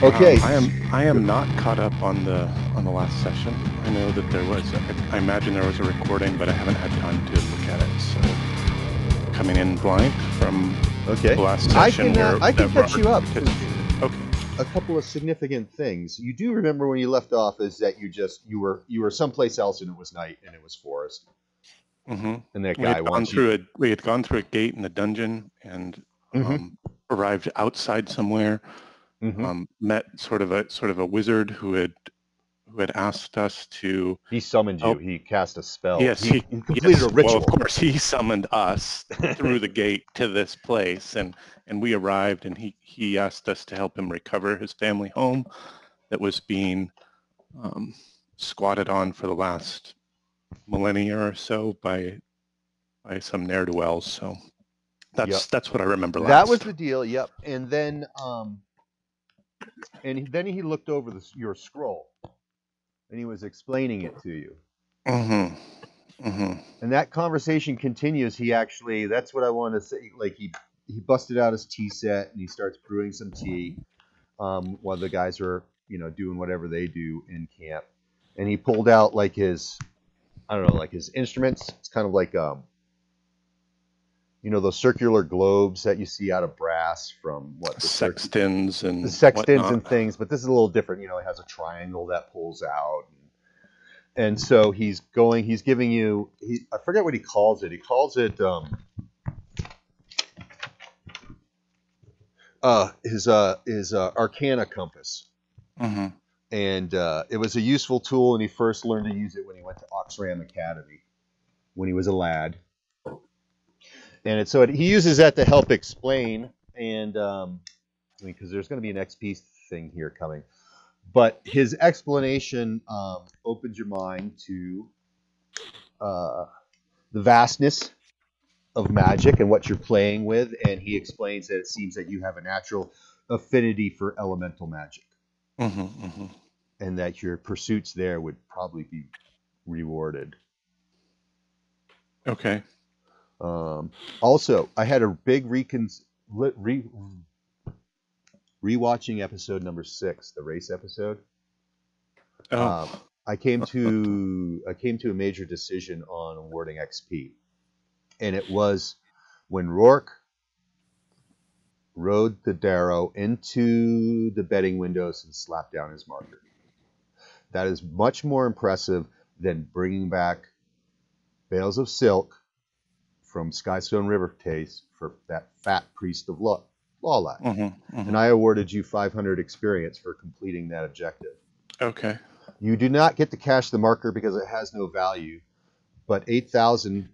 Okay. I am not caught up on the last session. I know that there was. I imagine there was a recording, but I haven't had time to look at it. So coming in blind from Okay. the last session where I can that catch Robert you up. participated. Okay. A couple of significant things. You do remember when you left off is that you were someplace else and it was night and it was forest. And that guy wants you. We had gone through a gate in the dungeon and Mm-hmm. arrived outside somewhere. Mm-hmm. Met sort of a wizard who had asked us to He summoned you. help. He cast a spell. Yes, He completed yes. a Well, of ritual. course, he summoned us through the gate to this place, and we arrived, and he asked us to help him recover his family home that was being um, squatted on for the last millennia or so by some ne'er-do-wells. So Yep. that's what I remember That was last. the deal. Yep. And then he looked over your scroll and he was explaining it to you. Mm-hmm. Mm-hmm. And that conversation continues. That's what I want to say. Like he busted out his tea set and he starts brewing some tea while the guys are, doing whatever they do in camp. And he pulled out like I don't know, like his instruments. It's kind of like, those circular globes that you see out of brass from Sextons the and sextants whatnot. and things. But this is a little different. It has a triangle that pulls out. And so he's giving you, I forget what he calls it. He calls it his Arcana compass. Mm-hmm. And it was a useful tool, and he first learned to use it when he went to Oxram Academy when he was a lad. And he uses that to help explain, and because there's going to be an XP thing here coming. But his explanation opens your mind to the vastness of magic and what you're playing with, and he explains that it seems that you have a natural affinity for elemental magic, Mm-hmm. Mm-hmm. and that your pursuits there would probably be rewarded. Okay. Also, I had a big rewatching episode number 6, the race episode. Oh. I came to a major decision on awarding XP, and it was when Rourke rode the Darrow into the betting windows and slapped down his marker. That is much more impressive than bringing back bales of silk from Skystone River case for that fat priest of Lawlac. Mm-hmm. And Mm-hmm. I awarded you 500 experience for completing that objective. Okay. You do not get to cash the marker because it has no value, but 8,000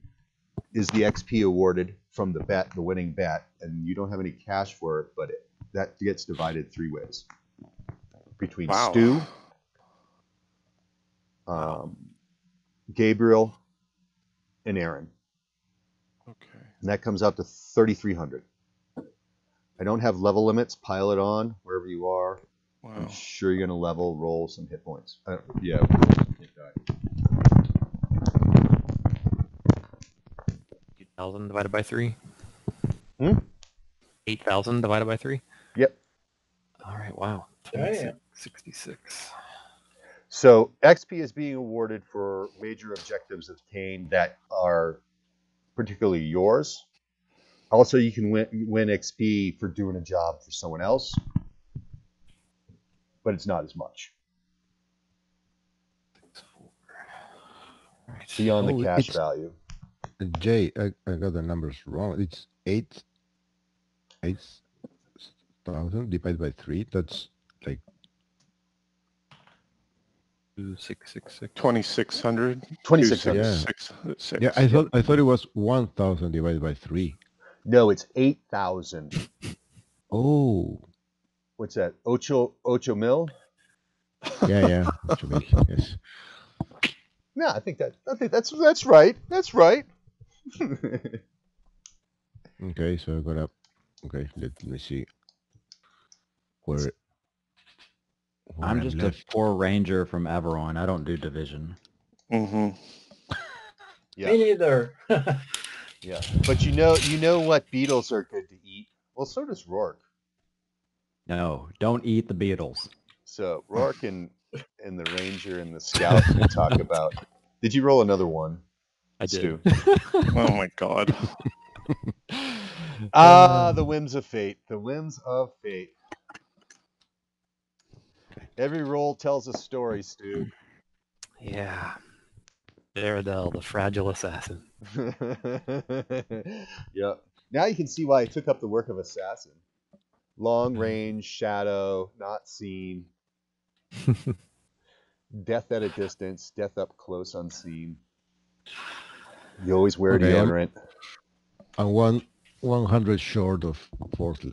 is the XP awarded from the winning bet, and you don't have any cash for it, but that gets divided 3 ways between Wow. Stu, Wow. Gabriel, and Aaron. Okay. And that comes out to 3,300. I don't have level limits. Pile it on wherever you are. Wow. I'm sure you're going to roll some hit points. Yeah. 8,000 divided by 3? 8,000 8,000 divided by 3? Yep. All right, wow. 66. So XP is being awarded for major objectives obtained that are particularly yours. Also, you can win XP for doing a job for someone else, but it's not as much. Right. Beyond the cash value. Jay, I got the numbers wrong. It's 8,000 divided by 3. That's like 2,666. 2,600. 2,600. Yeah, I thought it was 1,000 divided by 3. No, it's 8,000. Oh. What's that? Ocho mil? Yeah. Yes. No, I think that's right. That's right. Okay, so I got up. Okay, let me see. Where I'm just a poor ranger from Averon. I don't do division. Mm-hmm. Yeah. Me neither. Yeah, but you know what beetles are good to eat? Well, so does Rourke. No, don't eat the beetles. So Rourke and the Ranger and the Scout we talk about. Did you roll another one? I did. Stu? Oh my God. The whims of fate. The whims of fate. Every roll tells a story, Stu. Yeah. Daredevil, the fragile assassin. Yeah. Now you can see why I took up the work of assassin. Long range, shadow, not seen. Death at a distance, death up close, unseen. You always wear deodorant. I'm 100 short of fourth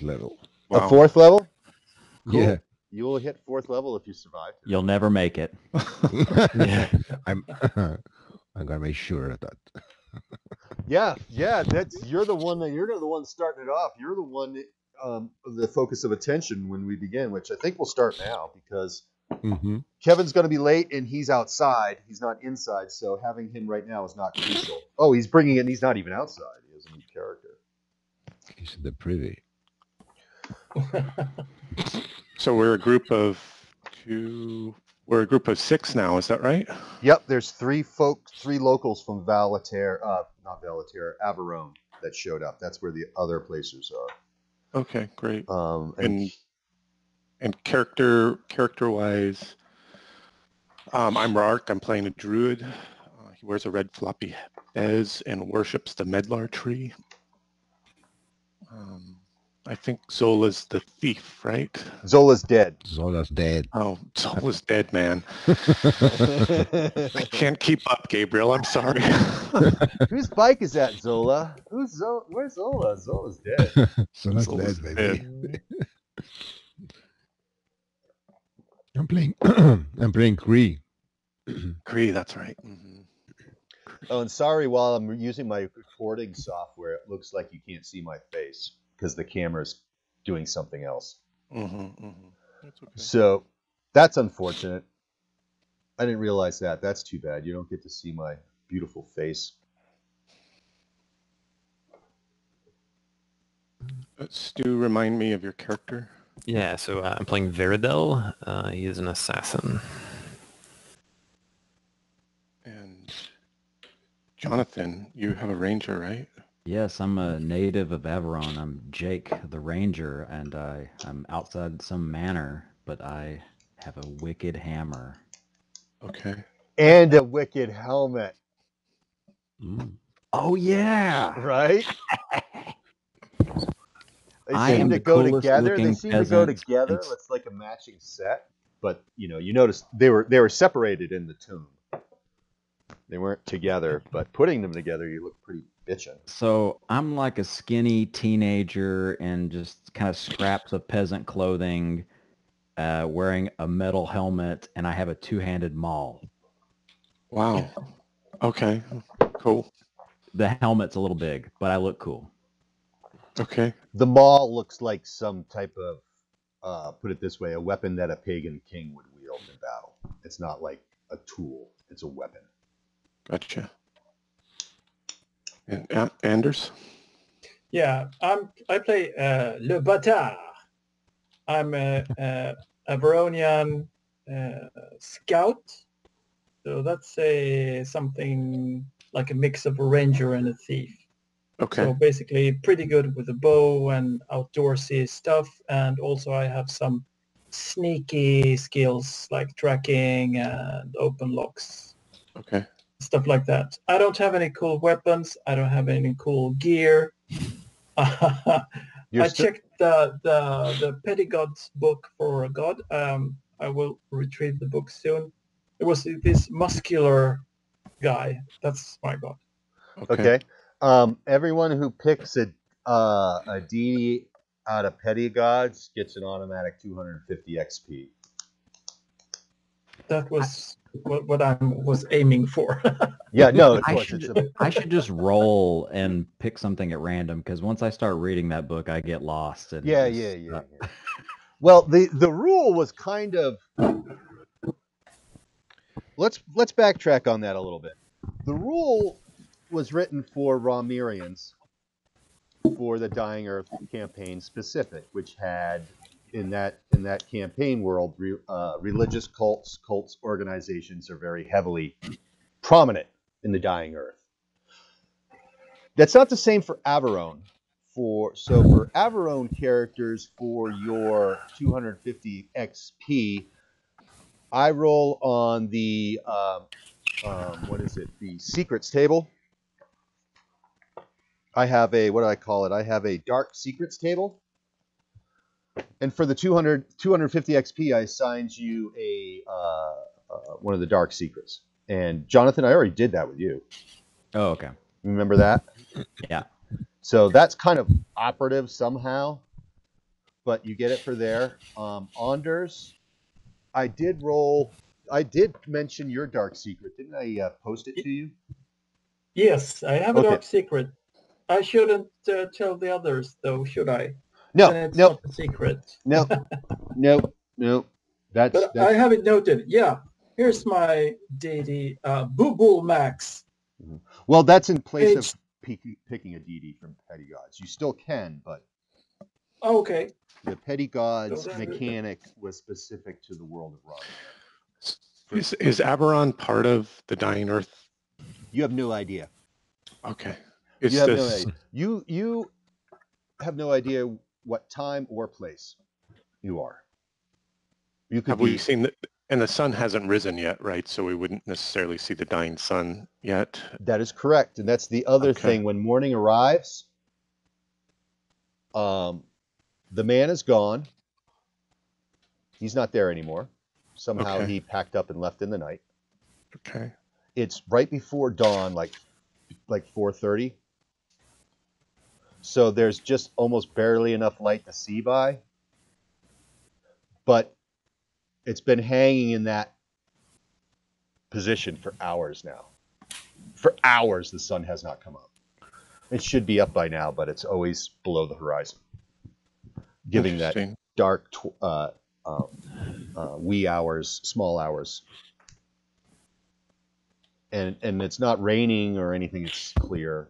level. Wow. A fourth level? Cool. Yeah. You will hit fourth level if you survive. You'll never make it. Yeah. I'm gonna make sure of that. Yeah. You're the one starting it off. You're the one the focus of attention when we begin, which I think we'll start now because Mm-hmm. Kevin's going to be late and he's outside. He's not inside, so having him right now is not crucial. Oh, he's bringing it and he's not even outside. He has a new character. He's in the privy. So we're a group of six now, is that right? Yep, there's three locals from Averone that showed up. That's where the other placers are. Okay, great. And character-wise, I'm Rourke. I'm playing a druid. He wears a red floppy bez and worships the medlar tree. I think Zola's the thief, right? Zola's dead. Zola's dead. Oh, Zola's dead, man. I can't keep up, Gabriel. I'm sorry. Whose bike is that, Zola? Where's Zola? Zola's dead. Zola's Zola's dead, baby. dead. I'm playing Cree. Cree, that's right. Mm-hmm. Oh, and sorry, while I'm using my recording software, it looks like you can't see my face because the camera's doing something else. Mm-hmm, mm-hmm. That's okay. So that's unfortunate. I didn't realize that. That's too bad. You don't get to see my beautiful face. Stu, remind me of your character. Yeah, so I'm playing Viridel. He is an assassin. And Jonathan, you have a ranger, right? Yes, I'm a native of Everon. I'm Jake the Ranger, and I'm outside some manor, but I have a wicked hammer. Okay. And a wicked helmet. Oh, yeah! Right? They I seem am to the go coolest together. looking They seem to go peasant together. in- It's like a matching set. But you notice they were separated in the tomb. They weren't together, but putting them together, you look pretty bitchin'. So I'm like a skinny teenager in just kind of scraps of peasant clothing, wearing a metal helmet, and I have a two-handed maul. Wow. Okay. Cool. The helmet's a little big, but I look cool. Okay. The maul looks like some type of, put it this way, a weapon that a pagan king would wield in battle. It's not like a tool. It's a weapon. Gotcha. And Anders? Yeah, I play Le Bâtard. I'm a Averonian scout, so that's something like a mix of a ranger and a thief. Okay. So basically, pretty good with the bow and outdoorsy stuff, and also I have some sneaky skills like tracking and open locks. Okay. Stuff like that. I don't have any cool weapons. I don't have any cool gear. I checked the Petty Gods book for a god. I will retrieve the book soon. It was this muscular guy. That's my god. Okay. Everyone who picks a deity out of Petty Gods gets an automatic 250 XP. That was what I was aiming for. Yeah, no, of I course. should just roll and pick something at random, because once I start reading that book, I get lost. And Yeah. Well, the rule was kind of. Let's backtrack on that a little bit. The rule was written for Rom'Myrians for the Dying Earth campaign specific, which had in that campaign world, religious cults organizations are very heavily prominent in the Dying Earth. That's not the same for Averone. For Averone characters, for your 250 XP, I roll on the what is it? The secrets table. I have a, what do I call it? I have a dark secrets table. And for the 250 XP, I assigned you a one of the dark secrets. And Jonathan, I already did that with you. Oh, okay. Remember that? Yeah. So that's kind of operative somehow, but you get it for there. Anders, I did mention your dark secret. Didn't I post it to you? Yes, I have a Okay. dark secret. I shouldn't tell the others, though, should I? No, Then it's no, not a secret. no, no, no. That's But I have it noted. Yeah, here's my DD Boo Max. well, that's in place Page... of picking a DD from Petty Gods. You still can, but okay. The Petty Gods mechanic was specific to the world of Rom'Myr. Is Aberon part of the Dying Earth? You have no idea. Okay. You have no idea. You have no idea what time or place you are. You could have we seen that? And the sun hasn't risen yet, right? So we wouldn't necessarily see the dying sun yet. That is correct. And that's the other thing. When morning arrives, the man is gone. He's not there anymore. Somehow he packed up and left in the night. Okay. It's right before dawn, like 4:30. So there's just almost barely enough light to see by. But it's been hanging in that position for hours now. For hours, the sun has not come up. It should be up by now, but it's always below the horizon, giving that dark wee hours, small hours. And it's not raining or anything. It's clear.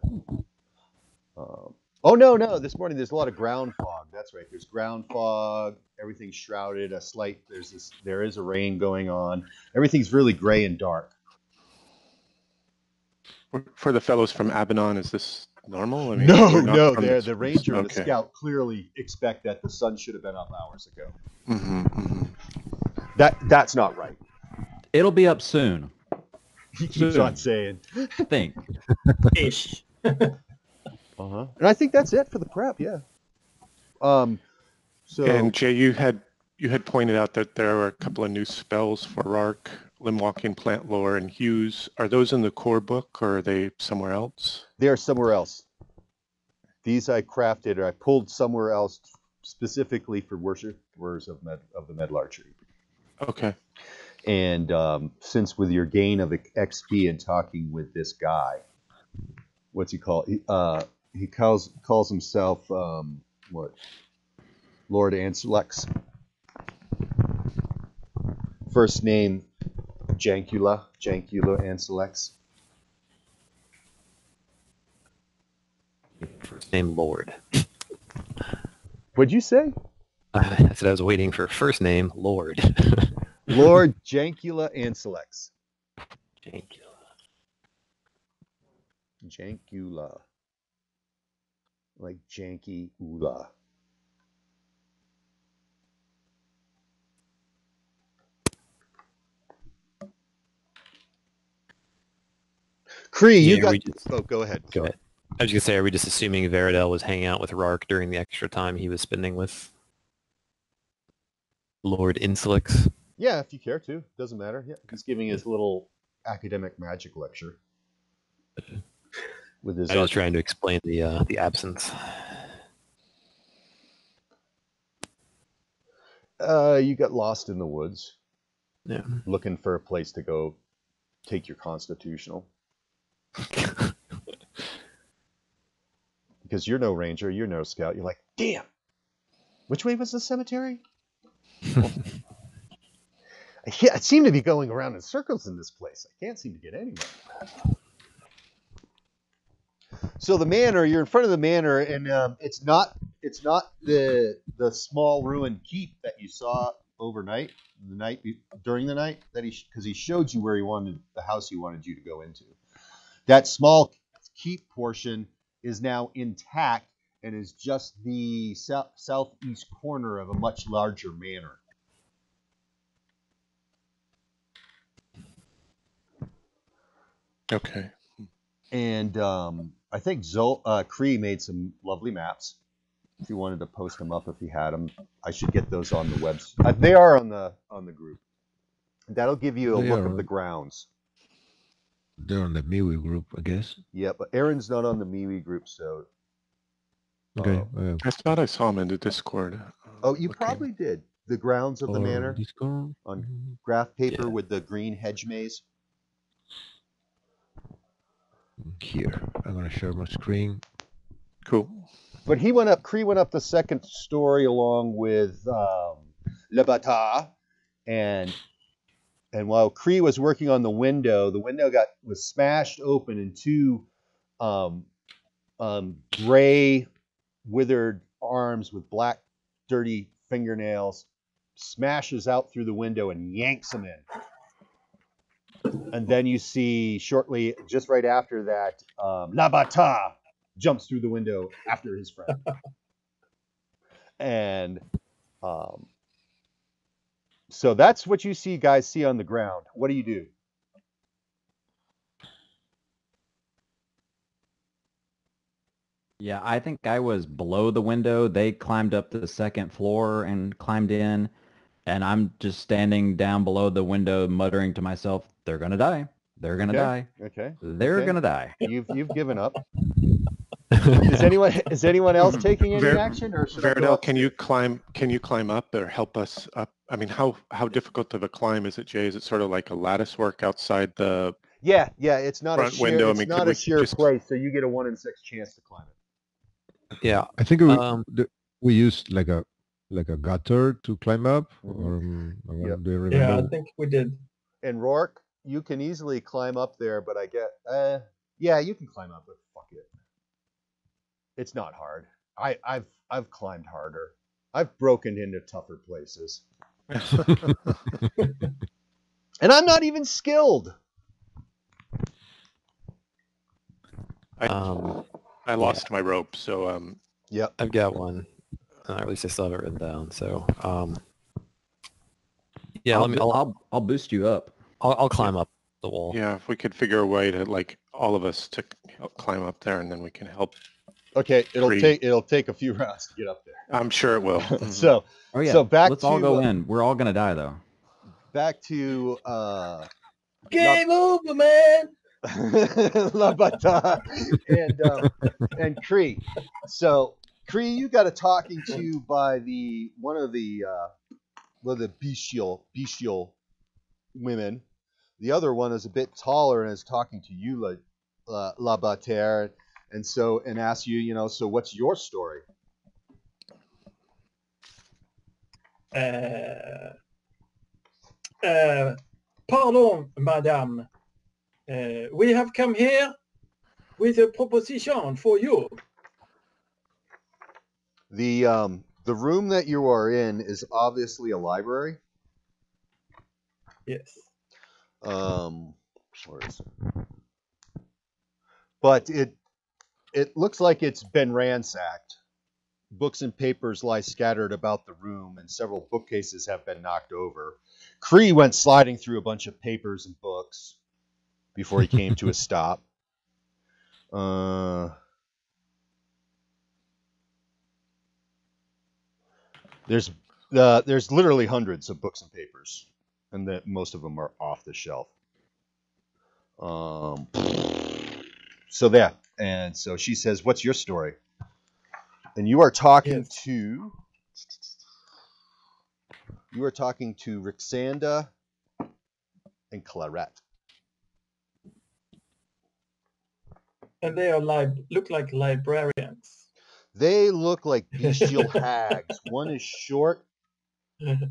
Oh no! This morning there's a lot of ground fog. That's right. There's ground fog. Everything's shrouded. There is a rain going on. Everything's really gray and dark. For the fellows from Abaddon, is this normal? I mean, no. The ranger and the scout clearly expect that the sun should have been up hours ago. That's not right. It'll be up soon. He keeps on saying. Think. Ish. And I think that's it for the prep. Yeah. So. And Jay, you had pointed out that there are a couple of new spells for Rark, Limb Walking, Plant Lore, and Hughes. Are those in the core book, or are they somewhere else? They are somewhere else. These I crafted, or I pulled somewhere else specifically for worshipers of the Medlar tree. Okay. And since with your gain of XP and talking with this guy, what's he called? He calls himself what? Lord Ansulex. First name Jankula Ansulex. First name Lord. What'd you say? I said I was waiting for first name Lord. Lord Jankula Ansulex. Jankula. Like janky ula. Cree, you got... Oh, go ahead. Go ahead. I was going to say, are we just assuming Veridel was hanging out with Rark during the extra time he was spending with Lord Ansulex? Yeah, if you care to. Doesn't matter. Yeah, he's giving his little academic magic lecture. With his I was trying to explain the absence. You got lost in the woods. Yeah. Looking for a place to go take your constitutional. Because you're no ranger, you're no scout. You're like, damn! Which way was the cemetery? I seem to be going around in circles in this place. I can't seem to get anywhere. So the manor, you're in front of the manor, and it's not the small ruined keep that you saw overnight, during the night that because he showed you where he wanted the house he wanted you to go into. That small keep portion is now intact and is just the southeast corner of a much larger manor. Okay. And I think Cree made some lovely maps. If you wanted to post them up, if you had them, I should get those on the website. They are on the group. That'll give you a look of the grounds. They're on the MeWe group, I guess. Yeah, but Aaron's not on the MeWe group, so. Okay. I thought I saw him in the Discord. Oh, you probably did. The grounds of the manor Discord? on graph paper with the green hedge maze. Here, I'm gonna share my screen. Cool. But Cree went up the second story along with Le Bata, and while Cree was working on the window was smashed open, and two gray, withered arms with black, dirty fingernails smashes out through the window and yanks him in. And then you see shortly, just right after that, La Bata jumps through the window after his friend. And so that's what you guys see on the ground. What do you do? Yeah, I think I was below the window. They climbed up to the second floor and climbed in, and I'm just standing down below the window muttering to myself, they're going to die. They're going to die. Okay. They're going to die. You've given up. Is anyone else taking any action, or should I go Veridel, up? can you climb up or help us up? I mean, how difficult of a climb is it, Jay? Is it sort of like a lattice work outside the Yeah, it's not front a sheer, window? it's not a sheer place, so you get a 1 in 6 chance to climb it. Yeah. I think we used like a gutter to climb up. Or Yep. do you remember? Yeah, I think we did. And Rourke, you can easily climb up there, but I get yeah, you can climb up, but fuck it. It's not hard. I've climbed harder. I've broken into tougher places. And I'm not even skilled. I lost my rope, so Yep. I've got one. Or at least I still have it written down. So yeah, I'll boost you up. I'll climb up the wall. yeah, if we could figure a way to like all of us to climb up there, and then we can help. Okay, it'll take a few rounds to get up there. I'm sure it will. So let's all go in. We're all gonna die though. Back to Game over, man. La Bata and Cree. So Cree, you got a talking to by one of the bestial women. The other one is a bit taller and is talking to you, La Bata, and asks you, so what's your story? Pardon, madame. We have come here with a proposition for you. The room that you are in is obviously a library. Yes. Where is it? But it looks like it's been ransacked. Books and papers lie scattered about the room, and several bookcases have been knocked over. Cree went sliding through a bunch of papers and books before he came to a stop. There's literally hundreds of books and papers, and that most of them are off the shelf. So she says, "What's your story?" And you are talking to Rixanda and Claret. And they are look like librarians. They look like bestial hags. One is short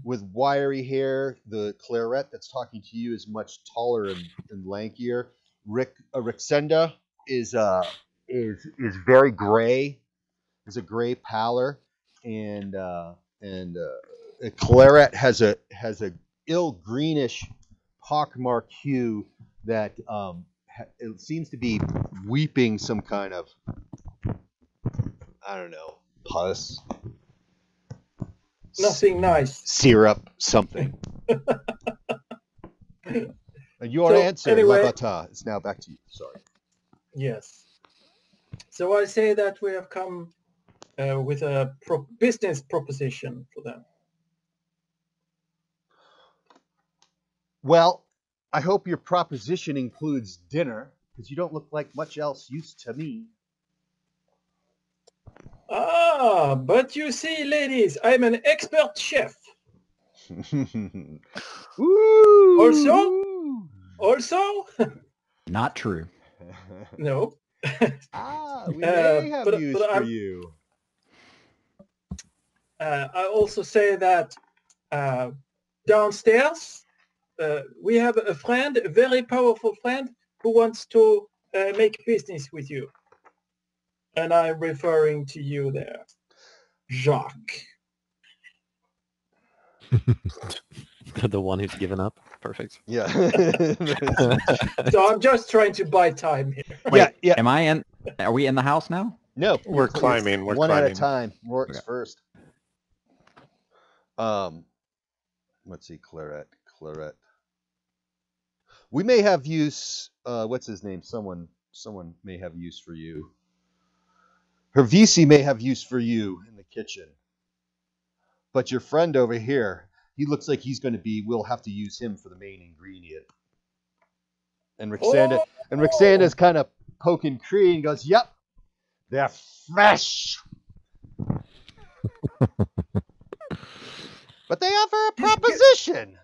with wiry hair. The Claret that's talking to you is much taller and lankier. Rixenda is is very gray. It's a gray pallor, and Claret has a ill greenish pockmarked hue that it seems to be weeping some kind of, I don't know, pus, Nothing nice. syrup, something. And your answer, anyway, Labata, is now back to you. Sorry. Yes. So I say that we have come with a business proposition for them. Well, I hope your proposition includes dinner, because you don't look like much else use to me. Ah, but you see, ladies, I'm an expert chef. Ooh. Also? Not true. No. We may have but use for you. I also say that downstairs we have a friend, a very powerful friend, who wants to make business with you. And I'm referring to you there, Jacques. The one who's given up. Perfect. Yeah. So I'm just trying to buy time here. Wait, yeah. Am I in? Are we in the house now? No, We're climbing. We're one climbing. at a time. Works Okay. first. Let's see, Claret. We may have use. What's his name? Someone may have use for you. Her VC may have use for you in the kitchen. But your friend over here, he looks like he's going to be. We'll have to use him for the main ingredient. And Roxanna's kind of poking Cree and goes, "Yep, they're fresh." But they offer a proposition.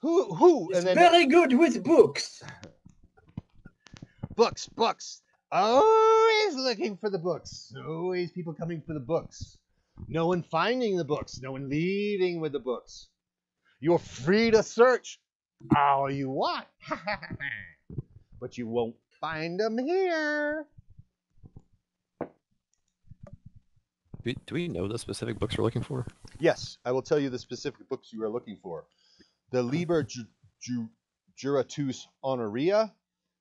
Who? It's And then very good with books. Books. Always looking for the books. Always people coming for the books. No one finding the books. No one leaving with the books. You're free to search all you want. But you won't find them here. Do we know the specific books we're looking for? Yes, I will tell you the specific books you are looking for. The Liber Juratus Honoria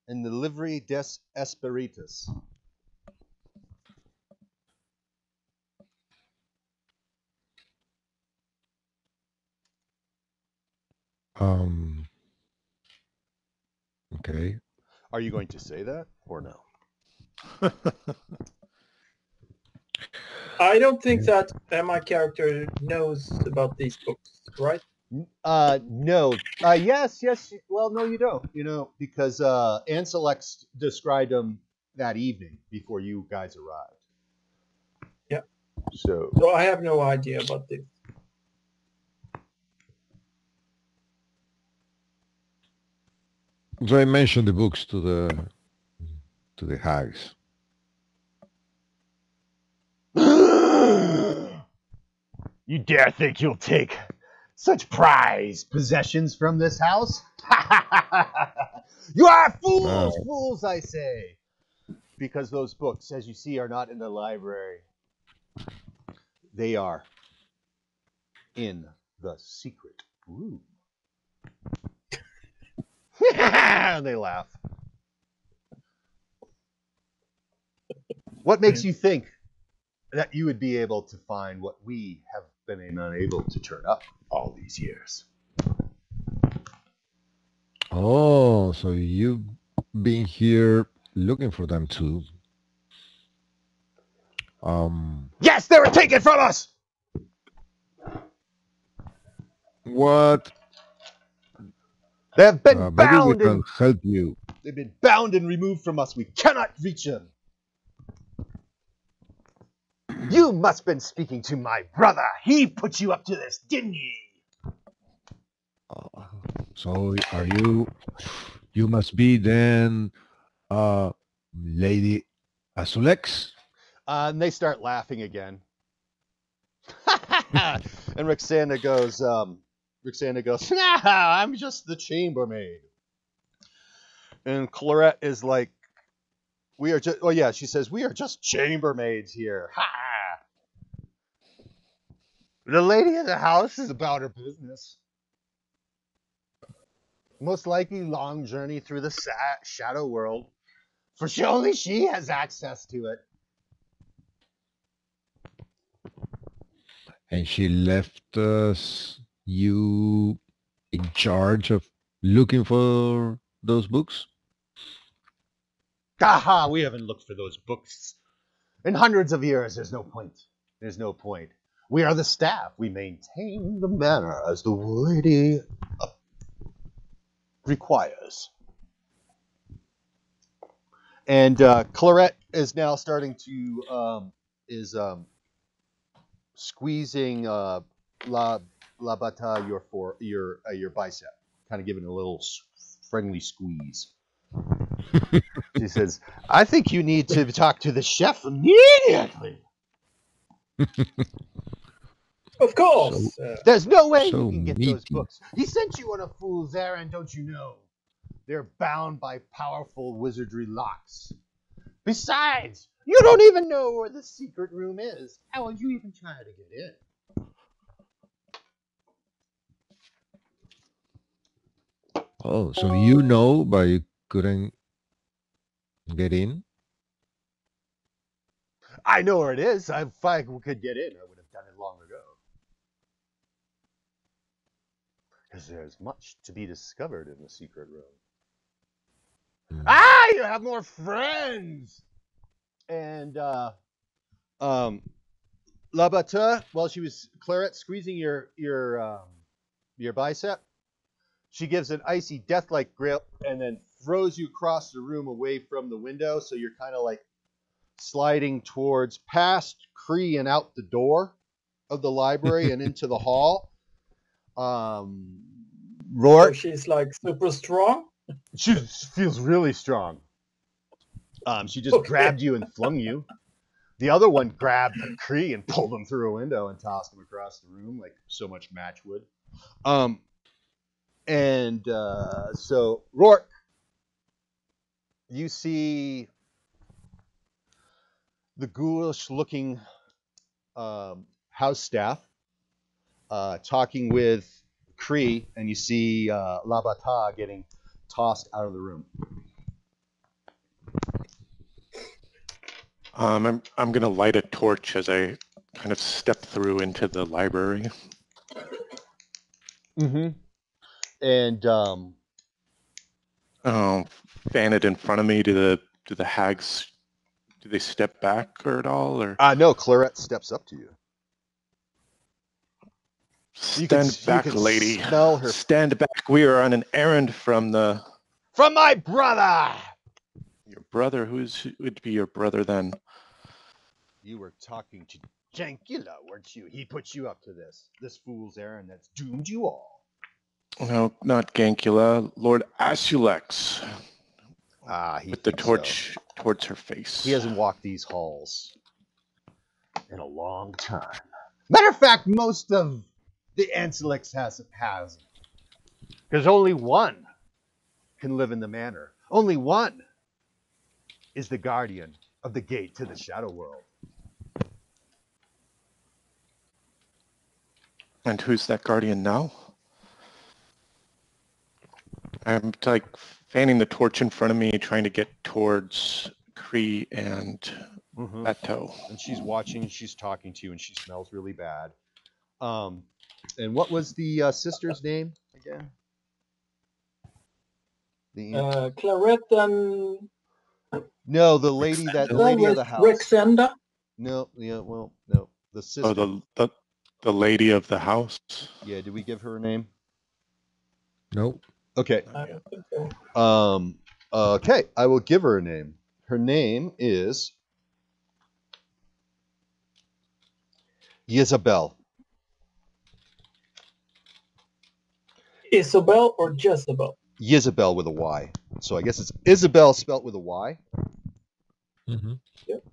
and the Livre des Espiritus. Okay. Are you going to say that or no? I don't think that my character knows about these books, right? No. Yes. Well, no, you don't. Because Ansulex described them that evening before you guys arrived. Yeah. So I have no idea about this. So I mentioned the books to the hags. You dare think you'll take such prized possessions from this house? You are fools, I say. Because those books, as you see, are not in the library. They are in the secret room. They laugh. What makes you think that you would be able to find what we have been unable to turn up all these years? Oh, so you've been here looking for them too. Yes, they were taken from us! What? They have been Maybe we bound can and help you. they've been bound and removed from us. We cannot reach them. You must have been speaking to my brother. He put you up to this, didn't he? So are you? You must be then, Lady Ansulex. And they start laughing again. And Roxana goes, "No, I'm just the chambermaid." And Claret is like, We are just. Oh yeah, she says we are just chambermaids here. Ha! The lady of the house is about her business. Most likely, long journey through the shadow world, for only she has access to it. And she left you in charge of looking for those books? Aha! We haven't looked for those books in hundreds of years. There's no point. There's no point. We are the staff. We maintain the manor as the lady requires. And Clarette is now starting to squeezing La Bata your bicep, kind of giving it a little friendly squeeze. She says, "I think you need to talk to the chef immediately." Of course. There's no way so you can get meaty. those books. He sent you on a fool's errand, don't you know? They're bound by powerful wizardry locks. Besides, you don't even know where the secret room is. How would you even try to get in? Oh, so you know, but you couldn't get in? I know where it is. If I could get in, I would have done it long ago. Because there's much to be discovered in the secret room. Ah, you have more friends! And, La Bata, while she was, Clarette, squeezing your bicep, she gives an icy, death-like grip and then throws you across the room away from the window, so you're kind of like sliding towards past Cree and out the door of the library and into the hall. Rourke. So she's like super strong? She feels really strong. She just grabbed you and flung you. The other one grabbed Cree and pulled him through a window and tossed him across the room like so much matchwood. So Rourke, you see the ghoulish-looking house staff talking with Cree, and you see La Bata getting tossed out of the room. I'm going to light a torch as I kind of step through into the library. Mm-hmm. And fan it in front of me. Do the hags, do they step back or at all? Or no, Clarette steps up to you. Stand back, lady. Smell her. Stand back. We are on an errand from my brother. Your brother? Who would be your brother then? You were talking to Jankula, weren't you? He put you up to this fool's errand that's doomed you all. No, not Gankula. Lord Ansulex. He with the torch towards her face. He hasn't walked these halls in a long time. Matter of fact, most of the Ansulex hasn't. Because only one can live in the manor. Only one is the guardian of the gate to the shadow world. And who's that guardian now? I'm like fanning the torch in front of me, trying to get towards Cree and Beto. And she's watching, she's talking to you, and she smells really bad. And what was the sister's name again? Clarette and... No, the lady of the house. Rexenda? No, no. The sister. Oh, the lady of the house? Yeah, did we give her a name? Nope. Okay. I don't think so. Okay, I will give her a name. Her name is Isabel. Isabel or Jezebel? Isabel with a Y. So I guess it's Isabel spelt with a Y. Mm-hmm. Yep.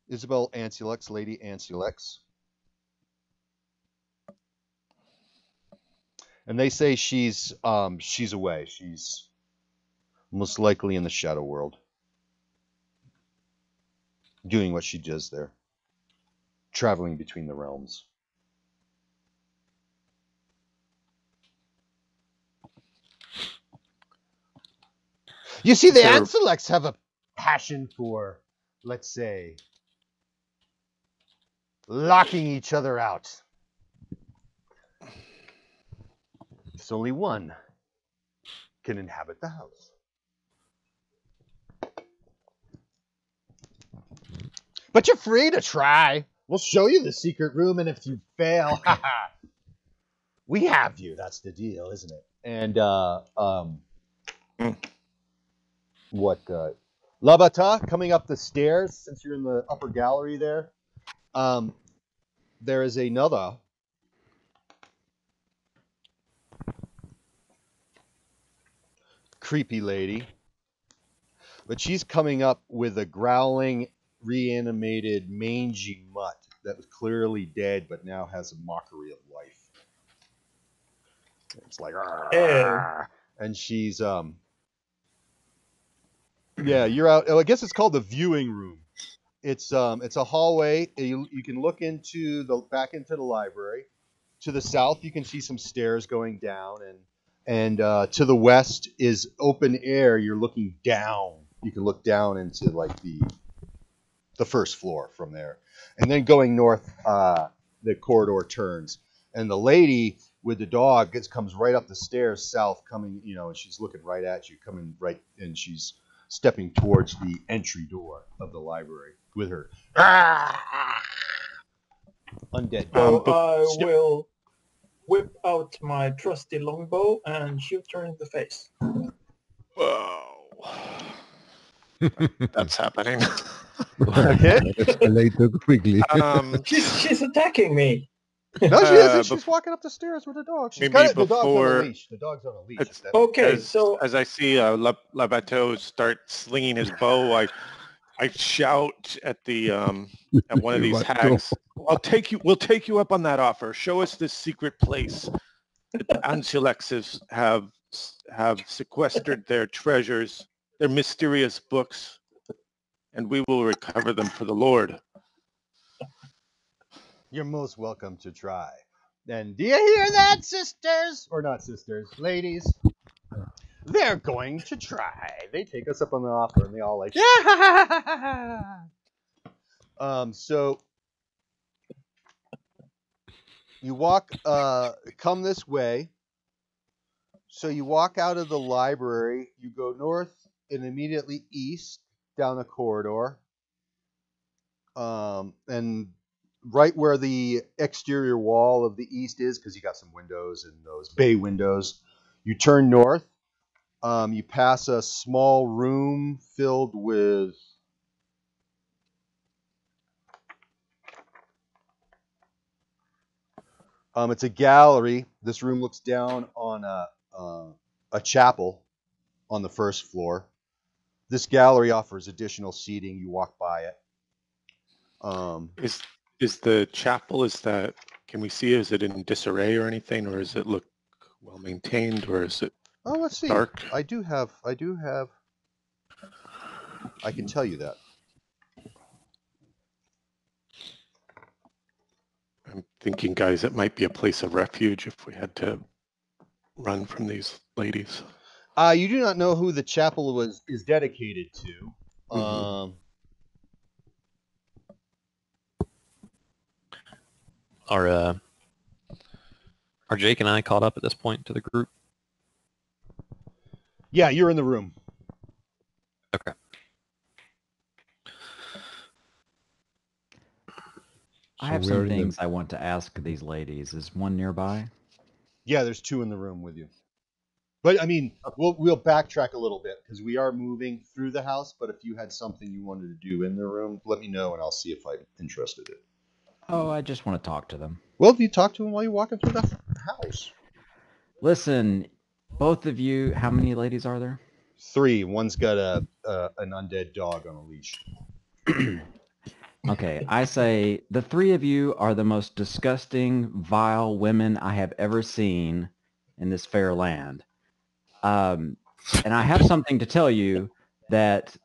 Isabel Ansulex, Lady Ansulex. And they say she's away. She's most likely in the shadow world. doing what she does there, traveling between the realms. You see, the Ansulex have a passion for, let's say, locking each other out. There's only one can inhabit the house. But you're free to try. We'll show you the secret room, and if you fail, we have you. That's the deal, isn't it? And Labata, coming up the stairs, since you're in the upper gallery there, there is another creepy lady, but she's coming up with a growling, reanimated, mangy mutt that was clearly dead, but now has a mockery of life. It's like, and she's yeah, you're out. Oh, I guess it's called the viewing room. It's a hallway. You can look into back into the library. To the south, you can see some stairs going down, and to the west is open air. You're looking down. You can look down into like the first floor from there, and then going north, the corridor turns, and the lady with the dog comes right up the stairs south, coming, and she's looking right at you, coming right, and she's stepping towards the entry door of the library with her undead So dog. I will whip out my trusty longbow and shoot her in the face. Whoa. That's happening. Okay. Escalated quickly. She's attacking me. No, she isn't. She's walking up the stairs with the dog. She's maybe got it. The dog's on a before- leash. The dog's on a leash. It's- Okay, as, so as I see Labateau start slinging his bow, I shout at the at one of these hags. We'll take you up on that offer. Show us this secret place that the Ansulexes have sequestered their treasures, their mysterious books, and we will recover them for the Lord. You're most welcome to try. And do you hear that, sisters? Or not sisters, ladies? They're going to try. They take us up on the offer, and they all like, yeah. So you walk, come this way. So you walk out of the library. You go north and immediately east down a corridor. And right where the exterior wall of the east is, because you got some windows and those bay windows, you turn north. You pass a small room filled with it's a gallery. This room looks down on a chapel on the first floor. This gallery offers additional seating. You walk by it. Is the chapel, can we see, is it in disarray or anything, or does it look well maintained, or is it let's see. dark? I can tell you that. I'm thinking, guys, it might be a place of refuge if we had to run from these ladies. You do not know who the chapel is dedicated to. Mm-hmm. Are Jake and I caught up at this point to the group? Yeah, you're in the room. Okay. I have some things I want to ask these ladies. Is one nearby? Yeah, there's two in the room with you. But I mean, we'll backtrack a little bit because we are moving through the house. But if you had something you wanted to do in the room, let me know and I'll see if I'm interested in it. Oh, I just want to talk to them. Well, you talk to them while you're walking through the house. Listen, both of you, how many ladies are there? 3. One's got an undead dog on a leash. Okay, I say the 3 of you are the most disgusting, vile women I have ever seen in this fair land. And I have something to tell you that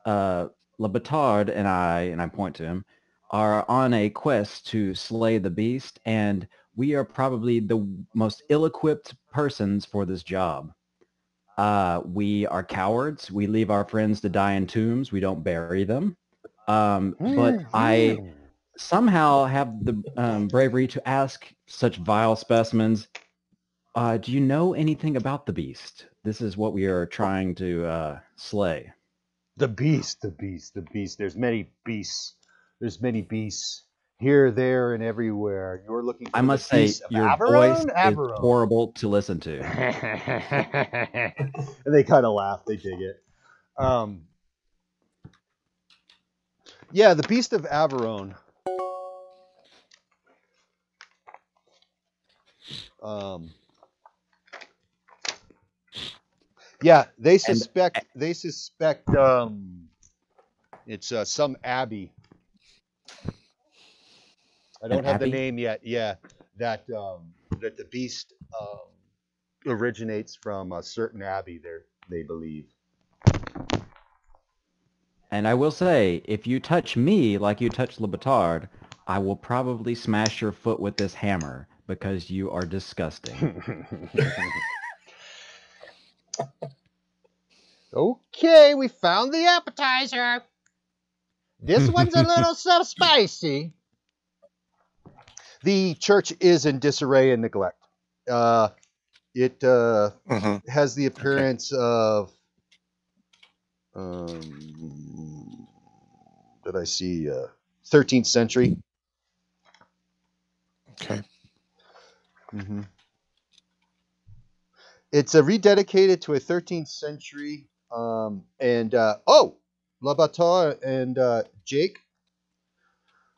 Le Batard and I point to him, are on a quest to slay the beast, and we are probably the most ill-equipped persons for this job. We are cowards. We leave our friends to die in tombs. We don't bury them. But I somehow have the bravery to ask such vile specimens, do you know anything about the beast? This is what we are trying to slay. The beast, the beast, the beast. There's many beasts. There's many beasts here, there, and everywhere. You're looking for I must the say, beast of your voice Averon? is Averon. horrible to listen to. And they kind of laugh. They dig it. Yeah, the beast of Averon. Yeah, they suspect. It's some abbey. I don't have the name yet. Yeah, that that the beast originates from a certain abbey. There, they believe. And I will say, if you touch me like you touch Le Batard, I will probably smash your foot with this hammer because you are disgusting. Okay, we found the appetizer. This one's a little so spicy. The church is in disarray and neglect. It has the appearance of. Did I see 13th century? Okay. Mm-hmm. It's rededicated to a 13th century. Labatar and Jake,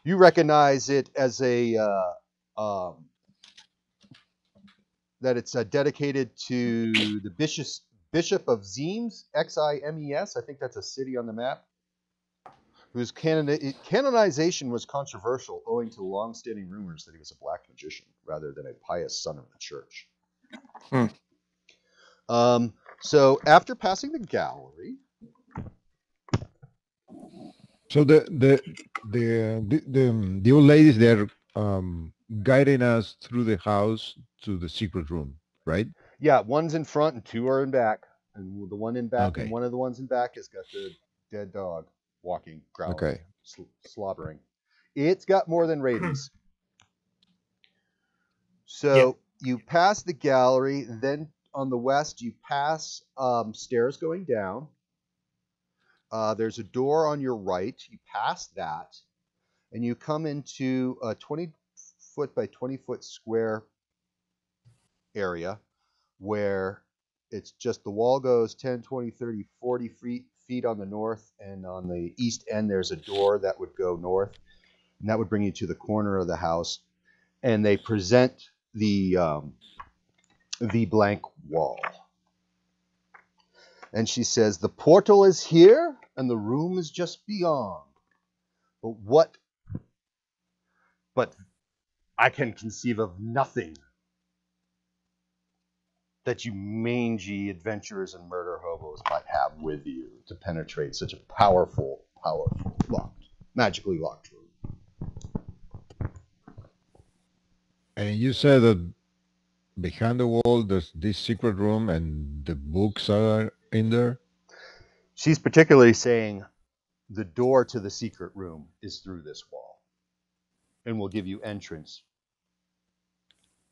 you recognize it as a that it's dedicated to the Bishop of Ximes, Ximes. I think that's a city on the map, whose canonization was controversial owing to long-standing rumors that he was a black magician rather than a pious son of the church. So after passing the gallery, so the old ladies, they're guiding us through the house to the secret room, right? yeah, one's in front and two are in back, and the one in back, Okay. and one of the ones in back has got the dead dog walking, growling, Okay. slobbering. It's got more than rabies. So you pass the gallery, then on the west you pass stairs going down. There's a door on your right. You pass that, and you come into a 20-foot by 20-foot square area where it's just the wall goes 10, 20, 30, 40 feet on the north, and on the east end there's a door that would go north, and that would bring you to the corner of the house, and they present the blank wall. And she says, the portal is here and the room is just beyond. But I can conceive of nothing that you mangy adventurers and murder hobos might have with you to penetrate such a powerful, magically locked room. And you said that behind the wall there's this secret room and the books are in there? She's particularly saying the door to the secret room is through this wall and will give you entrance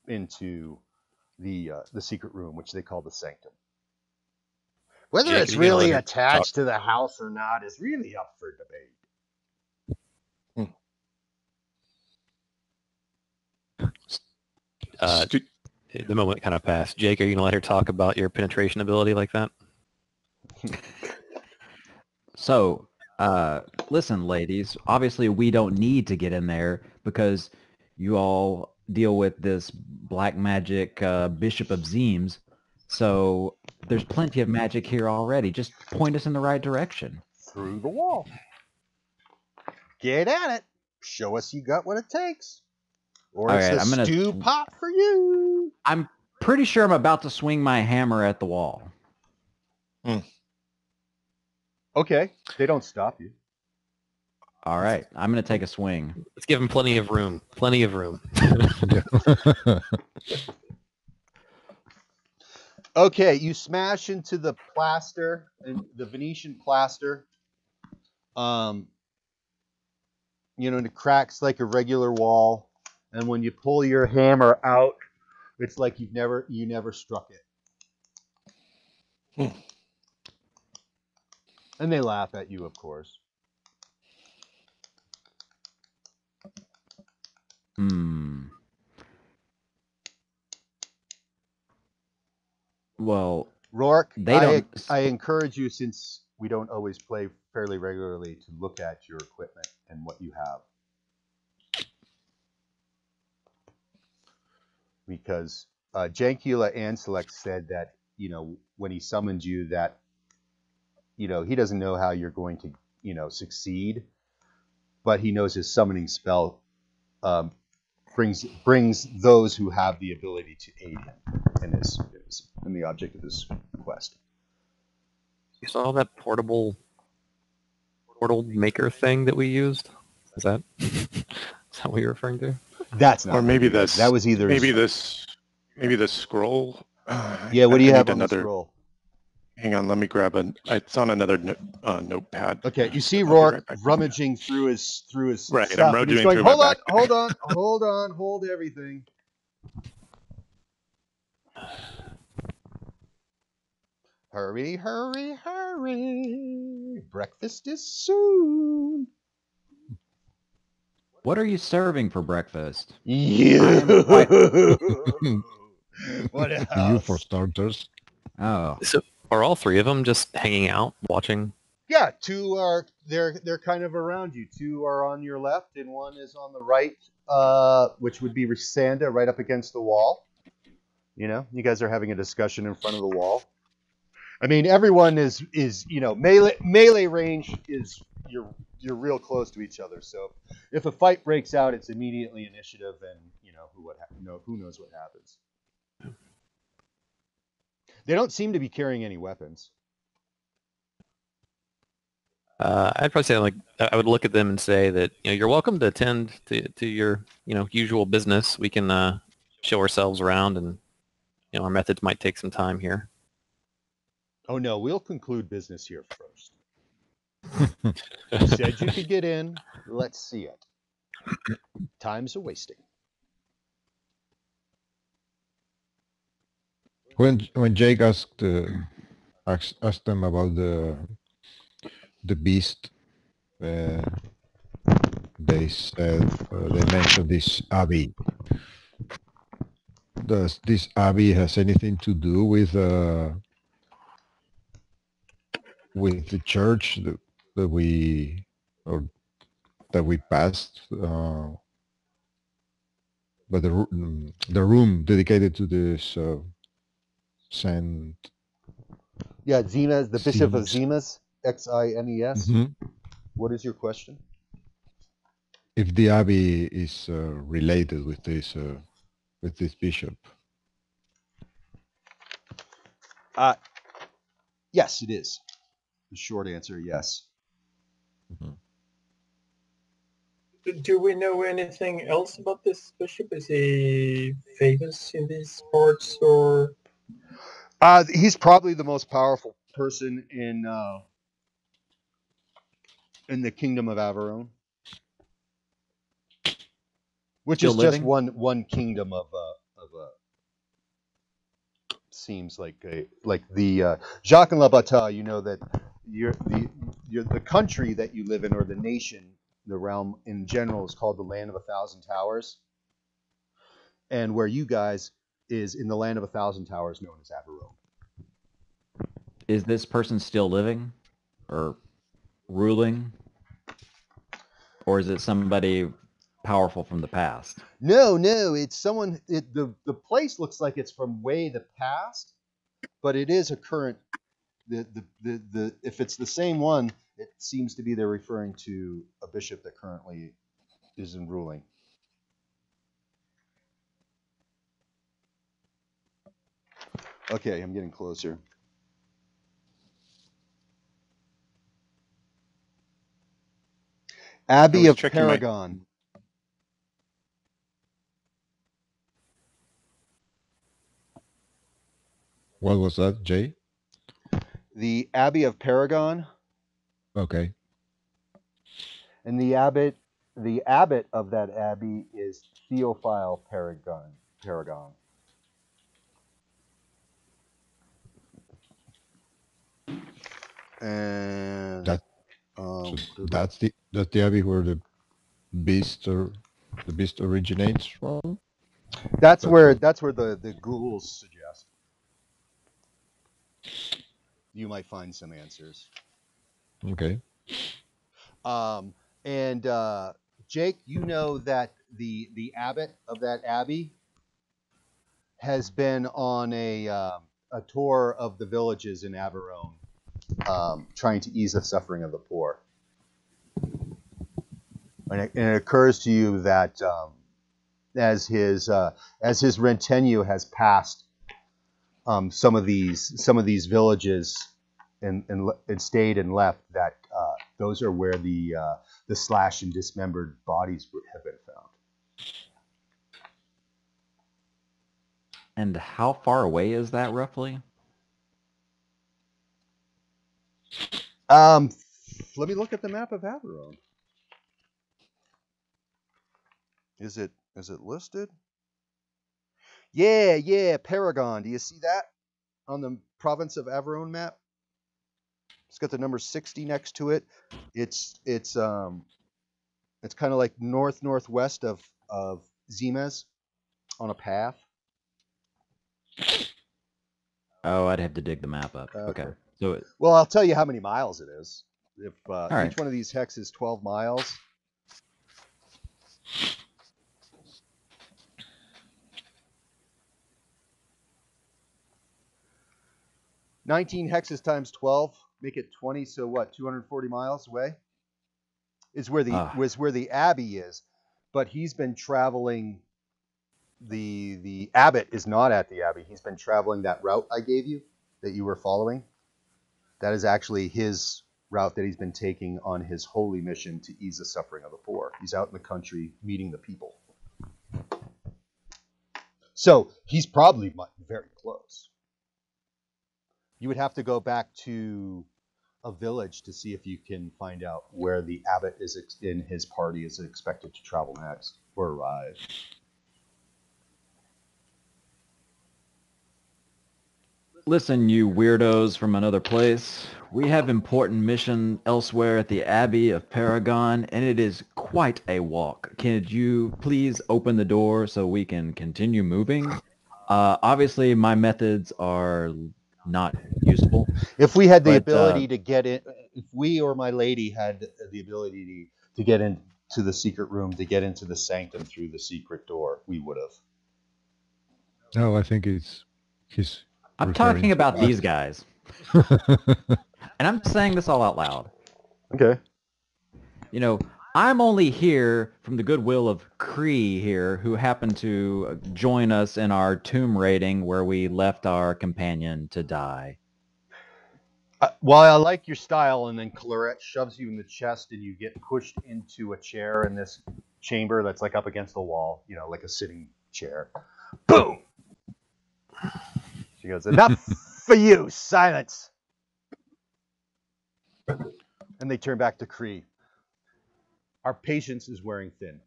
into the secret room, which they call the sanctum. Whether Jake, it's are you gonna let really her attached to the house or not is really up for debate. The moment kind of passed. Jake, are you going to let her talk about your penetration ability like that? So, listen, ladies, obviously we don't need to get in there because you all deal with this black magic Bishop of Ximes. So there's plenty of magic here already. Just point us in the right direction. Through the wall. Get at it. Show us you got what it takes. Or All it's right, a stew pot for you. I'm pretty sure I'm about to swing my hammer at the wall. Okay. They don't stop you. All right, I'm going to take a swing. Let's give him plenty of room. Plenty of room. Yeah. Okay, you smash into the plaster, and the Venetian plaster. And it cracks like a regular wall. And when you pull your hammer out, it's like you never struck it. And they laugh at you, of course. Well, Rourke, they don't. I encourage you, since we don't always play fairly regularly, to look at your equipment and what you have. Because Jankula Ansulex said that, when he summoned you, that, he doesn't know how you're going to, succeed, but he knows his summoning spell brings those who have the ability to aid him in the object of this quest. You saw that portal maker thing that we used? Is that what you're referring to? That's not. Or maybe this. That was either. Maybe the scroll. Yeah. What do you have on another the scroll? Hang on, let me grab it's on another notepad. Okay, you see I'll be Rourke right back. rummaging through his Right, stuff, I'm and he's rummaging going, through my hold on, hold everything. Hurry, hurry, hurry! Breakfast is soon. What are you serving for breakfast? You. What else? You for starters. Oh, So are all three of them just hanging out, watching? Yeah, two are they're kind of around you. Two are on your left, and one is on the right, which would be Rysanda, right up against the wall. You guys are having a discussion in front of the wall. I mean, everyone is melee range is you're real close to each other. So if a fight breaks out, it's immediately initiative, and who knows what happens. They don't seem to be carrying any weapons. I'd probably say, like, I would look at them and say that, you're welcome to attend to your, usual business. We can show ourselves around, and, our methods might take some time here. Oh no, we'll conclude business here first. You said you could get in. Let's see it. Time's a wasting. When Jake asked them about the beast, they said they mentioned this abbey. Does this abbey has anything to do with the church that we passed? But the room dedicated to this Saint. Yeah, Zimas, the Bishop of Zimas. Zimas, Xines. Mm-hmm. What is your question? If the abbey is related with this bishop. Yes, it is. The short answer, yes. Mm-hmm. Do we know anything else about this bishop? Is he famous in these parts, or? He's probably the most powerful person in the kingdom of Averone, which Still is living? just one kingdom of seems like the Jacques and Labata. You know that you're the country that you live in, or the nation, the realm in general, is called the Land of a Thousand Towers, and where you guys is in the Land of a Thousand Towers, known as Averone. Is this person still living or ruling? Or is it somebody powerful from the past? No, it's someone. The place looks like it's from way the past, but it is a current. The if it's the same one, it seems to be they're referring to a bishop that currently is in ruling. Okay, I'm getting closer. Abbey of checking my- Paragon. What was that, Jay? The Abbey of Paragon, Okay. and the abbot of that abbey is Theophile Paragon. And That- So that's the abbey where the beast originates from. that's where the ghouls suggest you might find some answers. Okay. And Jake, you know that the abbot of that abbey has been on a tour of the villages in Averone, trying to ease the suffering of the poor. And it occurs to you that as his retinue has passed some of these villages and stayed and left, that those are where the slashed and dismembered bodies have been found. And how far away is that roughly? Let me look at the map of Averone. Is it listed? Yeah, Paragon. Do you see that on the province of Averone map? It's got the number 60 next to it. It's kind of like northwest of Zimes on a path. Oh, I'd have to dig the map up. Okay. So well, I'll tell you how many miles it is. If right. Each one of these hexes is 12 miles. $19 hexes times 12 make it 20. So what? 240 miles away is where the abbey is. But he's been traveling. The abbot is not at the abbey. He's been traveling that route I gave you that you were following. That is actually his route that he's been taking on his holy mission to ease the suffering of the poor. He's out in the country meeting the people. So he's probably very close. You would have to go back to a village to see if you can find out where the abbot is in his party is expected to travel next or arrive. Listen, you weirdos from another place. We have important mission elsewhere at the Abbey of Paragon, and it is quite a walk. Could you please open the door so we can continue moving? Obviously, my methods are not useful. If we had the ability to get in, if we or my lady had the ability to get into the secret room, to get into the sanctum through the secret door, we would have. No, I think he's I'm talking about these guys. And I'm saying this all out loud. Okay. You know, I'm only here from the goodwill of Cree here, who happened to join us in our tomb raiding where we left our companion to die. Well, I like your style, and then Clarette shoves you in the chest, and you get pushed into a chair in this chamber that's like up against the wall, like a sitting chair. Boom! She goes, "Enough for you, silence!" And they turn back to Cree. Our patience is wearing thin.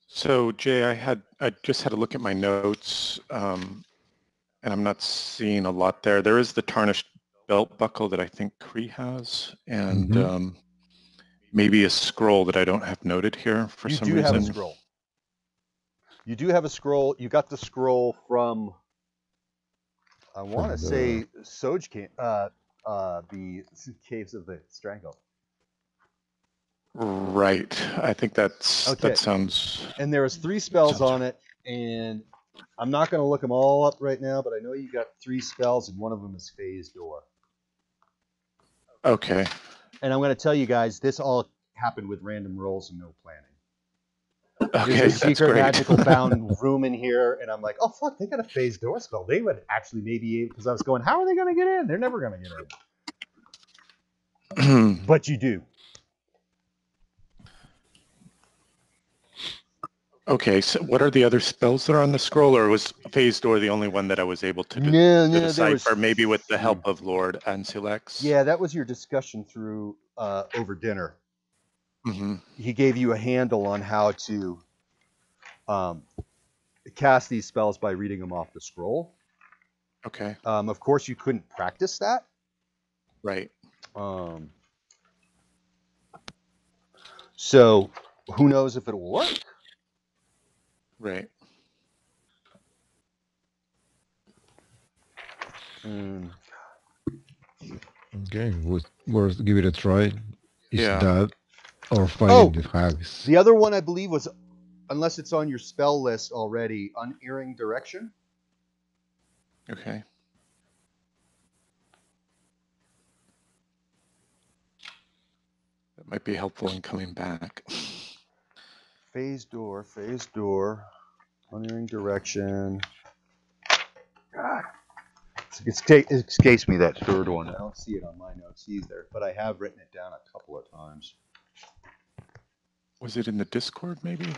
So Jay, I just had a look at my notes, and I'm not seeing a lot there. There is the tarnished belt buckle that I think Cree has, and maybe a scroll that I don't have noted here for some reason. You do have a scroll. You do have a scroll. You got the scroll from, I want to say, Soj the Caves of the Strangle. Right. I think that sounds... And there was 3 spells on it, and I'm not going to look them all up right now, but I know you got 3 spells, and one of them is Phase Door. Okay. And I'm going to tell you guys, this all happened with random rolls and no planning. Okay, there's a secret great. magical bound room in here, and I'm like, oh fuck, they got a Phase Door spell. They would actually maybe, because I was going, how are they going to get in? They're never going to get in. But you do. Okay, so what are the other spells that are on the scroll, or was Phase Door the only one that I was able to, No, to there was decipher, maybe with the help of Lord Ansulex? Yeah, that was your discussion through over dinner. Mm-hmm. He gave you a handle on how to cast these spells by reading them off the scroll. Okay. Of course, you couldn't practice that. Right. So who knows if it'll work? Right. Okay, we'll give it a try. Is Yeah. that or fighting the hags? The other one I believe was, unless it's on your spell list already, Unerring Direction. Okay. That might be helpful in coming back. Phase Door, Unerring Direction. God, it escapes me, that third one. I don't see it on my notes either, but I have written it down a couple of times. Was it in the Discord, maybe?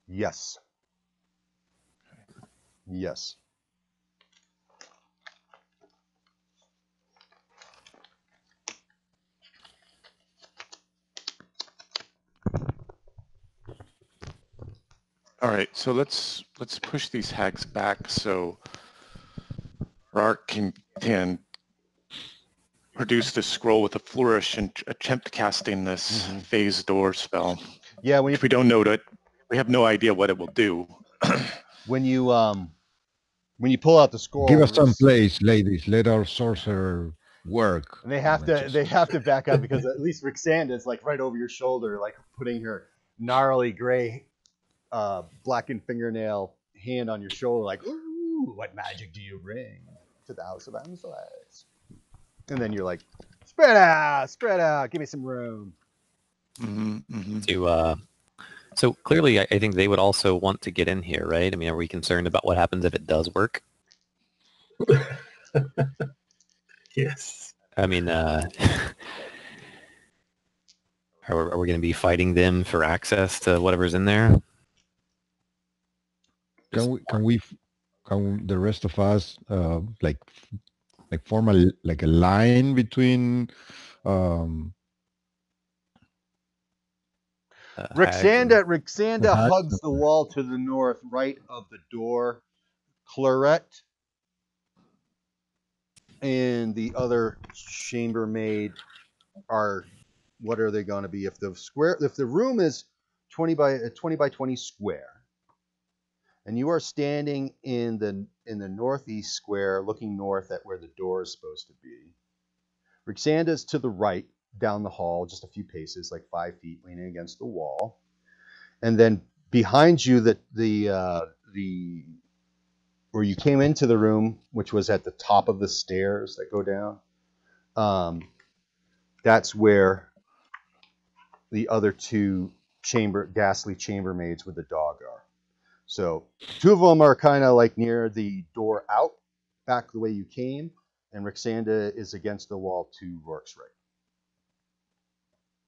Yes. Yes. All right, so let's push these hags back so Rark can produce this scroll with a flourish and attempt casting this Phase Door spell. Yeah, if we don't know it, we have no idea what it will do. when you pull out the scroll, Give us some place, ladies. Let our sorcerer work. And they have to back up, because at least Rixanda is like right over your shoulder, like putting her gnarly gray blackened fingernail hand on your shoulder, like, ooh, what magic do you bring to the House of Ansulex? And then you're like, spread out, give me some room. So clearly, I think they would also want to get in here, right? I mean, are we concerned about what happens if it does work? Yes. I mean, are we going to be fighting them for access to whatever's in there? Can the rest of us like form a line between Rixanda hugs the wall to the north, right of the door. Claret and the other chambermaid are, what are they going to be? If the room is 20 by 20 square, and you are standing in the northeast square, looking north at where the door is supposed to be, Rixanda's to the right down the hall, just a few paces, like 5 feet, leaning against the wall, and then behind you, the where you came into the room, which was at the top of the stairs that go down, that's where the other two ghastly chambermaids with the dog are. So 2 of them are kind of like near the door out, back the way you came, and Rixanda is against the wall to Rourke's right.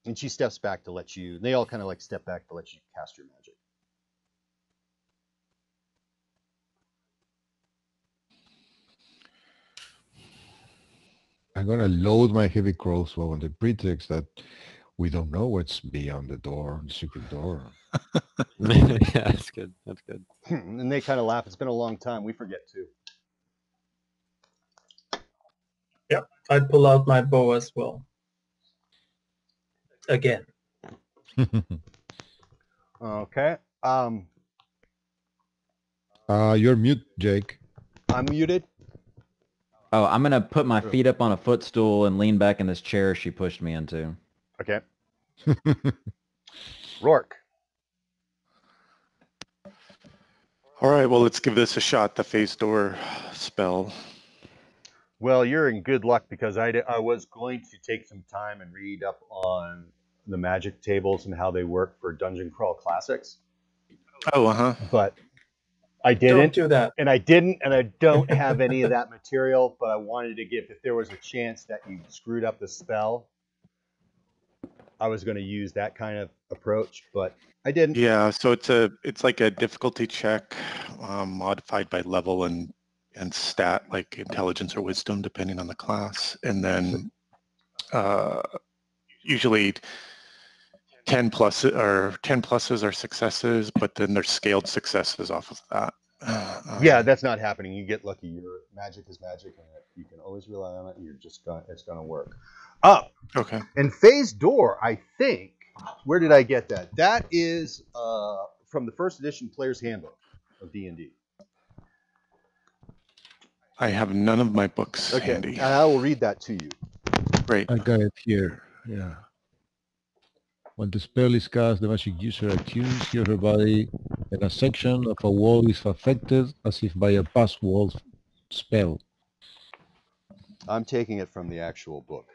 And she steps back to let you, they all kind of like step back to let you cast your magic. I'm gonna load my heavy crossbow on the pretext that we don't know what's beyond the door, the secret door. Yeah, that's good. That's good. And they kind of laugh. It's been a long time. We forget too. Yep, I'd pull out my bow as well. Again. Okay. You're mute, Jake. I'm muted. Oh, I'm gonna put my feet up on a footstool and lean back in this chair she pushed me into. Okay. Rourke. All right, well, let's give this a shot, the Phase Door spell. Well, you're in good luck, because I was going to take some time and read up on the magic tables and how they work for Dungeon Crawl Classics. Oh, But I didn't. Don't do that. And I didn't, and I don't have any of that material, but I wanted to give, if there was a chance that you screwed up the spell, I was going to use that kind of approach, but I didn't. Yeah, so it's like a difficulty check, modified by level and stat, like intelligence or wisdom, depending on the class, and then usually 10 pluses are successes, but then there's scaled successes off of that. Yeah, that's not happening. You get lucky. Your magic is magic, and you can always rely on it. You're just gonna, it's gonna work. Okay. And phase door, I think. Where did I get that? That is from the first edition Player's Handbook of D&D. I have none of my books handy. And I will read that to you. Great. I got it here. Yeah. When the spell is cast, the magic user attunes he or her body, and a section of a wall is affected as if by a pass wall spell. I'm taking it from the actual book.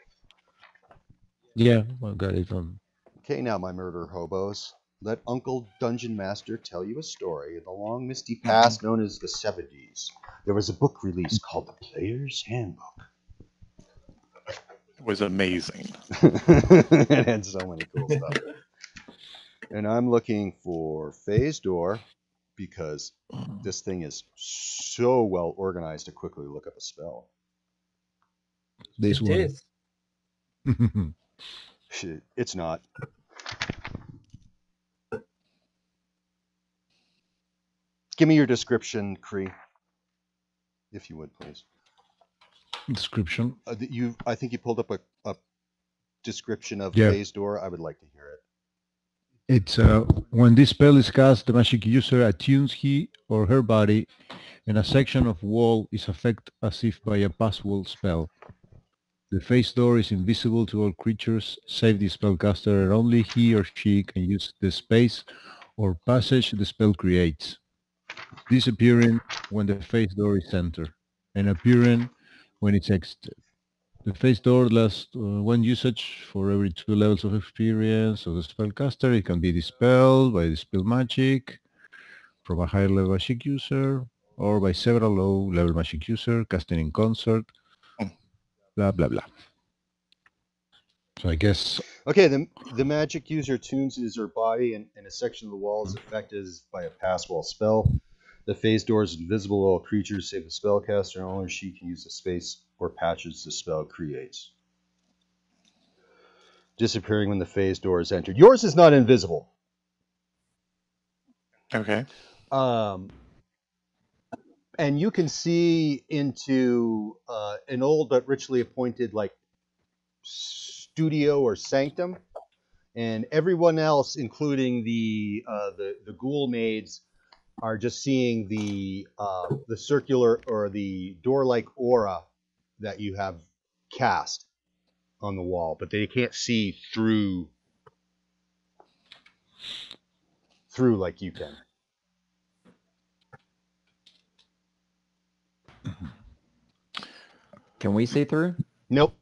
Yeah, I got it on. Okay, now, my murder hobos. Let Uncle Dungeon Master tell you a story. In the long, misty past known as the 70s, there was a book release called The Player's Handbook. It was amazing. It had so many cool stuff. And I'm looking for phase door because this thing is so well organized to quickly look up a spell. This one. It is. Shit, it's not. Give me your description, Kree, if you would, please. Description. I think you pulled up a description of Yeah. phase door. I would like to hear it. It's when this spell is cast, the magic user attunes he or her body, and a section of wall is affected as if by a pass wall spell. The phase door is invisible to all creatures, save the spellcaster, and only he or she can use the space or passage the spell creates. Disappearing when the phase door is entered, and appearing when it's exited. The phase door lasts one usage for every 2 levels of experience of the spellcaster. It can be dispelled by dispel magic from a higher level magic user, or by several low level magic user casting in concert. Blah blah blah. So I guess. Okay, the magic user tunes his or her body, and a section of the wall is affected by a pass wall spell. The phase door is invisible to all creatures save the spellcaster, and only she can use the space or patches the spell creates. Disappearing when the phase door is entered. Yours is not invisible. Okay. And you can see into an old but richly appointed like studio or sanctum, and everyone else, including the ghoul maids, are just seeing the circular or the door-like aura that you have cast on the wall, but they can't see through like you can. Can we see through? Nope.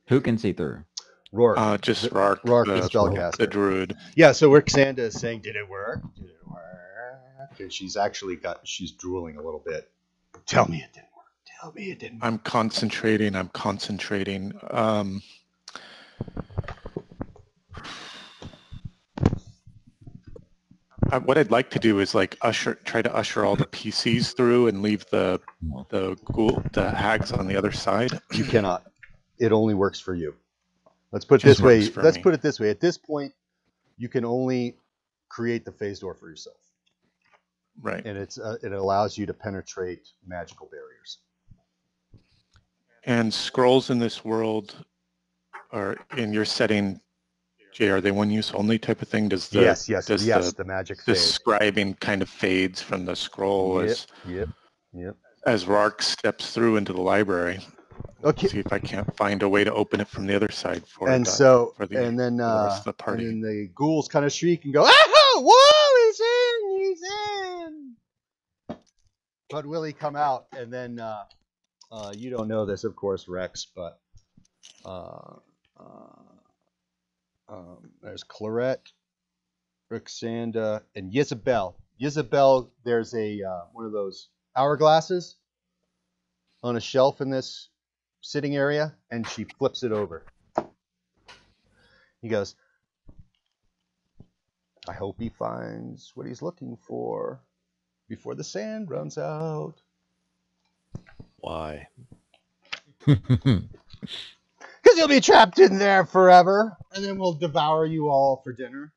Who can see through? Rourke. Just Rourke, the the spellcaster. druid. Yeah, so Rixanda is saying, did it work? And she's drooling a little bit. Tell me it didn't work. Tell me it didn't work. I'm concentrating. What I'd like to do is like try to usher all the PCs through and leave the hags on the other side. You cannot. It only works for you. Let's put it this way. Put it this way. At this point, you can only create the phase door for yourself. Right. And it allows you to penetrate magical barriers. And scrolls in this world, or in your setting, Jay, are they one use only type of thing? Yes. The magic fade. Scribing kind of fades from the scroll Yep. as Rourke steps through into the library. Okay. See if I can't find a way to open it from the other side for the rest of the party. And then the ghouls kind of shriek and go, "Ah! Whoa! He's in! But will he come out? And then you don't know this, of course, Rex, but there's Clarette, Roxanda, and Isabel. Isabel, there's a one of those hourglasses on a shelf in this sitting area, and she flips it over. He goes, I hope he finds what he's looking for before the sand runs out. Why? Because you'll be trapped in there forever, and then we'll devour you all for dinner.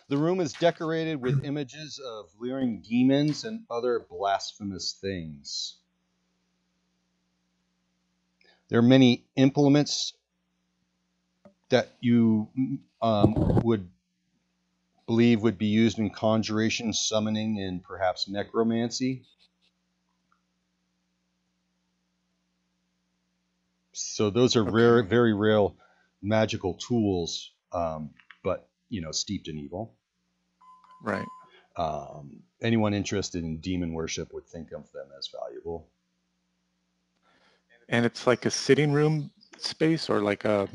The room is decorated with images of leering demons and other blasphemous things. There are many implements that you would believe would be used in conjuration, summoning, and perhaps necromancy. So those are rare, very rare magical tools, but steeped in evil. Right. Anyone interested in demon worship would think of them as valuable. And it's like a sitting room space, or like a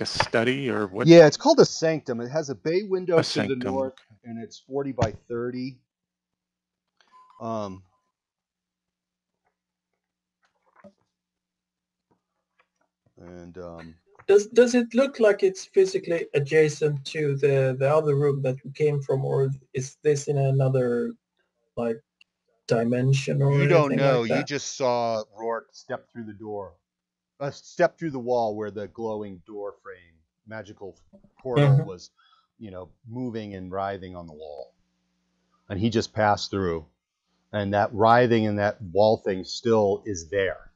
study, or what? Yeah, it's called a sanctum. It has a bay window to sanctum, the north, and it's 40 by 30. Does it look like it's physically adjacent to the other room that we came from, or is this in another dimension or you don't anything know? like that? You just saw Rourke step through the door, step through the wall where the glowing door frame, magical portal was, moving and writhing on the wall, and he just passed through, and that writhing and that wall thing still is there.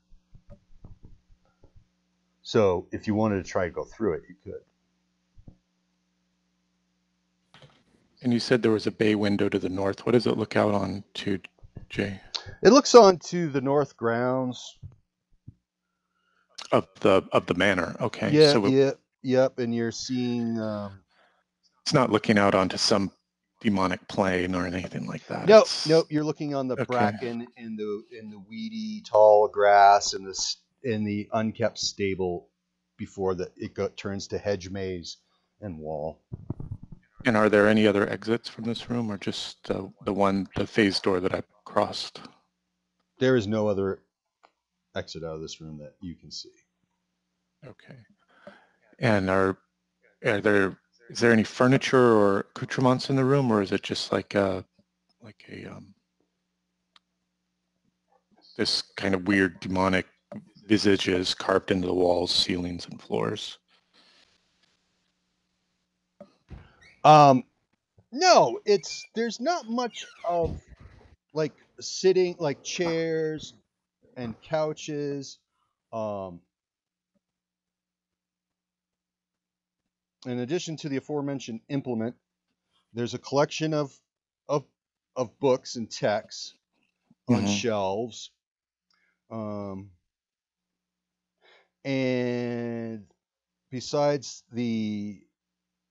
So if you wanted to try to go through it, you could. And you said there was a bay window to the north. What does it look out on to, Jay? It looks onto the north grounds of the manor. Okay. Yeah. So Yep. And you're seeing. It's not looking out onto some demonic plane or anything like that. Nope. You're looking on the bracken in the weedy tall grass and the unkept stable before it turns to hedge maze and wall. And are there any other exits from this room, or just the phase door that I crossed? There is no other exit out of this room that you can see. Okay. And is there any furniture or accoutrements in the room, or is it just this kind of weird demonic visages carved into the walls, ceilings, and floors? No, there's not much of sitting, like chairs and couches. In addition to the aforementioned implement, there's a collection of books and texts on shelves. And besides the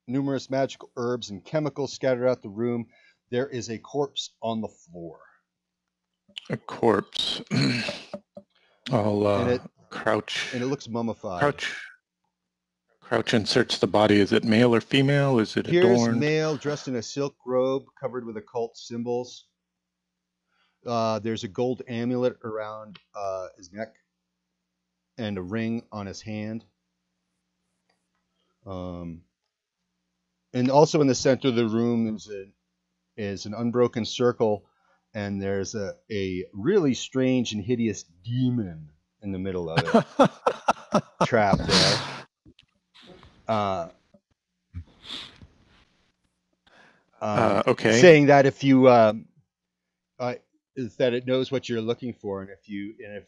numerous magical herbs and chemicals scattered out the room, there is a corpse on the floor. A corpse. I'll crouch. And it looks mummified. Crouch and search the body. Is it male or female? Is it Here's adorned? male, dressed in a silk robe covered with occult symbols. There's a gold amulet around his neck and a ring on his hand. And also in the center of the room is an unbroken circle, and there's a really strange and hideous demon in the middle of it, trapped there. Okay. Saying that if you is that it knows what you're looking for, and if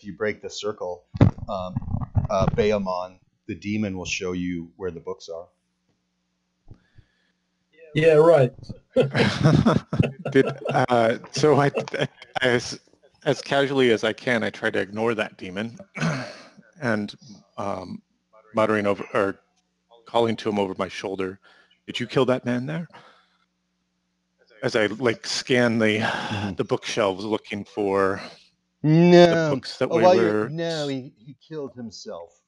you break the circle, Bahamon, the demon, will show you where the books are. Yeah, right. So as casually as I can, I try to ignore that demon, and muttering over or calling to him over my shoulder, "Did you kill that man there?" As I scan the bookshelves looking for No. books that Oh, we well, were... no, he killed himself.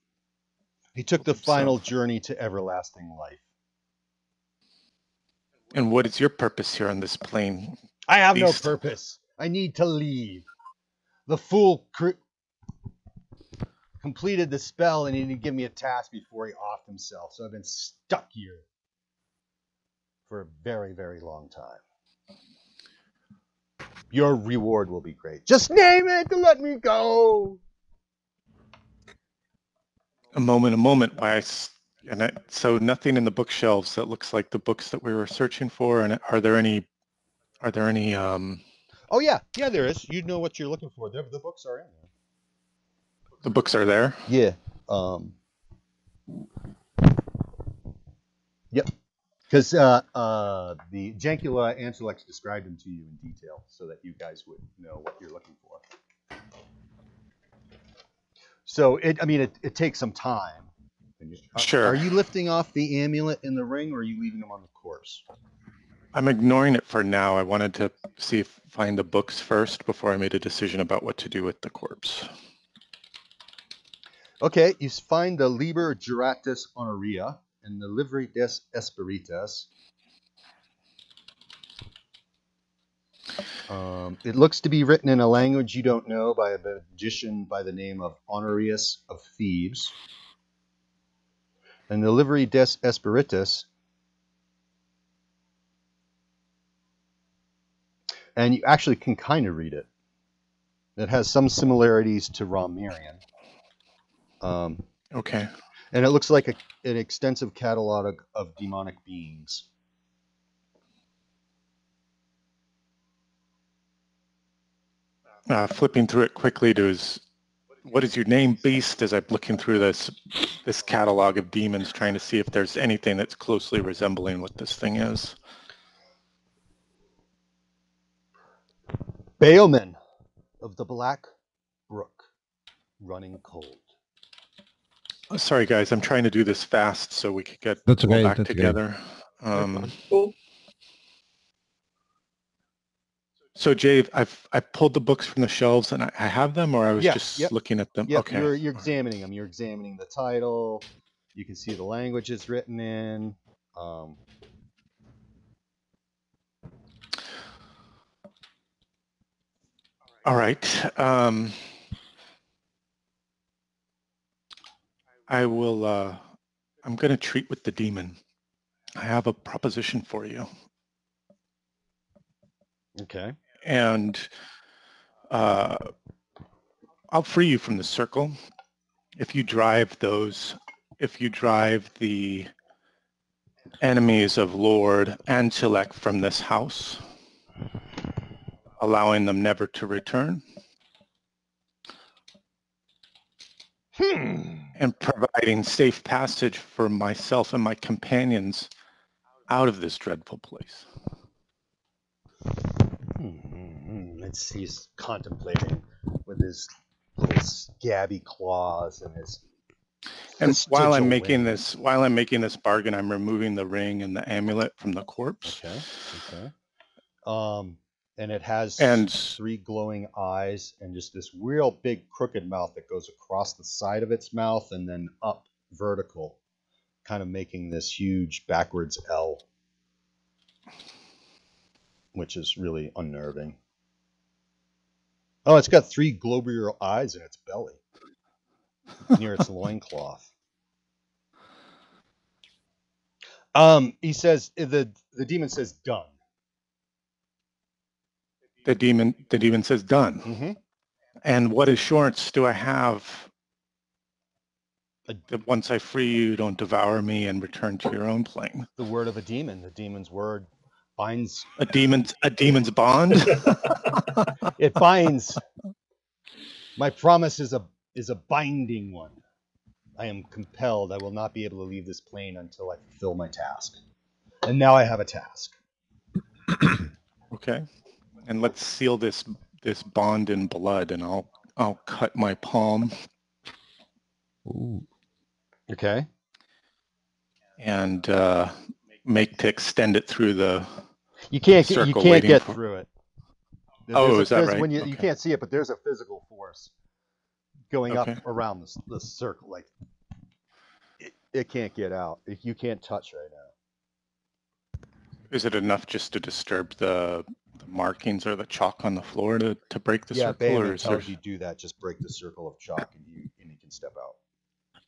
He took the Killed himself. final journey to everlasting life. And what is your purpose here on this plane? I have no Beast. purpose. I need to leave. The fool completed the spell and he didn't give me a task before he offed himself. So I've been stuck here for a very, very long time. Your reward will be great. Just name it to let me go. A moment. So nothing in the bookshelves that looks like the books that we were searching for. And are there any? Oh yeah, there is. You know what you're looking for. The books are in there. The books are there? Yeah. Yep. Because the Jankula Ansulex described them to you in detail so that you guys would know what you're looking for. So it takes some time. Sure. Are you lifting off the amulet in the ring, or are you leaving them on the corpse? I'm ignoring it for now. I wanted to find the books first before I made a decision about what to do with the corpse. Okay, you find the Liber Juratus Honoria and the Livre des Espiritas. It looks to be written in a language you don't know by a magician by the name of Honorius of Thebes. And the Livre des Espiritus, and you actually can kind of read it. It has some similarities to Rom'Myrian. Okay. And it looks like an extensive catalog of demonic beings. Flipping through it quickly to what is your name, Beast, as I'm looking through this catalog of demons, trying to see if there's anything that's closely resembling what this thing is. Bailman of the Black Brook, running cold. Sorry, guys, I'm trying to do this fast so we could get That's okay, back that's together. Cool. So, Jay, I pulled the books from the shelves and I have them, or I was just looking at them. Yep, Okay. you're examining them. You're examining the title. You can see the language it's written in. All right. I will. I'm going to treat with the demon. I have a proposition for you. Okay. And I'll free you from the circle if you drive the enemies of Lord Ansulex from this house, allowing them never to return, and providing safe passage for myself and my companions out of this dreadful place. He's contemplating with his little scabby claws and his. And while I'm making this bargain, I'm removing the ring and the amulet from the corpse. Okay. And it has 3 glowing eyes and just this real big crooked mouth that goes across the side of its mouth and then up vertical, kind of making this huge backwards L, which is really unnerving. Oh, it's got 3 globular eyes in its belly, near its loincloth. He says the demon says done. The demon says done. Mm-hmm. And what assurance do I have that once I free you, you don't devour me and return to your own plane? The word of a demon. The demon's word binds. A demon's bond. It binds. My promise is a binding one. I am compelled. I will not be able to leave this plane until I fulfill my task. And now I have a task. Okay. And let's seal this bond in blood, and I'll cut my palm. Ooh. Okay. And make to extend it through the You can't circle get for... through it. Oh, is that right? When you Okay. can't see it, but there's a physical force going Okay. up around the circle. Like it can't get out. You can't touch right now. Is it enough just to disturb the markings or the chalk on the floor to break the Yeah, circle, or Bayman is there? tells you do that. Just break the circle of chalk, and you can step out.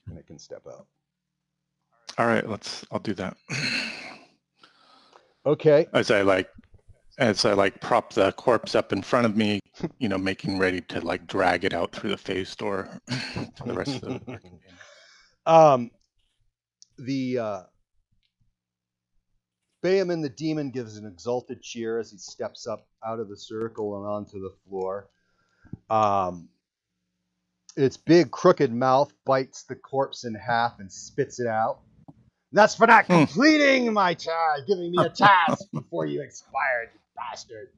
And it can step out. All right, I'll do that. Okay. As I prop the corpse up in front of me, making ready to like drag it out through the phase door to the rest of the container. The Bayman the demon gives an exulted cheer as he steps up out of the circle and onto the floor. Its big crooked mouth bites the corpse in half and spits it out. That's for not completing my task, giving me a task before you expired, you bastard.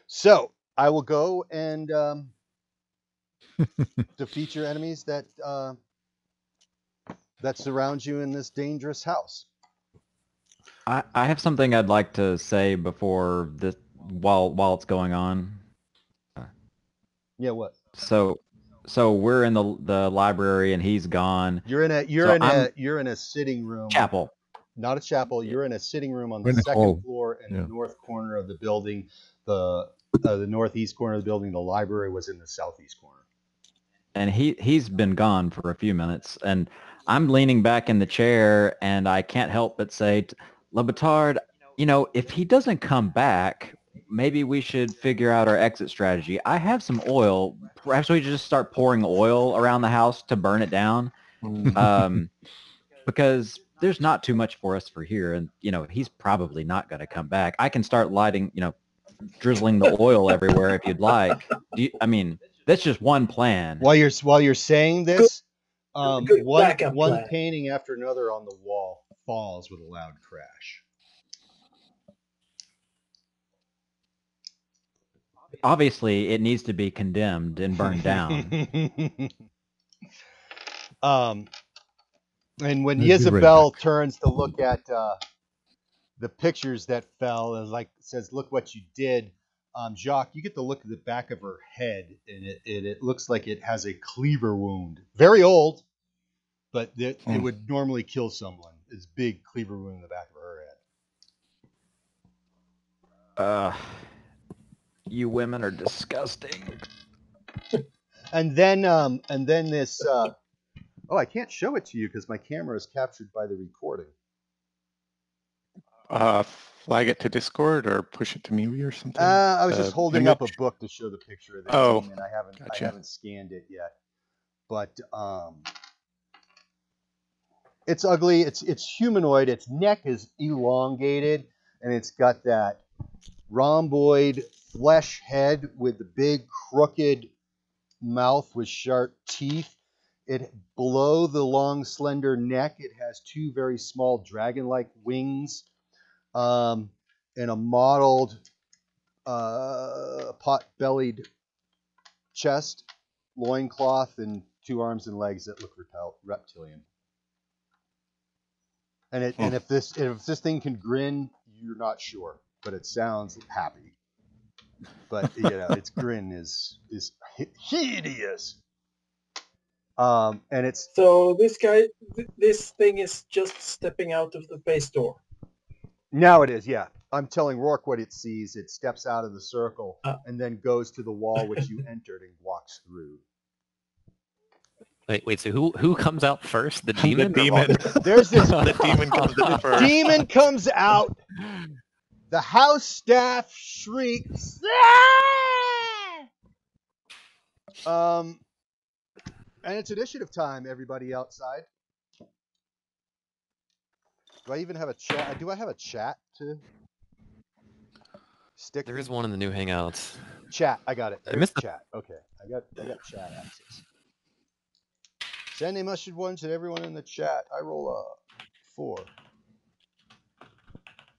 So I will go and defeat your enemies that surround you in this dangerous house. I have something I'd like to say before this, while it's going on. Yeah, what? So we're in the library and he's gone. You're in a sitting room. Chapel. Not a chapel. You're in a sitting room on We're the in a second hall. floor in Yeah. the north corner of the building. The northeast corner of the building. The library was in the southeast corner. And he's been gone for a few minutes, and I'm leaning back in the chair, and I can't help but say, LeBatard, if he doesn't come back, maybe we should figure out our exit strategy. I have some oil. Perhaps we just start pouring oil around the house to burn it down, because there's not too much for us for here, and he's probably not going to come back. I can start lighting, drizzling the oil everywhere if you'd like. That's just one plan. While you're saying this, Good backup one plan. painting after another on the wall falls with a loud crash. Obviously, it needs to be condemned and burned down. And when Let's be right Isabel back. turns to look at the pictures that fell and says, "Look what you did," Jacques, you get to look at the back of her head, and it looks like it has a cleaver wound. Very old, but it would normally kill someone. It's big cleaver wound in the back of her head. You women are disgusting. And then this. Oh, I can't show it to you because my camera is captured by the recording. Flag it to Discord or push it to me or something. I was just holding up a book to show the picture of the demon. I haven't scanned it yet. But it's ugly. It's humanoid. Its neck is elongated, and it's got that rhomboid flesh head with the big crooked mouth with sharp teeth. Below the long, slender neck, it has two very small dragon-like wings, and a mottled, pot-bellied chest, loincloth, and two arms and legs that look reptilian. And if this thing can grin, you're not sure, but it sounds happy. But its grin is hideous. And it's So this thing is just stepping out of the base door. Now it is, yeah. I'm telling Rourke what it sees. It steps out of the circle and then goes to the wall which you entered and walks through. Wait. So who comes out first? The demon? The demon. There's this. The demon comes out first. Demon comes out. The house staff shrieks. And it's initiative time, everybody outside. Do I even have a chat? Do I have a chat to stick? There is one in the new Hangouts. Chat. I got it. I missed the chat. Okay, I got chat access. Send a mustard one to everyone in the chat. I roll a 4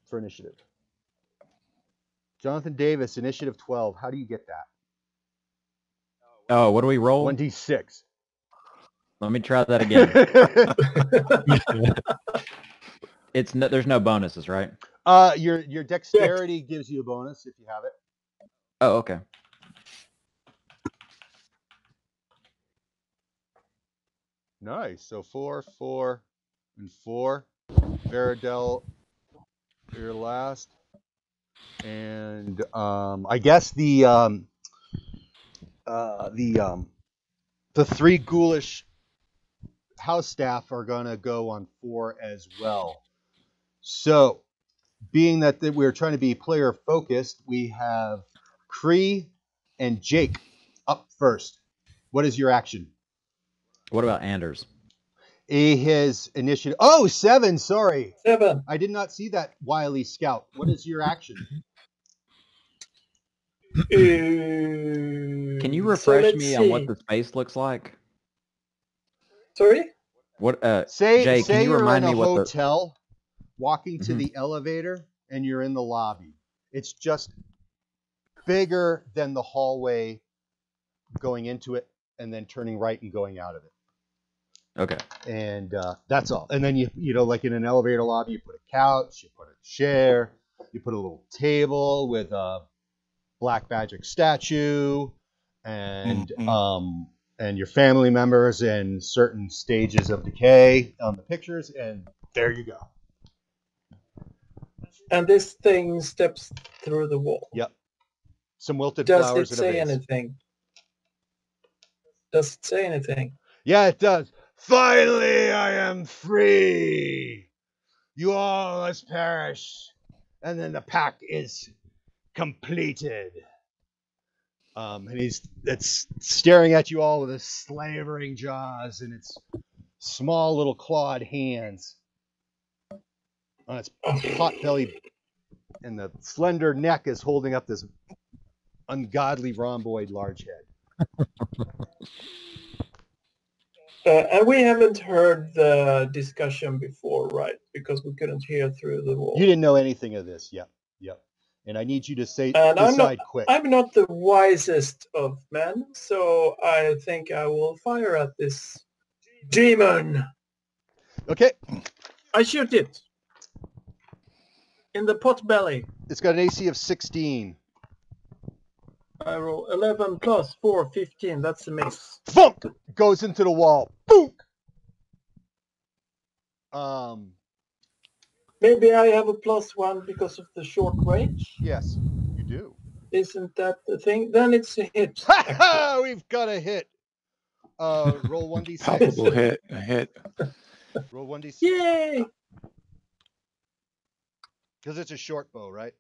for initiative. Jonathan Davis, initiative 12. How do you get that? Oh, what do we roll? there's no bonuses, right? Your dexterity gives you a bonus if you have it. Oh, okay. Nice. So 4, 4, and 4. Veridel, your last. And I guess the 3 ghoulish house staff are gonna go on 4 as well. So, being that we're trying to be player focused, we have Cree and Jake up first. What is your action? What about Anders? His initiative. Oh, 7. Sorry. 7. I did not see that wily scout. What is your action? Can you refresh me on what the space looks like? Sorry? What? Say can you you're remind in a me what hotel, walking to the elevator, and you're in the lobby. It's just bigger than the hallway going into it, and then turning right and going out of it. Okay. And that's all. And then you know, like in an elevator lobby, you put a couch, you put a chair, you put a little table with a Black Magic statue, and and your family members in certain stages of decay on the pictures, and there you go. And this thing steps through the wall. Yep. Some wilted Does flowers it in a say vase. anything? Does it say anything? Yeah, it does. Finally, I am free. You all must perish, and then the pack is completed. And it's staring at you all with its slavering jaws and its small little clawed hands on its pot belly, and the slender neck is holding up this ungodly rhomboid large head. And we haven't heard the discussion before, right? Because we couldn't hear through the wall. You didn't know anything of this. Yep. And I need you to decide quick. I'm not the wisest of men, so I think I will fire at this demon. Okay. I shoot it in the pot belly. It's got an AC of 16. I roll 11 plus 4, 15. That's a miss. Thunk! Goes into the wall. Boom! Maybe I have a +1 because of the short range. Yes, you do. Isn't that the thing? Then it's a hit. Ha ha! We've got a hit. Roll 1d6. Palpable hit. A hit. Roll 1d6. Yay! Because it's a short bow, right?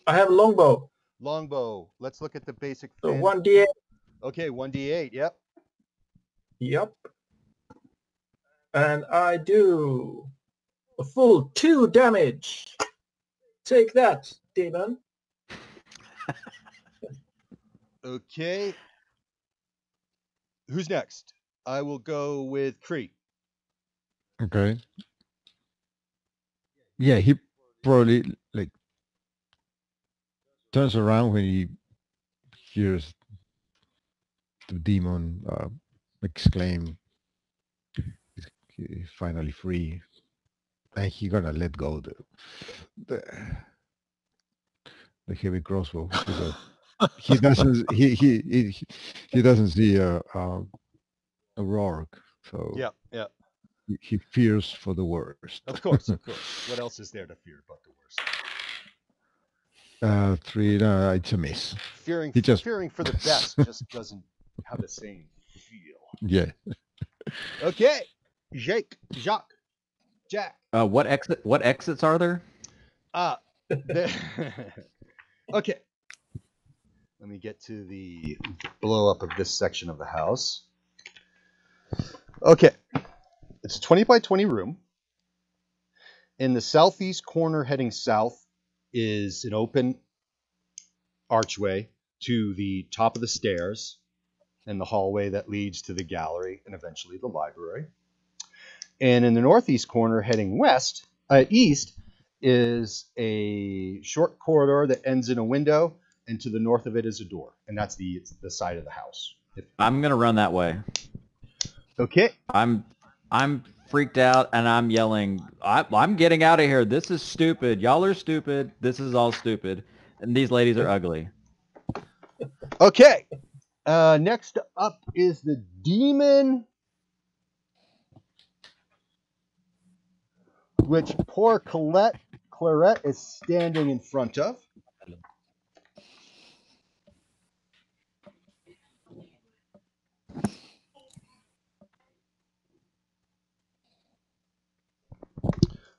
I have a longbow. Longbow. Let's look at the basic. So 1d8. Okay, 1d8. Yep. Yep. And I do a full 2 damage. Take that, demon. Okay. Who's next? I will go with Cree. Okay. Yeah, he probably like turns around when he hears the demon exclaim, he's finally free, and he gonna let go the heavy crossbow because he doesn't see a rourke, so Yeah. he fears for the worst. Of course. What else is there to fear but the worst? 3. No, it's a miss. Fearing for the best just doesn't have the same feel. Yeah. Okay. Jacques. Jack. What exits are there? Okay. Let me get to the blow up of this section of the house. Okay. It's a 20 by 20 room. In the southeast corner heading south is an open archway to the top of the stairs and the hallway that leads to the gallery and eventually the library. And in the northeast corner heading east is a short corridor that ends in a window, and to the north of it is a door, and that's the side of the house. I'm gonna run that way. Okay. I'm freaked out, and I'm yelling, I'm getting out of here. This is stupid. Y'all are stupid. This is all stupid. And these ladies are ugly. Okay. Next up is the demon, which poor Claret is standing in front of.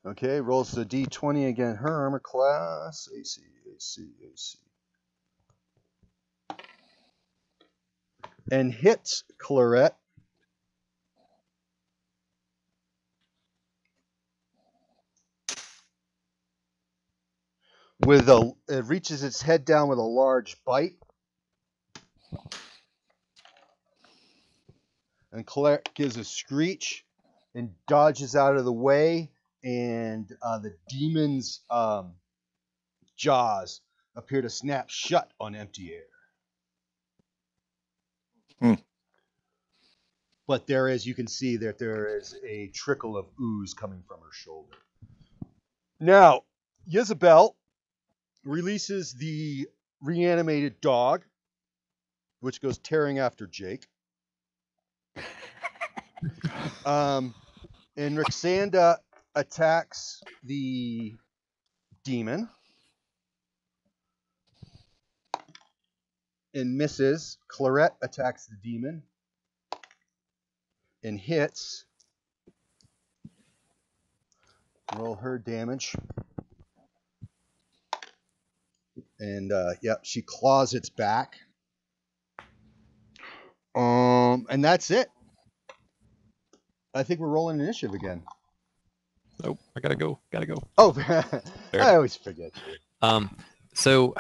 Okay, rolls the d20 again. Her armor class. AC. And hits Claret. It reaches its head down with a large bite. And Claret gives a screech and dodges out of the way. And the demon's jaws appear to snap shut on empty air. But you can see that there is a trickle of ooze coming from her shoulder. Now, Isabel releases the reanimated dog, which goes tearing after Jake. And Rixanda attacks the demon and misses. Claret attacks the demon and hits. Roll her damage. And she claws its back. And that's it. I think we're rolling initiative again. Oh, I gotta go. Oh, I always forget. So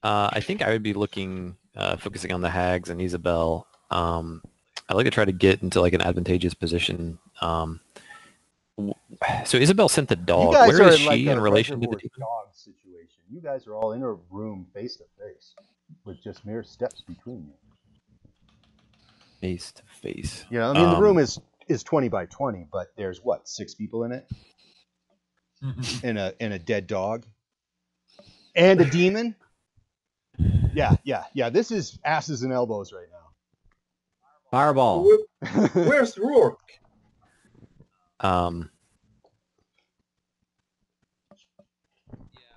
I think I would be looking, focusing on the hags and Isabel. I'd like to try to get into like an advantageous position. So Isabel sent the dog. Where is she in relation to the dog situation? You guys are all in a room face to face with just mere steps between you. Face to face. Yeah, I mean the room is 20 by 20, but there's 6 people in it, and a dead dog, and a demon. Yeah. This is asses and elbows right now. Fireball. Where's Rourke?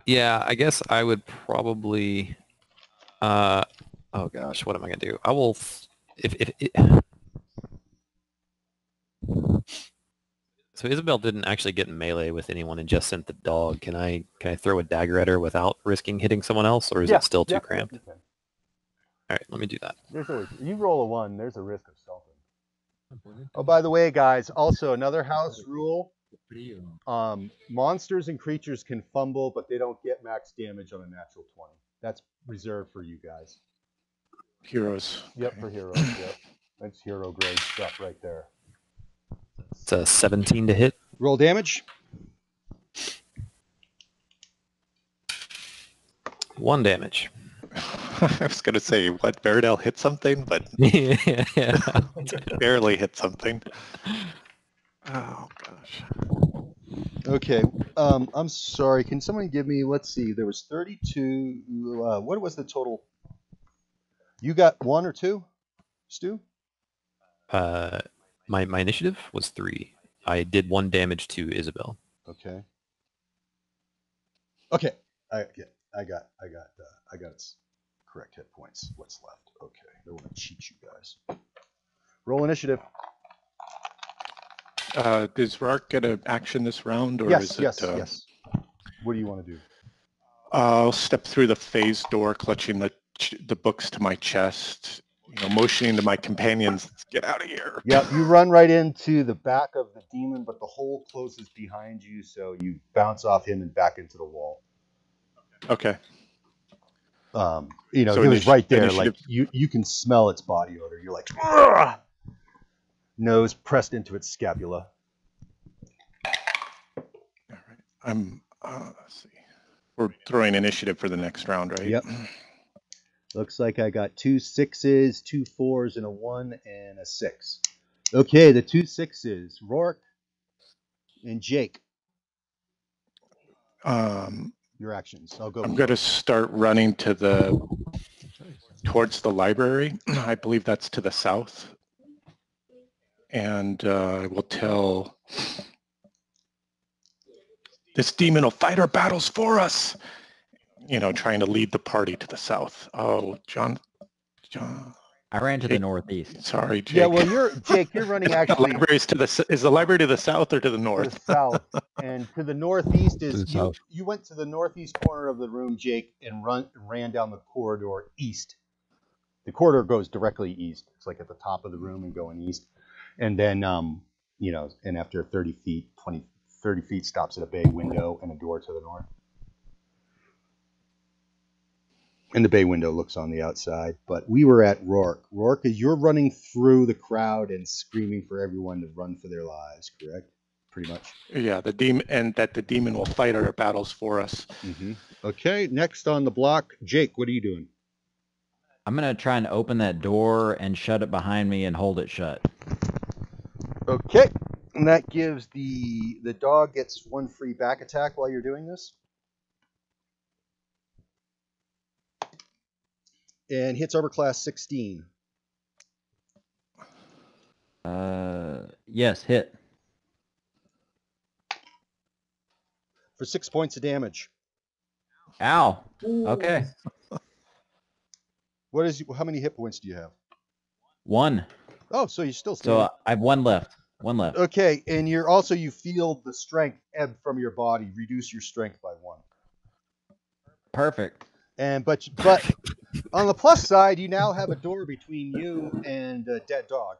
Yeah, I guess I would probably. Oh gosh, what am I gonna do? I will. So Isabel didn't actually get in melee with anyone and just sent the dog. Can I throw a dagger at her without risking hitting someone else, or is it still too cramped? All right, let me do that. There's always, you roll a 1, there's a risk of something. Oh, by the way, guys, also another house rule. Monsters and creatures can fumble, but they don't get max damage on a natural 20. That's reserved for you guys. Heroes. Yep, for heroes. Yep, that's hero grade stuff right there. It's a 17 to hit. Roll damage. 1 damage. I was going to say, what, Veridel hit something, but yeah. barely hit something. Oh, gosh. Okay, I'm sorry. Can someone give me, let's see, there was 32, what was the total? You got 1 or 2, Stu? My initiative was 3. I did 1 damage to Isabel. Okay. I got its correct hit points. What's left? Okay, I don't want to cheat you guys. Roll initiative. Does Rark get an action this round, or yes, is it? Yes. What do you want to do? I'll step through the phase door, clutching the books to my chest, motioning to my companions, "Let's get out of here." Yep, you run right into the back of the demon, but the hole closes behind you, so you bounce off him and back into the wall. Okay. So it was right there. Like you can smell its body odor. You're like, "Ugh!" Nose pressed into its scapula. All right. Let's see. We're throwing initiative for the next round, right? Yep. Looks like I got 2 6s, 2 4s, and a 1 and a 6. Okay, the 2 6s, Rourke and Jake. Your actions. I'll go. I'm going to start running towards the library. I believe that's to the south. And I will tell, this demon will fight our battles for us. You know, trying to lead the party to the south. Oh, John. I ran to the northeast. Sorry, Jake. Yeah, well, Jake, you're running actually. The library's is the library to the south or to the north? To the south, and to the northeast is To the south. You went to the northeast corner of the room, Jake, and ran down the corridor east. The corridor goes directly east. It's like at the top of the room and going east, and then you know, and after 30 feet stops at a bay window and a door to the north. And the bay window looks on the outside. But we were at Rourke. Rourke, you're running through the crowd and screaming for everyone to run for their lives, correct? Pretty much. Yeah, the demon, and that the demon will fight our battles for us. Mm-hmm. Okay, next on the block, Jake, what are you doing? I'm going to try and open that door and shut it behind me and hold it shut. Okay, and that gives the dog gets 1 free back attack while you're doing this. And hits armor class 16. Yes, hit. For 6 points of damage. Ow. Okay. How many hit points do you have? 1. Oh, so you're still standing. So I have 1 left. 1 left. Okay, and you feel the strength ebb from your body, reduce your strength by 1. Perfect. And but on the plus side, you now have a door between you and a dead dog.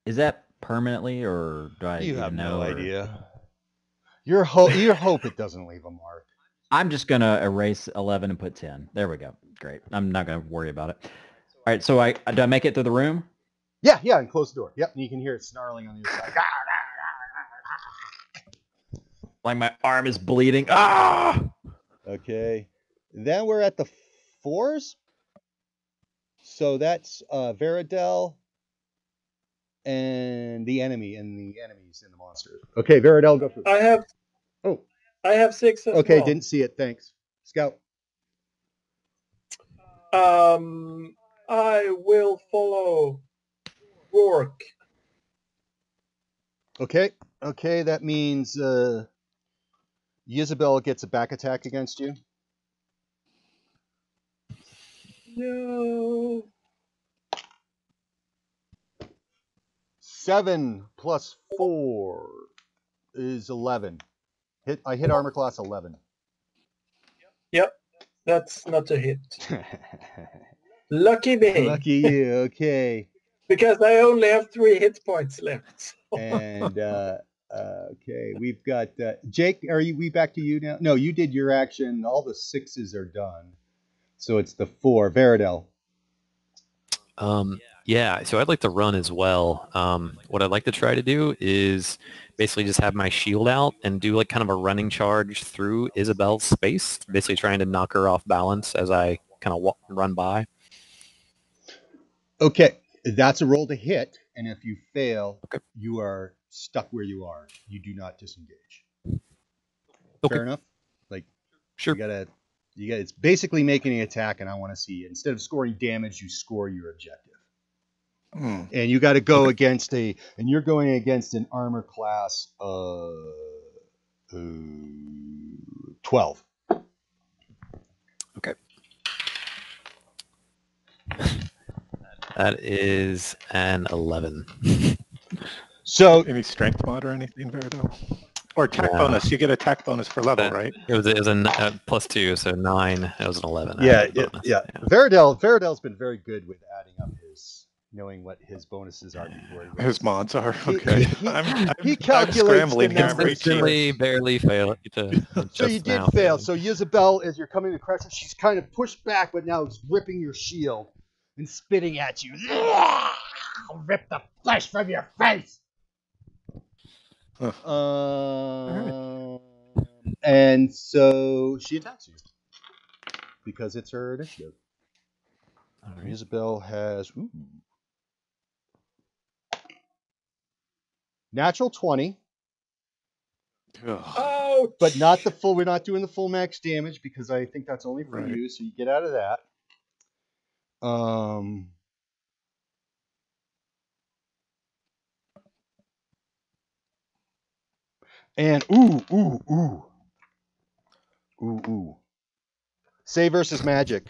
Is that permanently, or do I You even have know? no idea. Your hope it doesn't leave a mark. I'm just going to erase 11 and put 10. There we go. Great. I'm not going to worry about it. All right, so do I make it through the room? Yeah, and close the door. Yep, and you can hear it snarling on the other side. Like my arm is bleeding. Ah! Okay. Then we're at the 4s. So that's Veridel and the enemies and the monsters. Okay, Veridel, go first. I have 6 as well. Okay, didn't see it. Thanks. Scout. I will follow Rourke. Okay, that means Isabel gets a back attack against you. No. 7 plus 4 is 11. I hit armor class 11. Yep, that's not a hit. Lucky me. Lucky you. Okay. Because I only have 3 hit points left. And okay, we've got Jake. We back to you now? No, you did your action. All the 6s are done, so it's the 4. Veridel. Yeah, so I'd like to run as well. What I'd like to try to do is basically just have my shield out and do like kind of a running charge through Isabel's space, basically trying to knock her off balance as I kind of run by. Okay, that's a roll to hit, and if you fail, you are stuck where you are. You do not disengage. Okay. Fair enough? Like, sure. You gotta, it's basically making an attack, and I want to see, instead of scoring damage, you score your objective. And you got to go against and you're going against an armor class of 12. Okay. That is an 11. So any strength mod or anything, Veridel? Or attack bonus. You get attack bonus for level, right? It was a +2, so 9. It was an 11. Yeah. Veridel's been very good with adding up knowing what his bonuses are before his mods are. Okay. He calculates the numbers. Barely fail. So you did fail. So Isabel, as you're coming to crash, she's kind of pushed back, but now it's ripping your shield and spitting at you. I'll rip the flesh from your face. And so she attacks you because it's her initiative. Right. Isabel has Natural 20. Ugh. Oh, But not the full. We're not doing the full max damage because I think that's only for Right. you. So you get out of that. And ooh. Save versus magic.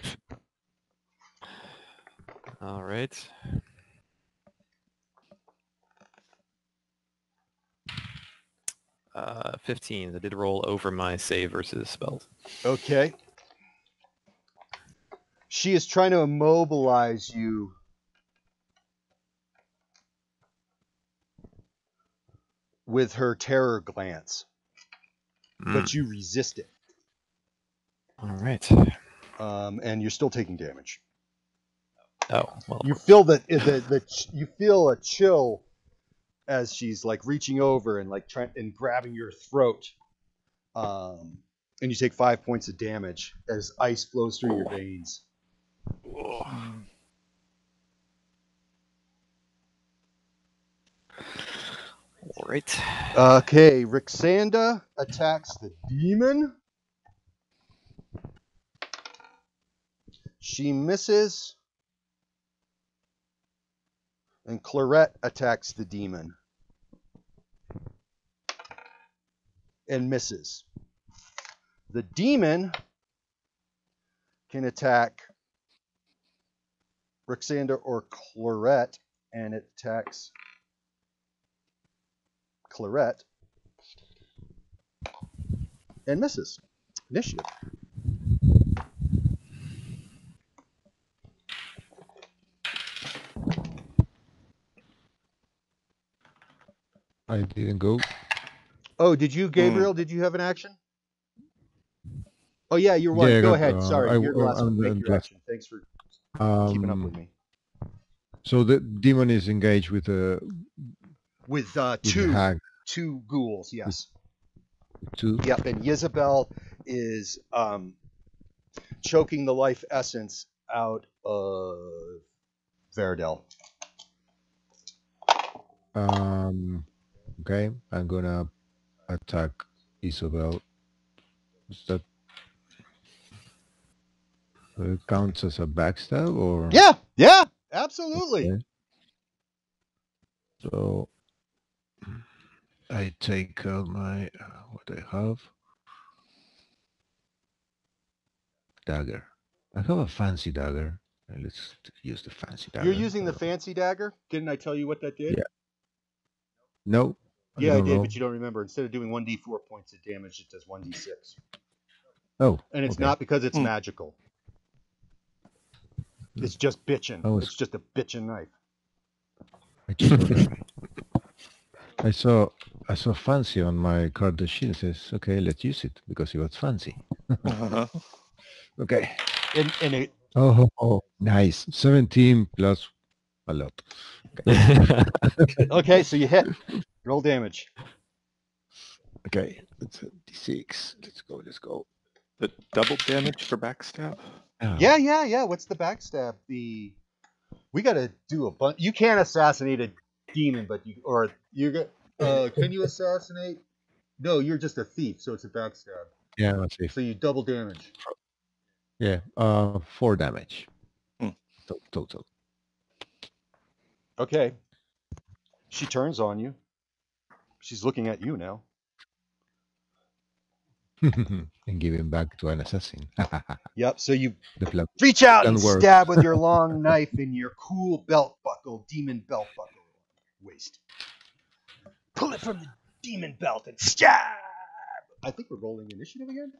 All right. Uh, 15. I did roll over my save versus spells. Okay. She is trying to immobilize you with her terror glance, but you resist it. All right. And you're still taking damage. Oh, well. You feel you feel a chill as she's like reaching over and like trying and grabbing your throat. And you take 5 points of damage as ice flows through your veins. All right. Okay, Rixanda attacks the demon. She misses. And Clarette attacks the demon. And misses. The demon can attack Rixanda or Clarette, and it attacks Clarette and misses. Initiative. I didn't go. Oh, did you, Gabriel? Did you have an action? Oh, yeah, you're one. Yeah, I Go got, ahead. Sorry, you're the last one. I'm Make your the last. action. Thanks for keeping up with me. So the demon is engaged with a With the two hag. ghouls, yes. Two. Yep, and Isabel is choking the life essence out of Verdel. Okay, I'm gonna attack Isabel. Is that counts as a backstab or? Yeah, absolutely. Okay. So I take out my what I have. Dagger. I have a fancy dagger. Let's use the fancy dagger. You're using the fancy dagger? Didn't I tell you what that did? Yeah. No. Yeah, I did, know. but you don't remember. Instead of doing 1d4 points of damage, it does 1d6. Oh. And it's okay. not because it's magical. It's just bitchin'. It's just a bitchin' knife. I saw fancy on my card sheet. It says, okay, let's use it because it was fancy. Okay. And it. Oh, nice. 17 plus a lot. Okay. Okay, so you hit. Roll damage. Okay, that's a d6. Let's go. The double damage for backstab? Yeah. What's the backstab? We got to do a bunch. You can't assassinate a demon, but can you assassinate? No, you're just a thief, so it's a backstab. Yeah, let's see. So you double damage. Yeah, 4 damage. Total. Okay. She turns on you. She's looking at you now. And give him back to an assassin. Yep. So you The reach out and works. stab with your long knife in your cool belt buckle, demon belt buckle waist. Pull it from the demon belt and stab. I think we're rolling initiative again.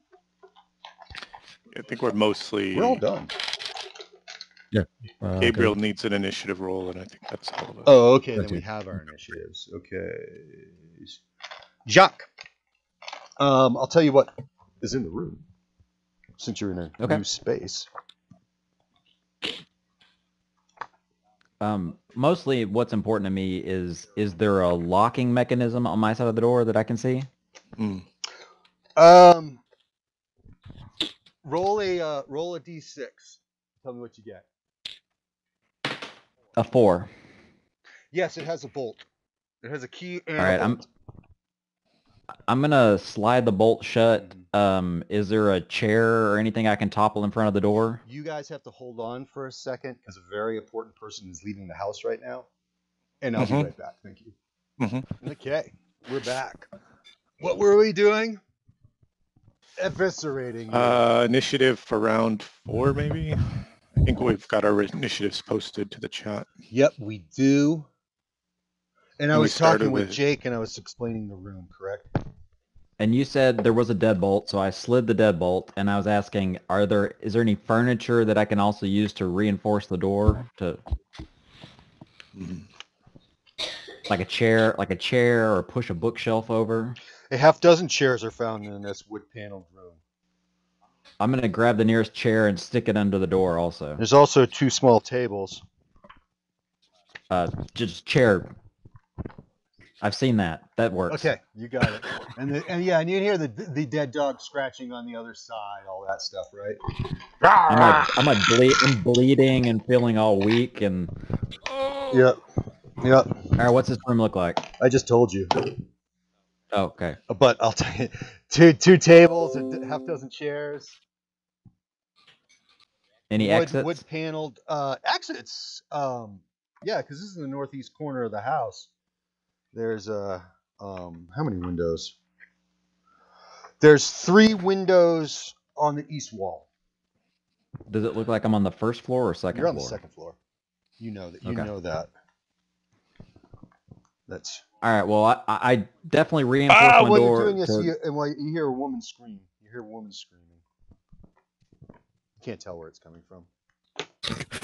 I think we're mostly... We're all done. Yeah. Gabriel needs an initiative roll, and I think that's all of it. Oh, okay. That's Then we it. have our initiatives. Okay. Jacques. I'll tell you what is in the room, since you're in a new space. Mostly what's important to me is there a locking mechanism on my side of the door that I can see? Roll a d6. Tell me what you get. A 4. Yes, it has a bolt. It has a key and All right, a bolt. I'm gonna slide the bolt shut. Is there a chair or anything I can topple in front of the door? You guys have to hold on for a second because a very important person is leaving the house right now. And I'll be right back. Thank you. Okay, we're back. What were we doing? Eviscerating you. Initiative for round 4, maybe? I think we've got our initiatives posted to the chat. Yep, we do. And I We was talking started with with- Jake and I was explaining the room, correct? And you said there was a deadbolt, so I slid the deadbolt, and I was asking, is there any furniture that I can also use to reinforce the door, like a chair, or push a bookshelf over? A half dozen chairs are found in this wood-paneled room. I'm gonna grab the nearest chair and stick it under the door. Also, There's also 2 small tables. just chair. I've seen that. That works. Okay, you got it. And you hear the dead dog scratching on the other side, all that stuff, right? I'm bleeding and feeling all weak and. Yep. All right, what's this room look like? I just told you. Oh, okay. But I'll tell you, two tables, a half dozen chairs. Any exits? Wood paneled exits. Yeah, because this is in the northeast corner of the house. There's how many windows? There's 3 windows on the east wall. Does it look like I'm on the first floor or second You're on floor? the second floor. You know that. You Okay. know that. That's. All right. Well, I definitely reinforce my while door. you're doing this, you hear a woman scream. You hear a woman screaming. You can't tell where it's coming from.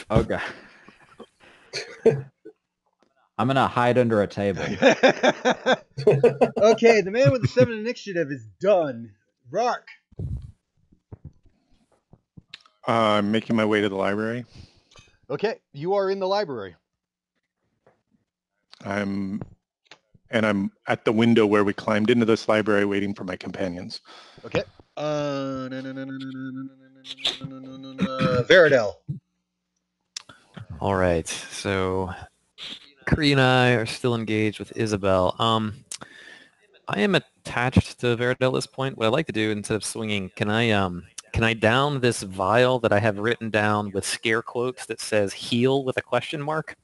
Okay. I'm gonna hide under a table. Okay, the man with the 7 initiative is done. Rock. I'm making my way to the library. Okay, you are in the library. I'm at the window where we climbed into this library waiting for my companions. Okay. Veridel. All right, so Cree and I are still engaged with Isabel. I am attached to Veridel at this point. What I'd like to do, instead of swinging, can I down this vial that I have written down with scare quotes that says "heal" with a question mark?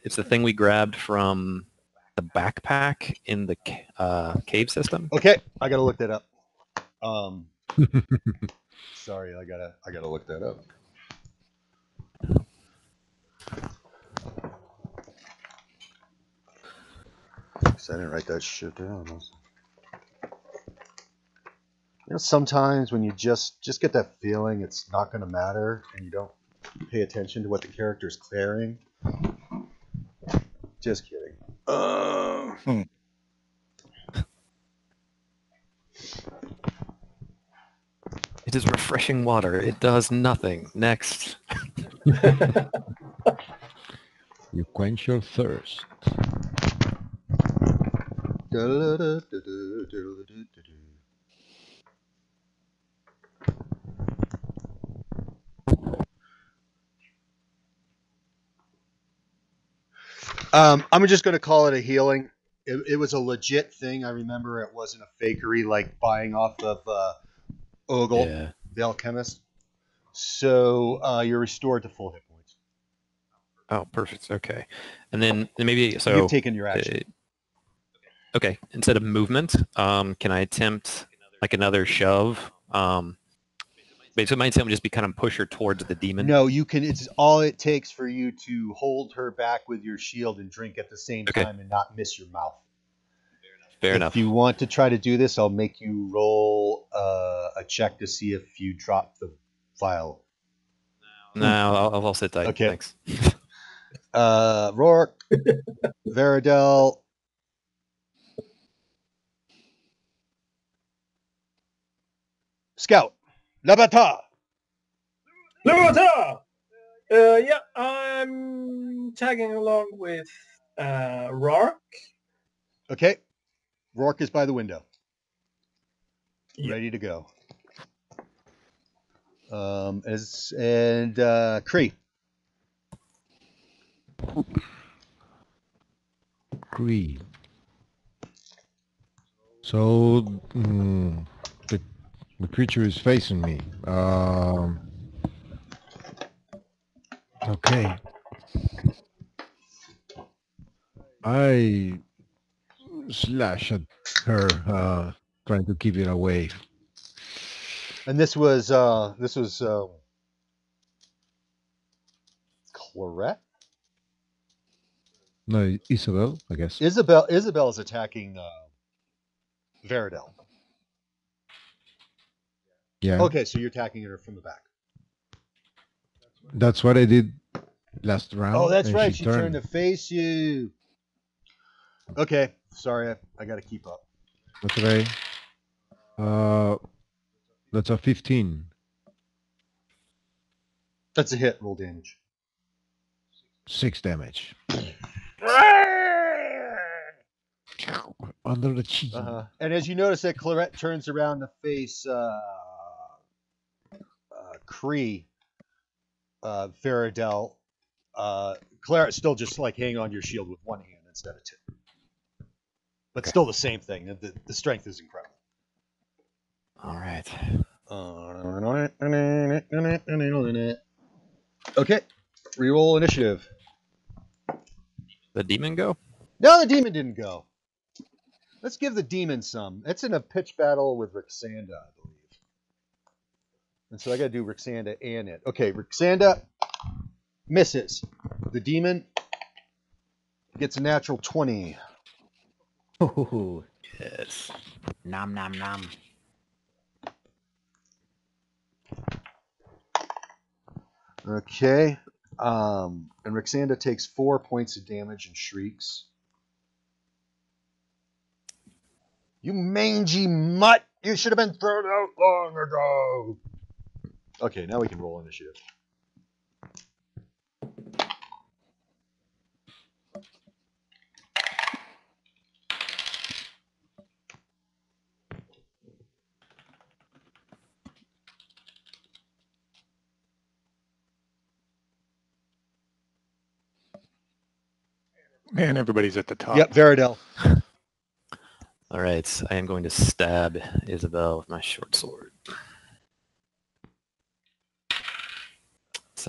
It's the thing we grabbed from the backpack in the cave system. Okay, I gotta look that up. Sorry, I gotta look that up. I didn't write that shit down. You know, sometimes when you just get that feeling it's not gonna matter and you don't pay attention to what the character's clearing. Just kidding. It is refreshing water. It does nothing. Next. You quench your thirst. I'm just going to call it a healing. It was a legit thing. I remember it wasn't a fakery like buying off of Ogle, the alchemist. So you're restored to full hit points. Oh, perfect. Okay. And then maybe, so you've taken your action. Okay. Instead of movement, can I attempt like another shove? Basically, my intent would just be kind of push her towards the demon. No, you can. It's all it takes for you to hold her back with your shield and drink at the same time and not miss your mouth. Fair enough. If you want to try to do this, I'll make you roll a check to see if you drop the vial. No, I'll sit tight. Okay. Thanks. Rourke, Veridel. Scout. Labata. Yeah, I'm tagging along with Rourke. Okay. Rourke is by the window. Yep. Ready to go. Cree. Cree. So the creature is facing me. Okay. I slash at her, trying to keep it away. And this was Claret? No, Isabel, I guess. Isabel's attacking Veridel. Yeah. Okay, so you're attacking her from the back. That's what I did last round. Oh, that's and right. She turned to face you. Okay, sorry, I got to keep up. That's okay. That's a 15. That's a hit. Roll damage. 6 damage. Under the cheek. And as you notice that Claret turns around to face Cree, Veridel, Claret's still just like hanging on your shield with one hand instead of two. But still the same thing. The strength is incredible. All right. Okay. Reroll initiative. The demon go? No, the demon didn't go. Let's give the demon some. It's in a pitch battle with Rixanda, I believe. And so I got to do Rixanda and it. Okay, Rixanda misses. The demon gets a natural 20. Ooh, Yes. nom nom nom. Okay. And Rixanda takes 4 points of damage and shrieks. You mangy mutt! You should have been thrown out long ago! Okay, now we can roll initiative. Man, everybody's at the top. Yep, Veridel. All right. I am going to stab Isabel with my short sword. It's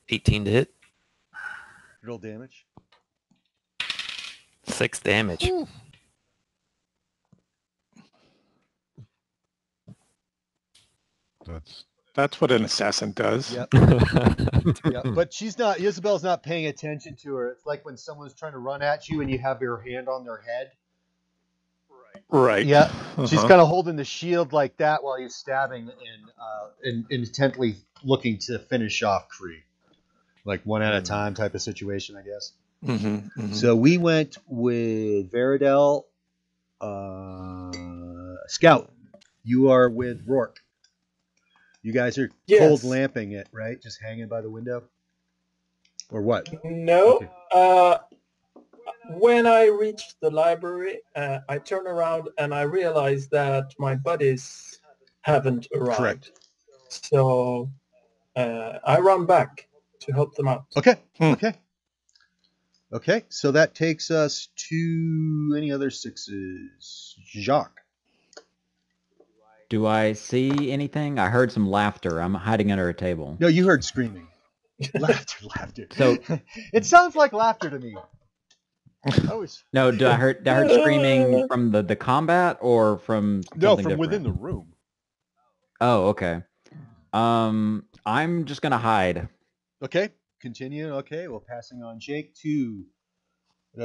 18 to hit. Roll damage. 6 damage. Ooh. That's what an assassin does. Yep. Yep. But she's not. Isabel's not paying attention to her. It's like when someone's trying to run at you and you have your hand on their head. Right. Yeah. She's kind of holding the shield like that while you're stabbing and intently looking to finish off Kree. Like one at a time type of situation, I guess. Mm-hmm, mm-hmm. So we went with Veridel. Scout, you are with Rourke. You guys are cold lamping it, right? Just hanging by the window? Or what? No. Okay. When I reached the library, I turn around and I realize that my buddies haven't arrived. Correct. So I run back to help them out. Okay. Okay. So that takes us to any other sixes. Jacques. Do I see anything? I heard some laughter. I'm hiding under a table. No, you heard screaming. Laughter. So it sounds like laughter to me. No, did I heard screaming from the combat or from No, from different? within the room. Oh, okay. I'm just gonna hide. Okay, continue. Okay, well, passing on Jake to Kree.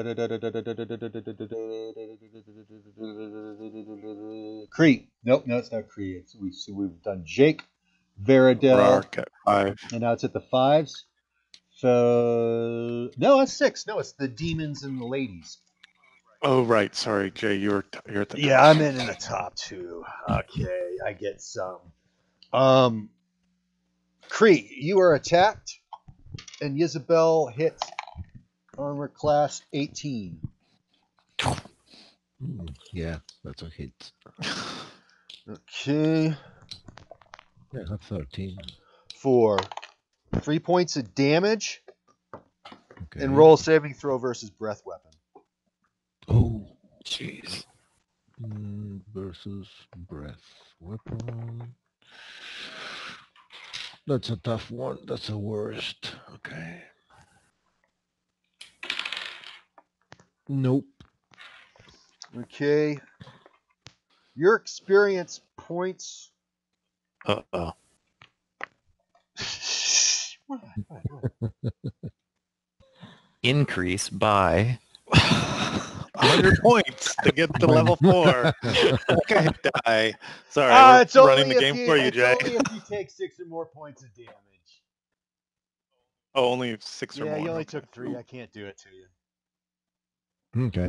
Nope, no, it's not Kree. We've done Jake, Veridel, Rourke at 5. and now it's at the 5s. So no, it's 6. No, it's the demons and the ladies. Oh, right. Sorry, Jay. You're at the top. Yeah, I'm in the top 2. Okay, I get some. Kree, you are attacked, and Isabel hits armor class 18. Yeah, that's a hit. Okay. Yeah, that's 13. For 3 points of damage, Okay. and roll a saving throw versus breath weapon. Jeez. Versus breath weapon. That's a tough one. That's the worst. Okay. Nope. Okay. Your experience points. Uh-oh. Increase by 100 points to get to level 4. Okay, die. Sorry, It's we're running only the if game you, for you, it's Jay. only if you take 6 or more points of damage. Oh, only 6 or more. Yeah, you only Okay. took 3. I can't do it to you. Okay.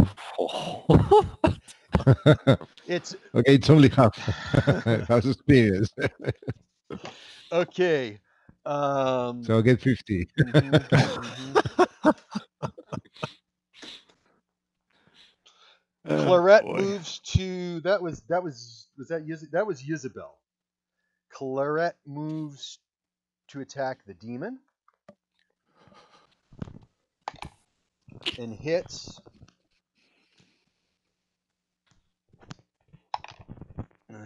It's Okay, it's only half. Half experience. okay. So I'll get 50. Claret boy. moves to that was Isabel. Claret moves to attack the demon and hits.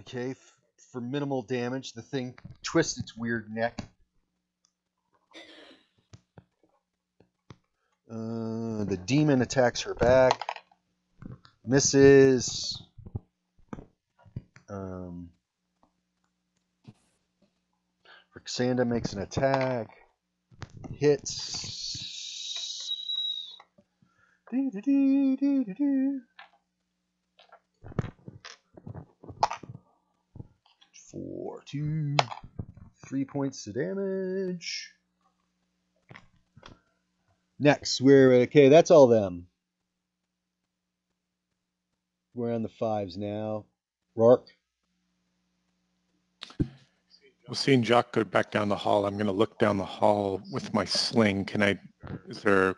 Okay, for minimal damage, the thing twists its weird neck. The demon attacks her back. Misses. Roxanda makes an attack. Hits. 4, 2, 3 points of damage. Next, we're okay. That's all them. We're on the 5s now. Rourke. Well, seeing Jock go back down the hall, I'm going to look down the hall with my sling. Is there a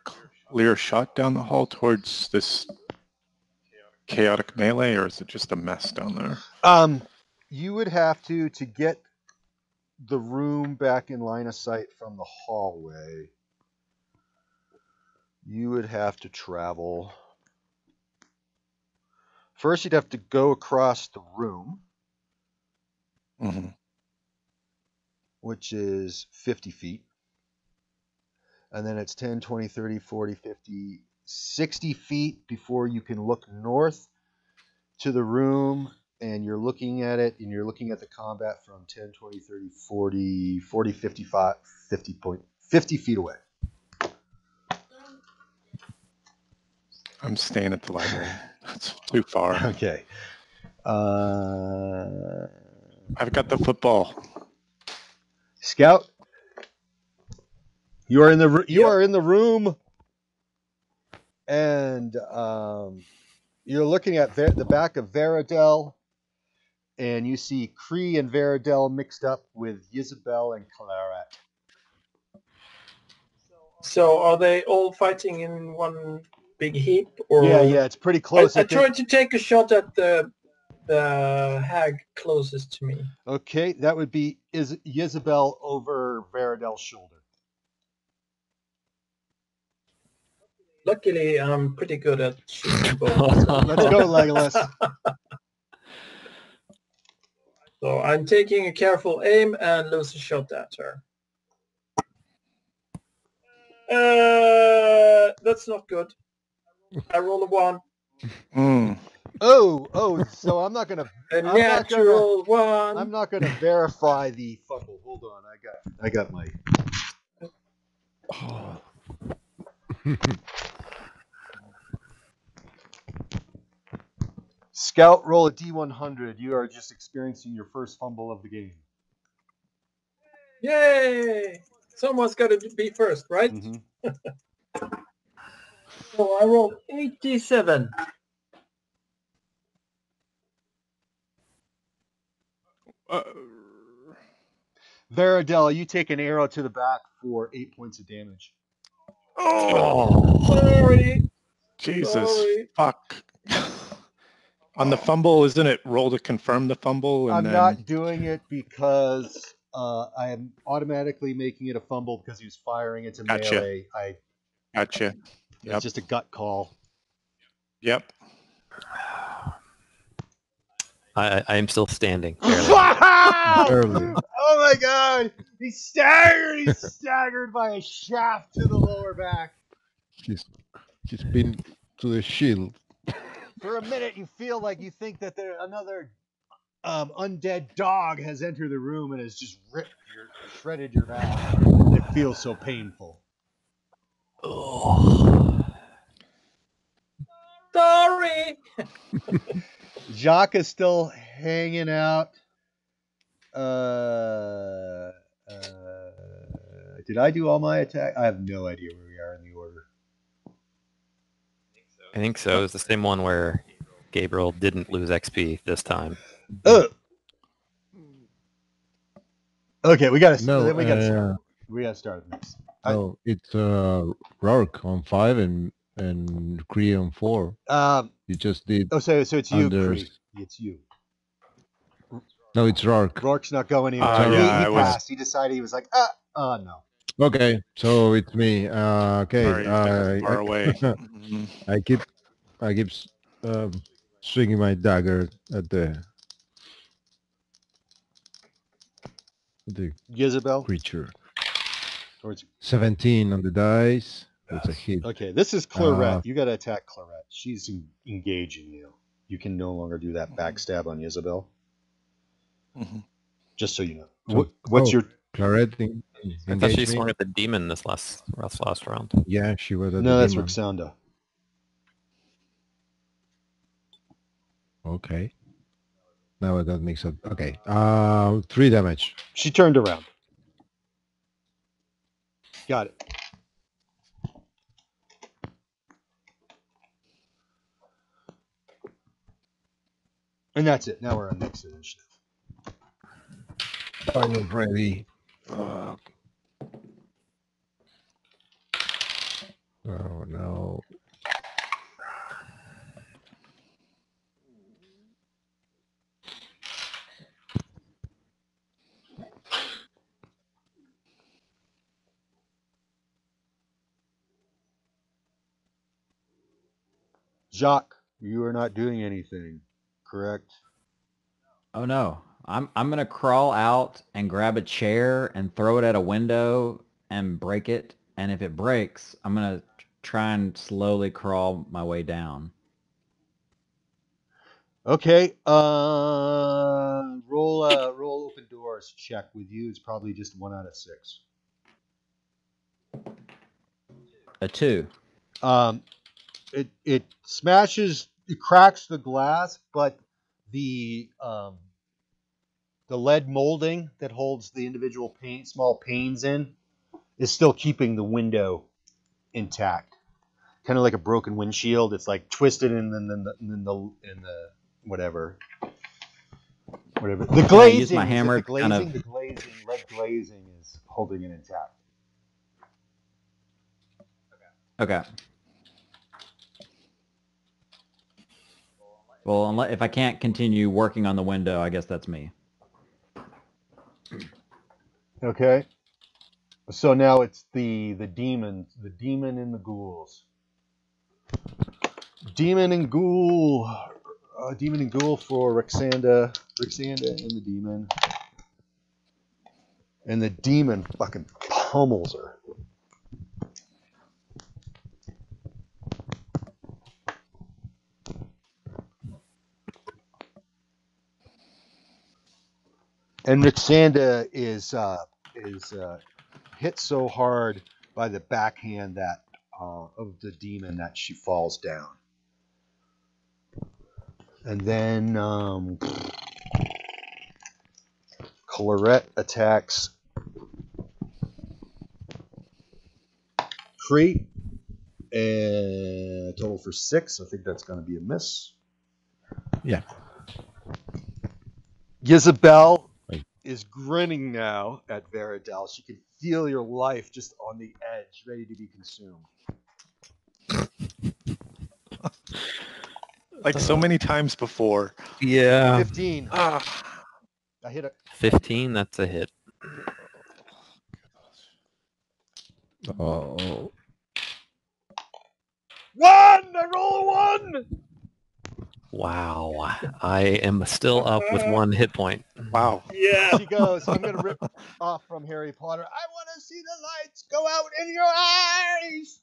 clear shot down the hall towards this chaotic melee, or is it just a mess down there? You would have to get the room back in line of sight from the hallway. You would have to travel. First, you'd have to go across the room, which is 50 feet. And then it's 10, 20, 30, 40, 50, 60 feet before you can look north to the room, and you're looking at it, and you're looking at the combat from 10, 20, 30, 40, 40, 55, 50 feet away. I'm staying at the library. That's too far. Okay. I've got the football. Scout, you are in the room, and you're looking at the back of Veradel, and you see Cree and Veradel mixed up with Isabel and Claret. So are they all fighting in one big heap? Or Yeah, it's pretty close. I tried to take a shot at the hag closest to me. Okay, that would be Isabel over Veradel's shoulder. Luckily, I'm pretty good at shooting both. Let's go, Legolas. So I'm taking a careful aim and lose a shot at her. That's not good. I roll a 1. Oh, so I'm not gonna. Natural 1. I'm not gonna verify the fumble. Hold on, I got my. Scout, roll a D100. You are just experiencing your first fumble of the game. Yay! Someone's got to be first, right? Mm-hmm. So I rolled 87. Veradel, you take an arrow to the back for 8 points of damage. Oh, sorry. Jesus, fuck. On the fumble, isn't it roll to confirm the fumble? And I'm not doing it because I am automatically making it a fumble because he was firing into melee. Gotcha. It's just a gut call. Yep. I am still standing. Barely. Oh my god! He's staggered! He's staggered by a shaft to the lower back. He's been to the shield. For a minute, you feel like you think that another undead dog has entered the room and has just shredded your back. It feels so painful. Oh. Sorry. Jacques is still hanging out. Did I do all my attack? I have no idea where we are in the order. I think so. It's the same one where Gabriel didn't lose XP this time. Oh. Okay, we gotta. No, We gotta start this. No, it's Rourke on 5 and Cree on 4. You just did. Oh, so it's you, Anders. Cree. It's you. No, it's Rourke. Rourke's not going anywhere. Yeah, he passed. He decided he was like, no. Okay, so it's me. Okay, Sorry, you're far away. I keep swinging my dagger at the Jezebel? creature. Or it's... 17 on the dice. That's a hit. Okay, this is Claret. You got to attack Claret. She's engaging you. You can no longer do that backstab on Jezebel. Mm-hmm. Just so you know. So, What's your... Claret I thought she swung at the demon this last round. Yeah, she was at No, the that's demon. Roxanda. Okay. Now that makes it... Okay. 3 damage. She turned around. Got it. And that's it. Now we're on next initiative. I was ready. Oh no. Jacques, you are not doing anything, correct? Oh no. I'm gonna crawl out and grab a chair and throw it at a window and break it. And if it breaks, I'm gonna try and slowly crawl my way down. Okay. Roll open doors check with you. It's probably just 1 out of 6. A 2. It smashes, it cracks the glass, but the lead molding that holds the individual small panes in is still keeping the window intact. Kind of like a broken windshield. It's like twisted and then the whatever. The glazing. Use my hammer. The lead glazing is holding it intact. Okay. Well, if I can't continue working on the window, I guess that's me. Okay. So now it's the demon and the ghouls. Demon and ghoul for Roxanda and the demon. And the demon fucking pummels her. And Roxanda is hit so hard by the backhand that of the demon that she falls down. And then Claret attacks Cree, and total for 6. I think that's going to be a miss. Yeah. Jezebel is grinning now at Veridel. She can feel your life just on the edge, ready to be consumed. Like so many times before. Yeah. 15. I hit a 15, that's a hit. Oh. 1! I roll a 1! Wow. I am still up with 1 hit point. Wow. Yeah. She goes, I'm going to rip off from Harry Potter. I want to see the lights go out in your eyes.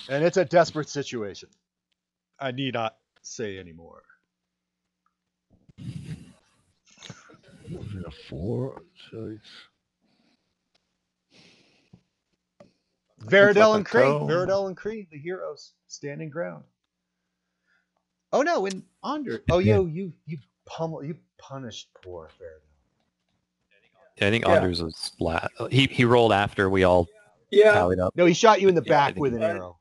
And it's a desperate situation. I need not say anymore. 4, so it's... Veridel and Kree. Go. Veridel and Kree, the heroes, standing ground. Oh no, and Onder. Oh, Yeah. you punished poor Veridel. Yeah, I think Yeah. Anders was last. He rolled after we all Yeah. tallied up. No, he shot you in the Yeah, I back think with an I- arrow.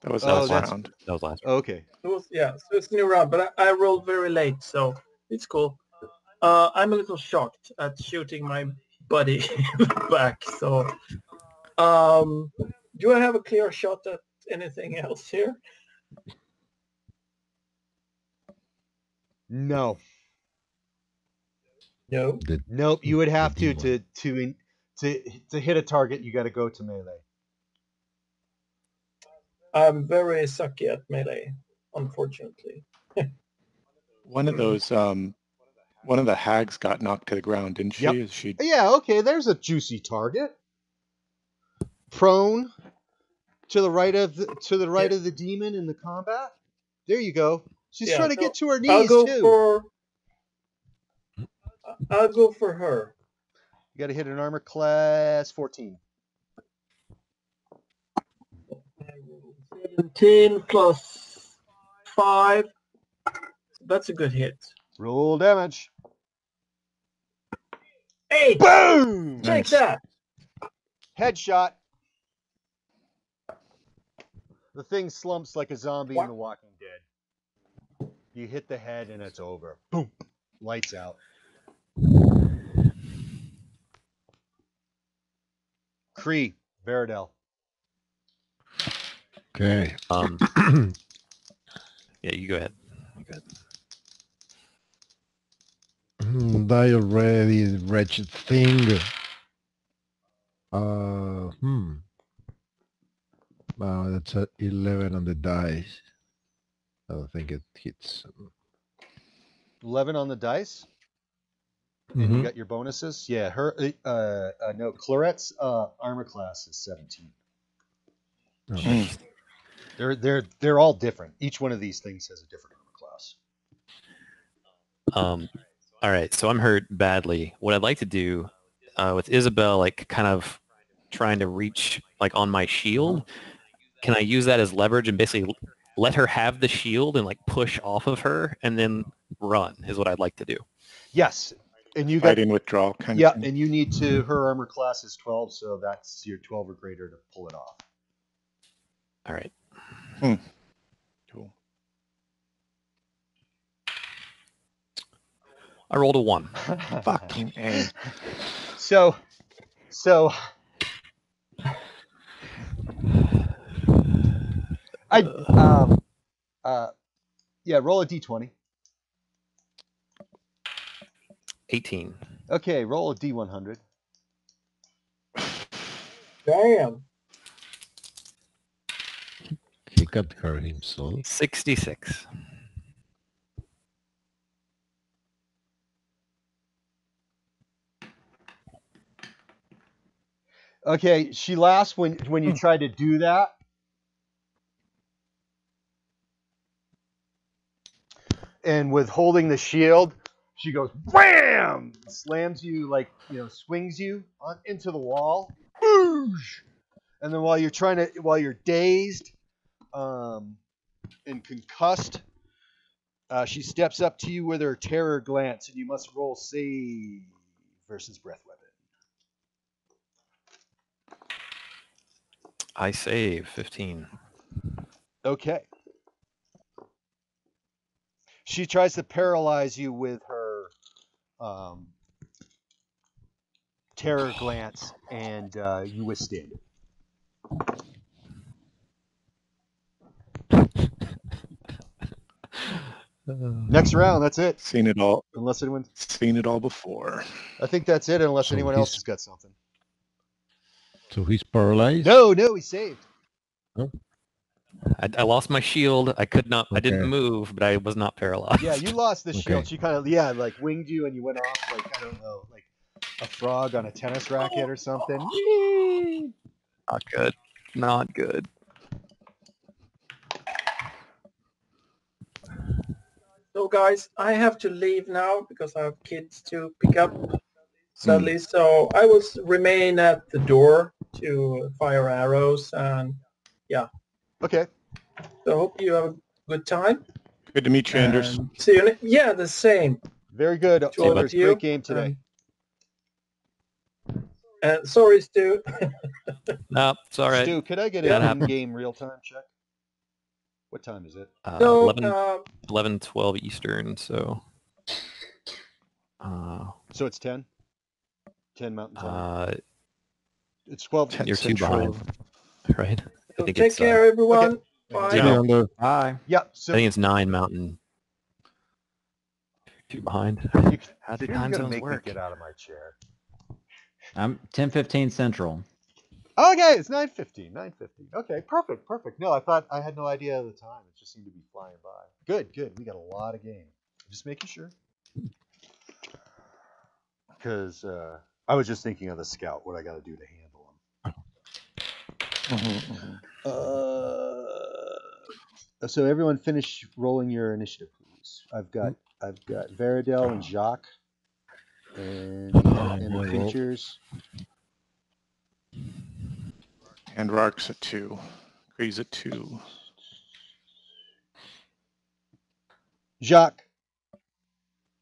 That was Oh, last that's- round. That was last. Okay. It was, yeah, so it's a new round, but I rolled very late, so it's cool. I'm a little shocked at shooting my buddy back, so do I have a clear shot at anything else here? No. No. Nope. You would have The to hit a target. You got to go to melee. I'm very sucky at melee, unfortunately. One of those, one of the hags got knocked to the ground, didn't she? Yep. Is she? Yeah. Okay. There's a juicy target. Prone to the right of the demon in the combat. There you go. She's Yeah, trying to so get to her I'll knees too. I'll go for her. You got to hit an armor class 14. 17 plus 5. That's a good hit. Roll damage. 8! Boom! Take Nice. that! Headshot. The thing slumps like a zombie in What? The Walking Dead. You hit the head and it's over. Boom. Lights out. Kree, Veridel. Okay. Yeah, you go ahead. Die already, wretched thing. Wow, that's a 11 on the dice. I don't think it hits. 11 on the dice. And you got your bonuses. Yeah, her. No, Clarette's armor class is 17. Okay. They're all different. Each one of these things has a different armor class. All right, so I'm hurt badly. What I'd like to do with Isabel, like kind of trying to reach like on my shield, can I use that as leverage and basically let her have the shield and like push off of her and then run is what I'd like to do. Yes, and you got Fighting withdrawal kind of thing. and you need to. Her armor class is 12, so that's your 12 or greater to pull it off. All right. Cool. I rolled a 1. Fucking A. So yeah, roll a d20. 18. Okay, roll a d100. Damn. He got her himself. 66. Okay, she laughs when you try to do that. And with holding the shield, she goes wham! Slams you swings you into the wall. Boosh! And then while you're dazed and concussed, she steps up to you with her terror glance, and you must roll save versus breath weapon. I save 15. Okay. She tries to paralyze you with her terror glance, and you withstand it. Next round, that's it. Seen it all. Unless anyone, Seen it all before. I think that's it. Unless So anyone else has got something. So he's paralyzed? No, he saved. Oh. I lost my shield. I could not. I didn't Okay. move, but I was not paralyzed. Yeah, you lost the shield. Okay. She kind of like winged you, and you went off like I don't know, like a frog on a tennis racket or something. Not good. Not good. So guys, I have to leave now because I have kids to pick up, sadly. So I will remain at the door to fire arrows, and yeah. Okay. So I hope you have a good time. Good to meet you, Anders. And see you. Yeah, the same. Very good. To all of Anders, you. great game today. Sorry, Stu. No, it's all right. Stu, could I get That an happened. in-game real-time check? What time is it? So, 11:12 Eastern. So. So it's 10? 10 Mountain Time? It's 10 you're 2 Central. behind, right? I so think take it's, care, everyone. Okay. Bye. See you No. on the Bye. Yeah. I So think it's 9 Mountain. 2 behind. How do time zones make work? me get out of my chair. I'm 10:15 Central. Okay, it's 9:15. 9:15. Okay, perfect, perfect. No, I thought I had no idea of the time. It just seemed to be flying by. Good, good. We got a lot of game. Just making sure. Because I was just thinking of the scout, what I got to do to handle him. So everyone finish rolling your initiative, please. I've got Veridel and Jacques and the creatures. And Rark's at 2. Gree's at 2. Jacques,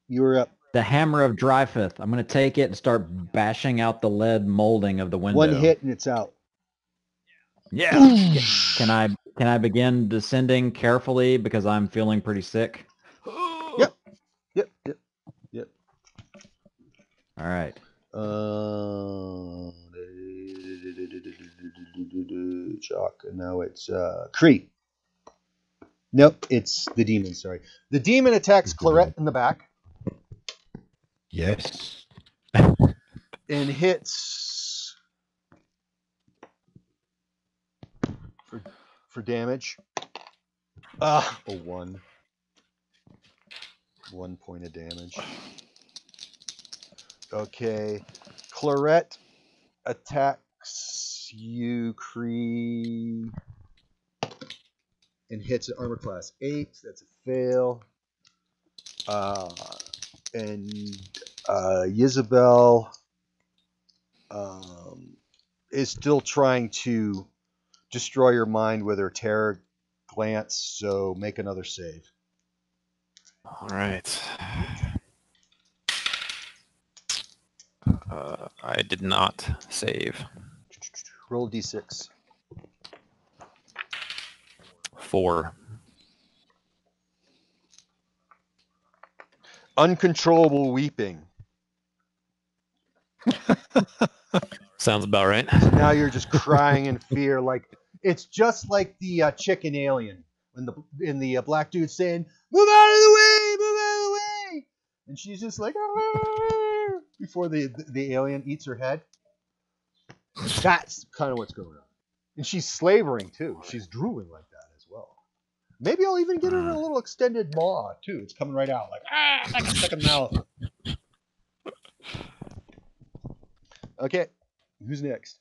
you were up. The hammer of Dryfith. I'm going to take it and start bashing out the lead molding of the window. One hit and it's out. Yeah. Can I begin descending carefully because I'm feeling pretty sick? Yep. All right. Chalk. And now it's Cree. Nope, it's the demon. Sorry, the demon attacks Claret in the back. Yes. And hits for damage. A 1. 1 point of damage. Okay, Claret attacks you, Cree, and hits an armor class 8. That's a fail. And Isabel is still trying to destroy your mind with her terror glance, so make another save. All right. I did not save. Roll a d6. 4. Uncontrollable weeping. Sounds about right. So now you're just crying in fear, like it's just like the chicken alien when the black dude saying, "Move out of the way, move out of the way," and she's just like, "Ah," before the alien eats her head. That's kind of what's going on, and she's slavering too. She's drooling like that as well. Maybe I'll even get her a little extended maw too. It's coming right out like like a second mouth. Okay, who's next?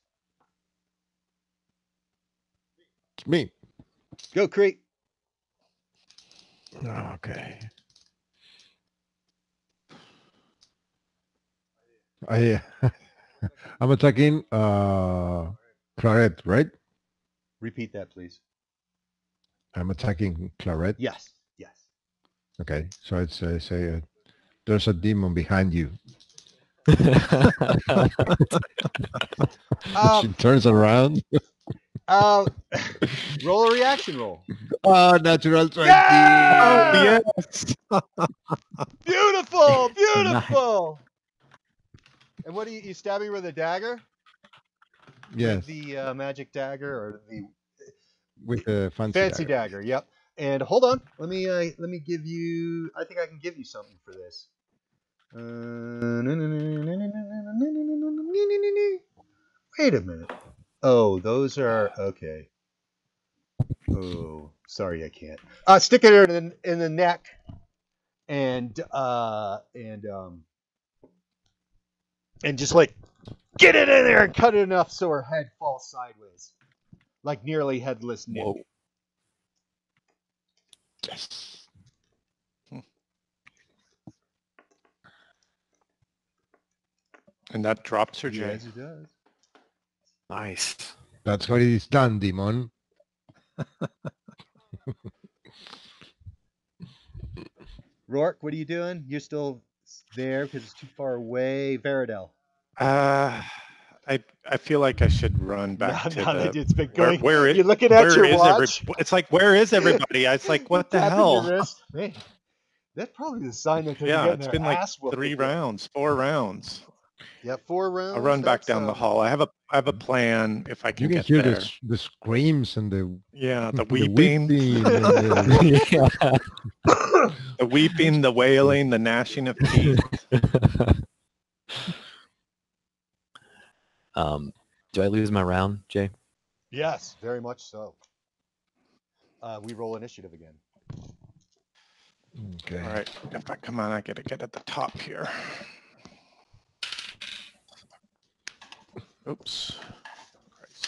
It's me. Go, Cree. Okay. I'm attacking Claret, right? Repeat that, please. I'm attacking Claret. Yes. Yes. Okay. So I'd say there's a demon behind you. She turns around. Roll a reaction roll. Natural 20. Yeah! Oh, yes. Beautiful, beautiful. And what are you stabbing her with a dagger? Yes. With the magic dagger or the With the fancy dagger. Yep. And hold on, let me give you. I think I can give you something for this. Wait a minute. Oh, those are okay. Oh, sorry, I can't. Stick it in the neck, and just like get it in there and cut it enough so her head falls sideways, like nearly headless Nick. Whoa. Yes. And that drops her, Jay. Yes, it does. Nice. That's how it is done, Demon. Rourke, what are you doing? You're still there because it's too far away. Veridel. I feel like I should run back to the. It's been going. Where You're looking at your watch. It's like, where is everybody? It's like, what the Tapping hell? your wrist. Man, that's probably the sign that they're Yeah, getting it's their been like ass whooped. 4 rounds. Yeah, 4 rounds. I'll run back down the hall. I have a plan if I can You can get hear there. the screams and the The weeping, and the- the weeping, the wailing, the gnashing of teeth. Do I lose my round, Jay? Yes, very much so. We roll initiative again. Okay. All right, come on, I gotta get at the top here. Oops. Christ.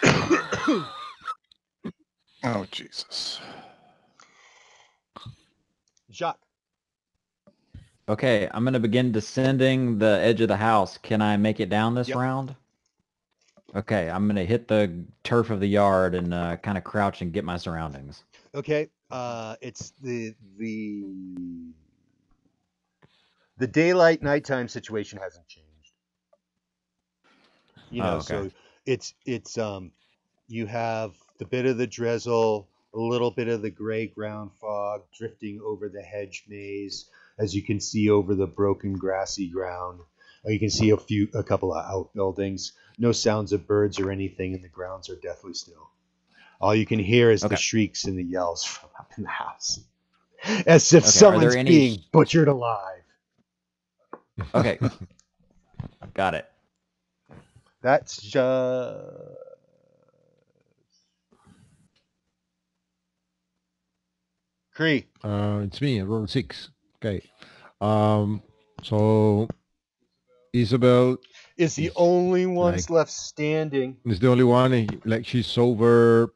5. Oh, Jesus. Jacques. Okay, I'm going to begin descending the edge of the house. Can I make it down this Yep. round? Okay, I'm going to hit the turf of the yard and kind of crouch and get my surroundings. Okay. It's the daylight nighttime situation hasn't changed. You know, okay. so it's you have the bit of the drizzle, a little bit of the gray ground fog drifting over the hedge maze, as you can see over the broken grassy ground. You can see a couple of outbuildings. No sounds of birds or anything, and the grounds are deathly still. All you can hear is the shrieks and the yells from up in the house, as if someone's being butchered alive. Okay. Got it. That's just... Cree. It's me. I rolled 6. Okay. So Isabel is the only one left standing. Is the only one. Like she's over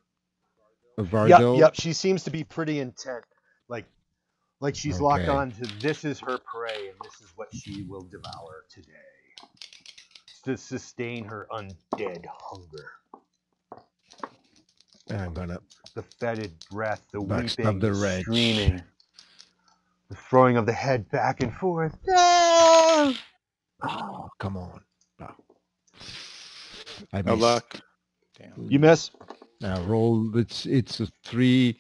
Vardel. Yep. She seems to be pretty intent. Like she's locked on to this is her prey and this is what she will devour today to sustain her undead hunger. I'm gonna the fetid breath, the backstab weeping, the screaming, the throwing of the head back and forth. Ah! Oh, come on! No. No luck. Damn. You miss. Now roll. It's a 3.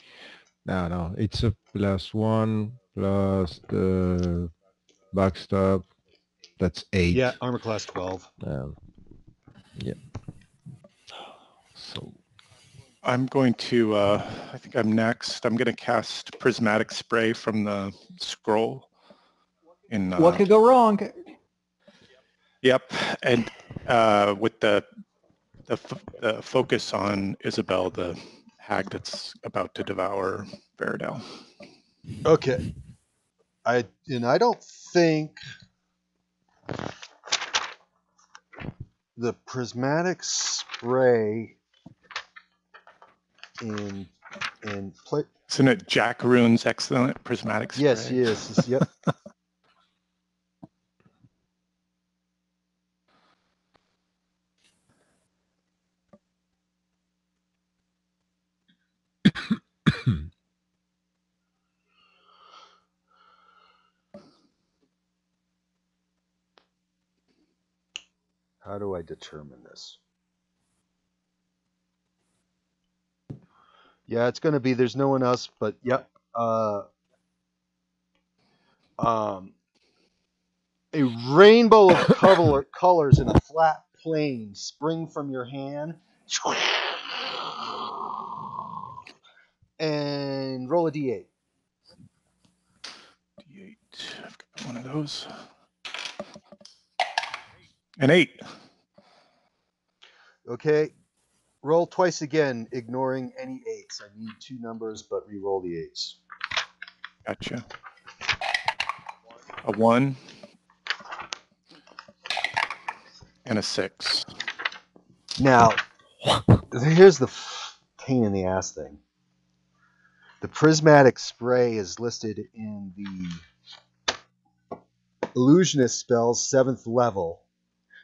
No. It's a +1 plus the backstab. That's 8. Yeah, armor class 12. Yeah. So I'm going to, I think I'm next. I'm going to cast Prismatic Spray from the scroll. What could go wrong? Yep, and with the focus on Isabel, the hag that's about to devour Veridel. Okay. I don't think the prismatic spray in play. Isn't it Jack Rune's excellent prismatic spray? Yes, yes, yep. How do I determine this? Yeah, it's going to be, there's no one else, but yep. A rainbow of colors in a flat plane spring from your hand. And roll a d8. D8. I've those. An 8. Okay. Roll twice again, ignoring any 8s. I need 2 numbers, but re-roll the 8s. Gotcha. A 1 and a 6. Now, here's the pain in the ass thing. The prismatic spray is listed in the illusionist spells 7th level,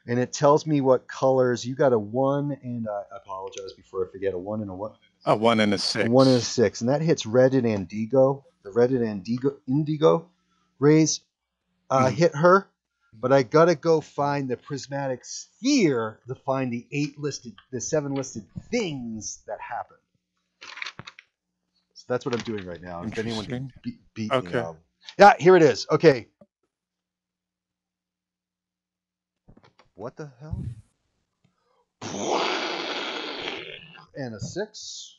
and it tells me what colors. You got a 1, and I apologize before I forget, a 1 and a what? A 1 and a 6. A 1 and a 6, and that hits red and indigo. The red and indigo rays hit her, but I gotta go find the prismatic sphere to find the 7 listed things that happen. So that's what I'm doing right now. If anyone can beat me out. Yeah, here it is. Okay. What the hell? And a 6.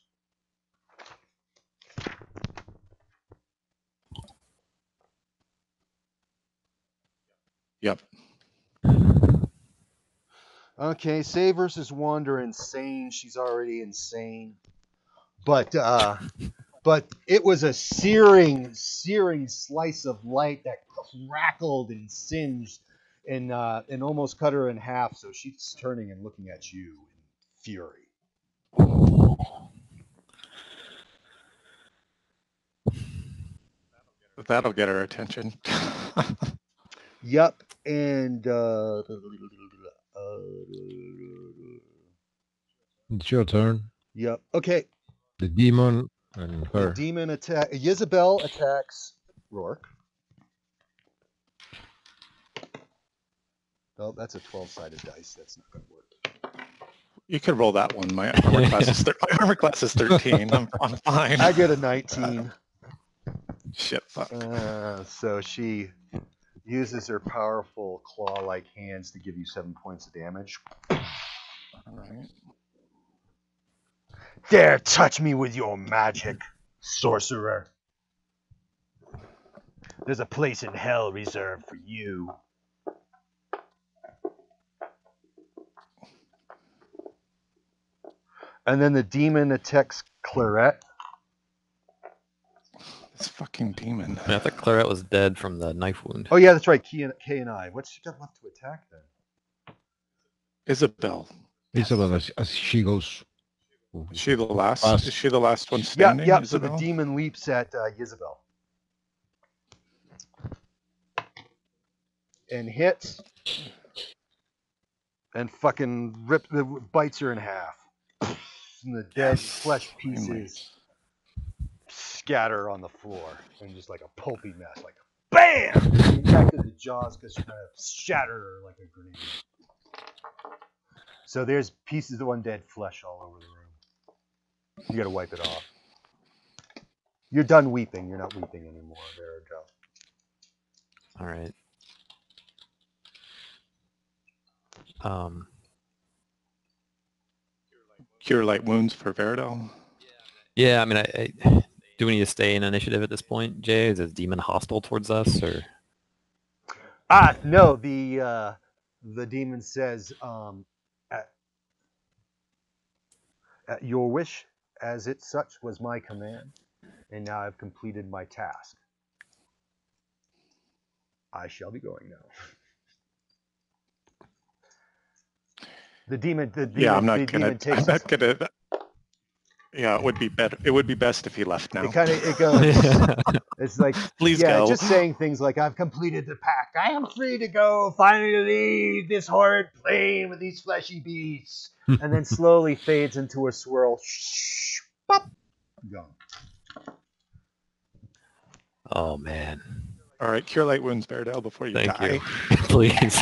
Yep. Okay, Say versus Wander insane. She's already insane. But it was a searing slice of light that crackled and singed and almost cut her in half. So she's turning and looking at you in fury. That'll get her attention. Yep, and It's your turn. yep. Okay. The demon and her. The demon attack. Isabel attacks Rourke. Oh, that's a 12-sided dice. That's not going to work. You could roll that one. My armor class is my armor class is 13. I'm fine. I get a 19. Shit. Fuck. So she uses her powerful claw-like hands to give you 7 points of damage. All right. Dare touch me with your magic, sorcerer. There's a place in hell reserved for you. And then the demon attacks Claret. This fucking demon. I thought Claret was dead from the knife wound. Oh yeah, that's right. K and I. What's she got left to attack then? Isabel. Isabel, as she goes. Is she the last? Fast. Is she the last one standing? Yeah. So Isabel? the demon leaps at Isabel and hits, and fucking bites her in half. And the dead flesh pieces scatter on the floor and just like a pulpy mess, like BAM! Impacted the jaws because she kind of shattered her like a grenade. So there's pieces of undead flesh all over the room. You gotta wipe it off. You're done weeping. You're not weeping anymore. There we go. All right. Cure light wounds for Veridel. Yeah, I mean, do we need to stay in initiative at this point, Jay? Is the demon hostile towards us, or? No. The demon says, at your wish, as it such was my command, and now I've completed my task. I shall be going now. The demon. Yeah, I'm not gonna. Yeah, it would be better. It would be best if he left now. It goes. It's like, Please go. Just saying things like, "I've completed the pact. I am free to go. Finally leave this horrid plane with these fleshy beasts," and then slowly fades into a swirl. Shh, pop, gone. Oh man. All right, cure light wounds, Veridel, before you Thank die. you. Please.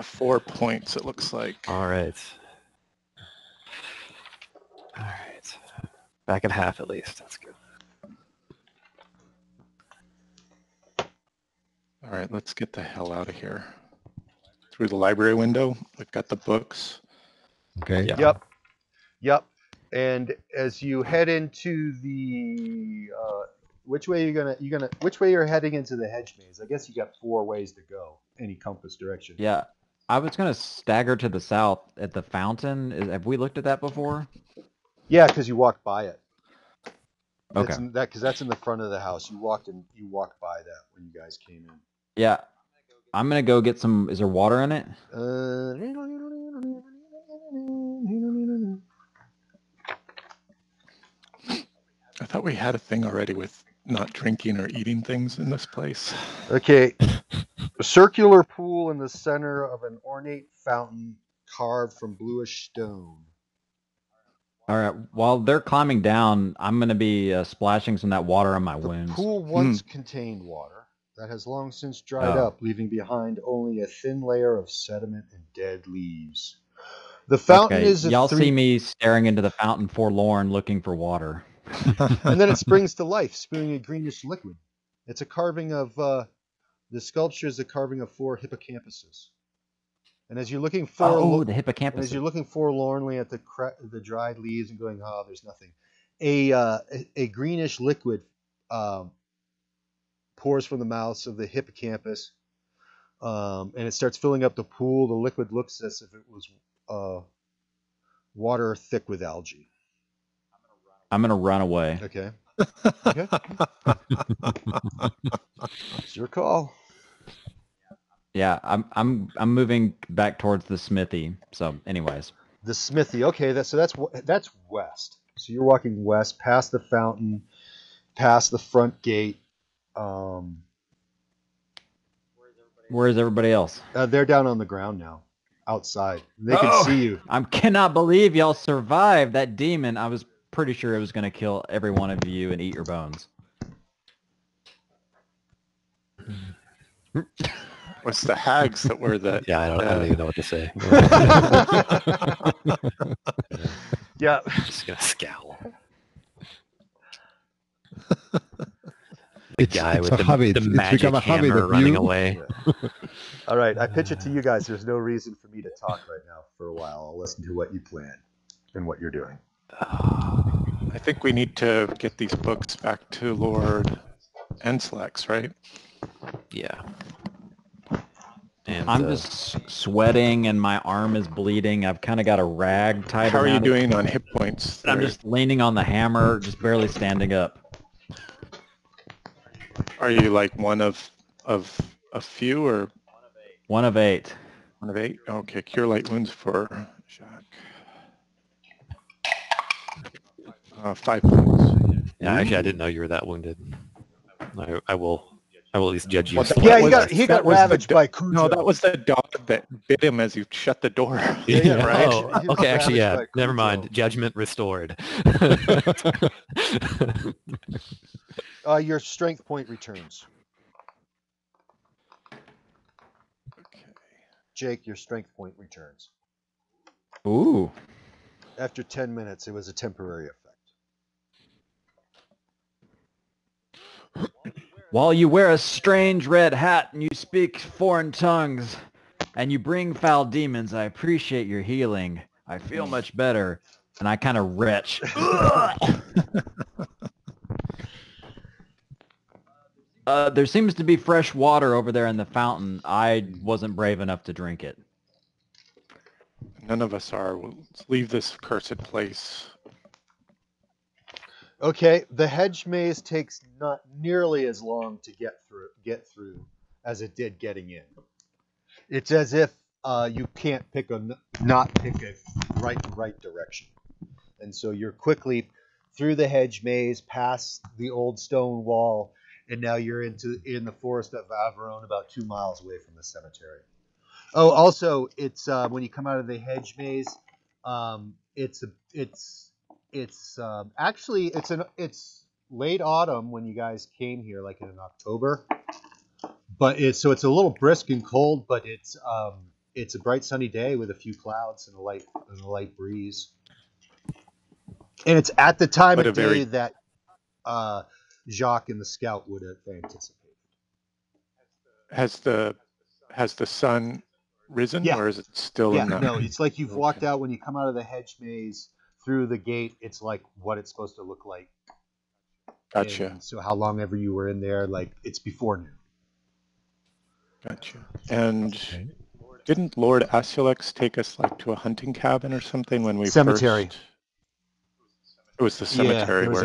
4 points, it looks like. All right. All right. Back at half at least. That's good. All right, let's get the hell out of here. Through the library window. We've got the books. Okay. Yeah. Yep. And as you head into the which way which way you're heading into the hedge maze? I guess you got 4 ways to go, any compass direction. Yeah, I was gonna stagger to the south at the fountain. Have we looked at that before? Yeah, because you walked by it. Okay. Because that's in the front of the house. You walked by that when you guys came in. Yeah, I'm gonna go get some. Is there water in it? I thought we had a thing already with not drinking or eating things in this place. Okay. A circular pool in the center of an ornate fountain carved from bluish stone. All right. While they're climbing down, I'm gonna be splashing some of that water on my The wounds. pool once contained water that has long since dried up, leaving behind only a thin layer of sediment and dead leaves. The fountain is y'all see me staring into the fountain forlorn, looking for water. And then it springs to life, spewing a greenish liquid. It's a carving of the sculpture is a carving of 4 hippocampuses. And as you're looking the hippocampus. And as you're looking forlornly at the dried leaves and going, oh, there's nothing, a greenish liquid pours from the mouths of the hippocampus, and it starts filling up the pool. The liquid looks as if it was water thick with algae. I'm gonna run away. Okay. Okay. It's your call. Yeah, I'm moving back towards the smithy. So, anyways, the smithy. Okay, that's west. So you're walking west, past the fountain, past the front gate. Where is everybody else? They're down on the ground now, outside. They can see you. I cannot believe y'all survived that demon. I was pretty sure it was going to kill every one of you and eat your bones. What's the hags that were the... Yeah, I don't even know what to say. Yeah. I'm just going to scowl. It's guy with a the habit. It's magic become a habit hammer of running you. away. Yeah. All right, I pitch it to you guys. There's no reason for me to talk right now for a while. I'll listen to what you plan and what you're doing. I think we need to get these books back to Lord Ansulex, right? Yeah. And I'm just sweating and my arm is bleeding. I've kind of got a rag tied How are you around it. doing on hit points? I'm just leaning on the hammer, just barely standing up. Are you like one of a few or? 1 of 8. 1 of 8? Okay, cure light wounds for Jacques. 5 wounds. yeah, actually, I didn't know you were that wounded. I will at least judge you. Yeah, he got ravaged by Cujo. No, that was the dog that bit him as you shut the door. Yeah, right. Oh, okay, actually, yeah. Never mind. Judgment restored. Your strength point returns. Okay. Jake, your strength point returns. Ooh. After 10 minutes, it was a temporary effect. While you wear a strange red hat and you speak foreign tongues and you bring foul demons, I appreciate your healing. I feel much better. And I kind of retch. There seems to be fresh water over there in the fountain. I wasn't brave enough to drink it. None of us are. We'll leave this cursed place. Okay, the hedge maze takes not nearly as long to get through as it did getting in. It's as if you can't not pick a right direction, and so you're quickly through the hedge maze, past the old stone wall, and now you're in the forest of Averone, about 2 miles away from the cemetery. Oh, also, it's when you come out of the hedge maze, it's late autumn when you guys came here, like in October. But it's a little brisk and cold, but it's a bright sunny day with a few clouds and a light breeze. And it's at the time of day that Jacques and the scout would have anticipated. Has the sun risen, or is it still in the... No, it's like you've walked out when you come out of the hedge maze through the gate. It's like what it's supposed to look like. Gotcha. And so how long ever you were in there, like it's before noon. Gotcha. And Okay. didn't Lord Ansulex take us like to a hunting cabin or something when we Cemetery. first? It was the Yeah, cemetery there was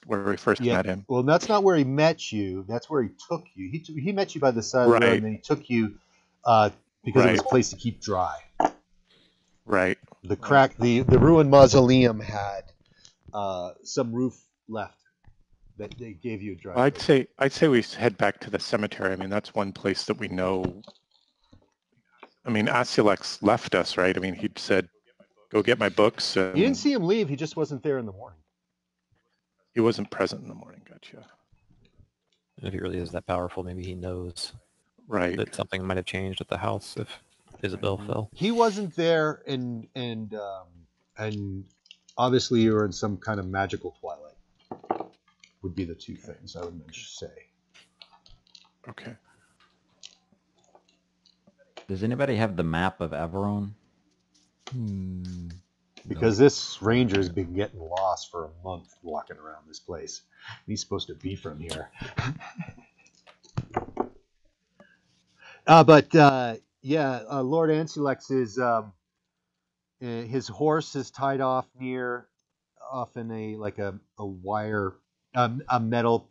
where we first Yeah. met him. Well, that's not where he met you. That's where he took you. He met you by the side of the road, Right. and then he took you because it was Right. a place to keep dry. Right. The ruined mausoleum had some roof left that they gave you a dry Well, place. I'd say we head back to the cemetery. I mean, that's one place that we know. I mean, Ansulex left us, right? I mean, he'd said, "Go get my books," You didn't and see him leave. He just wasn't there in the morning. he wasn't present in the morning. Gotcha. If he really is that powerful, maybe he knows Right. that something might have changed at the house if Isabel fell. He wasn't there, and obviously you were in some kind of magical twilight. Would be the two things I would say. Okay. Does anybody have the map of Averon? Because this ranger's been getting lost for a month walking around this place. He's supposed to be from here. Lord Ansulex is his horse is tied off in a wire, a metal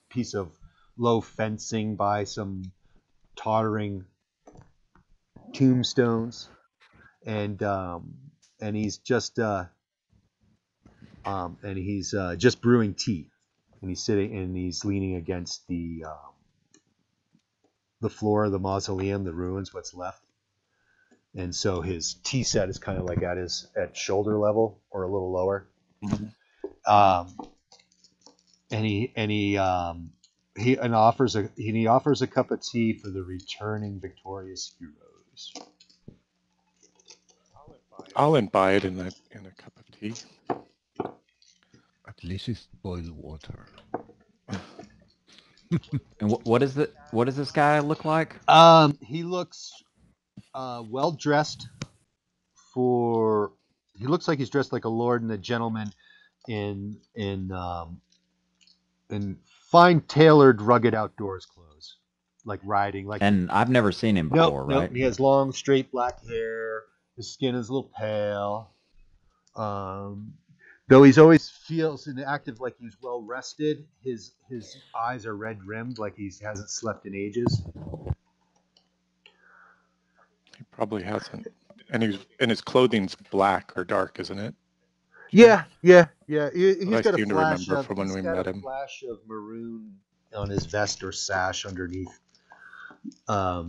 piece of low fencing by some tottering tombstones, and he's just brewing tea, and he's sitting and he's leaning against the floor of the mausoleum, the ruins, what's left. And so his tea set is kind of like at shoulder level or a little lower. Mm-hmm. He offers a cup of tea for the returning victorious heroes. I'll imbibe in a cup of tea. At least it's boiled water. And what does this guy look like? He looks well dressed. He looks like he's dressed like a lord and a gentleman in fine tailored rugged outdoors clothes, like riding. And I've never seen him before, right? He has long straight black hair. His skin is a little pale. Though he's always feels and active like he's well rested, his eyes are red rimmed like he hasn't slept in ages. He probably hasn't. And his clothing's black or dark, isn't it? Yeah. He's I got a seem to flash remember of from when we met him. flash of maroon on his vest or sash underneath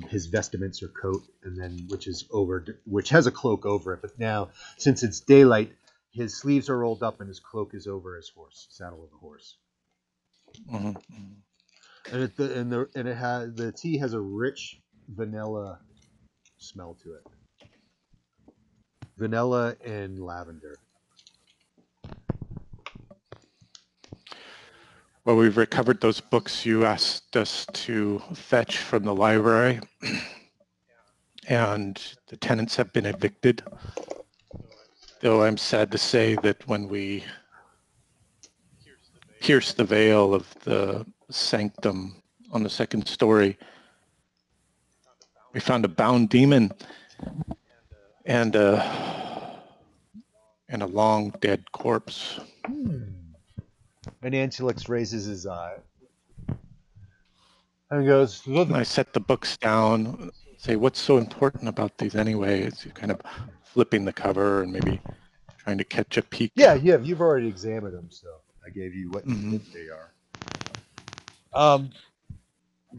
his vestments or coat, and then which has a cloak over it. But now, since it's daylight, his sleeves are rolled up and his cloak is over his saddle of the horse. Mm-hmm. And the tea has a rich vanilla smell to it. Vanilla and lavender. Well, we've recovered those books you asked us to fetch from the library, and the tenants have been evicted. Though I'm sad to say that when we pierced the veil of the sanctum on the second story, we found a bound demon and a long dead corpse. And Ansulex raises his eye and goes, And I set the books down, say, what's so important about these anyway? It's kind of flipping the cover and maybe trying to catch a peek. Yeah, you've already examined them, so I gave you what you think they are.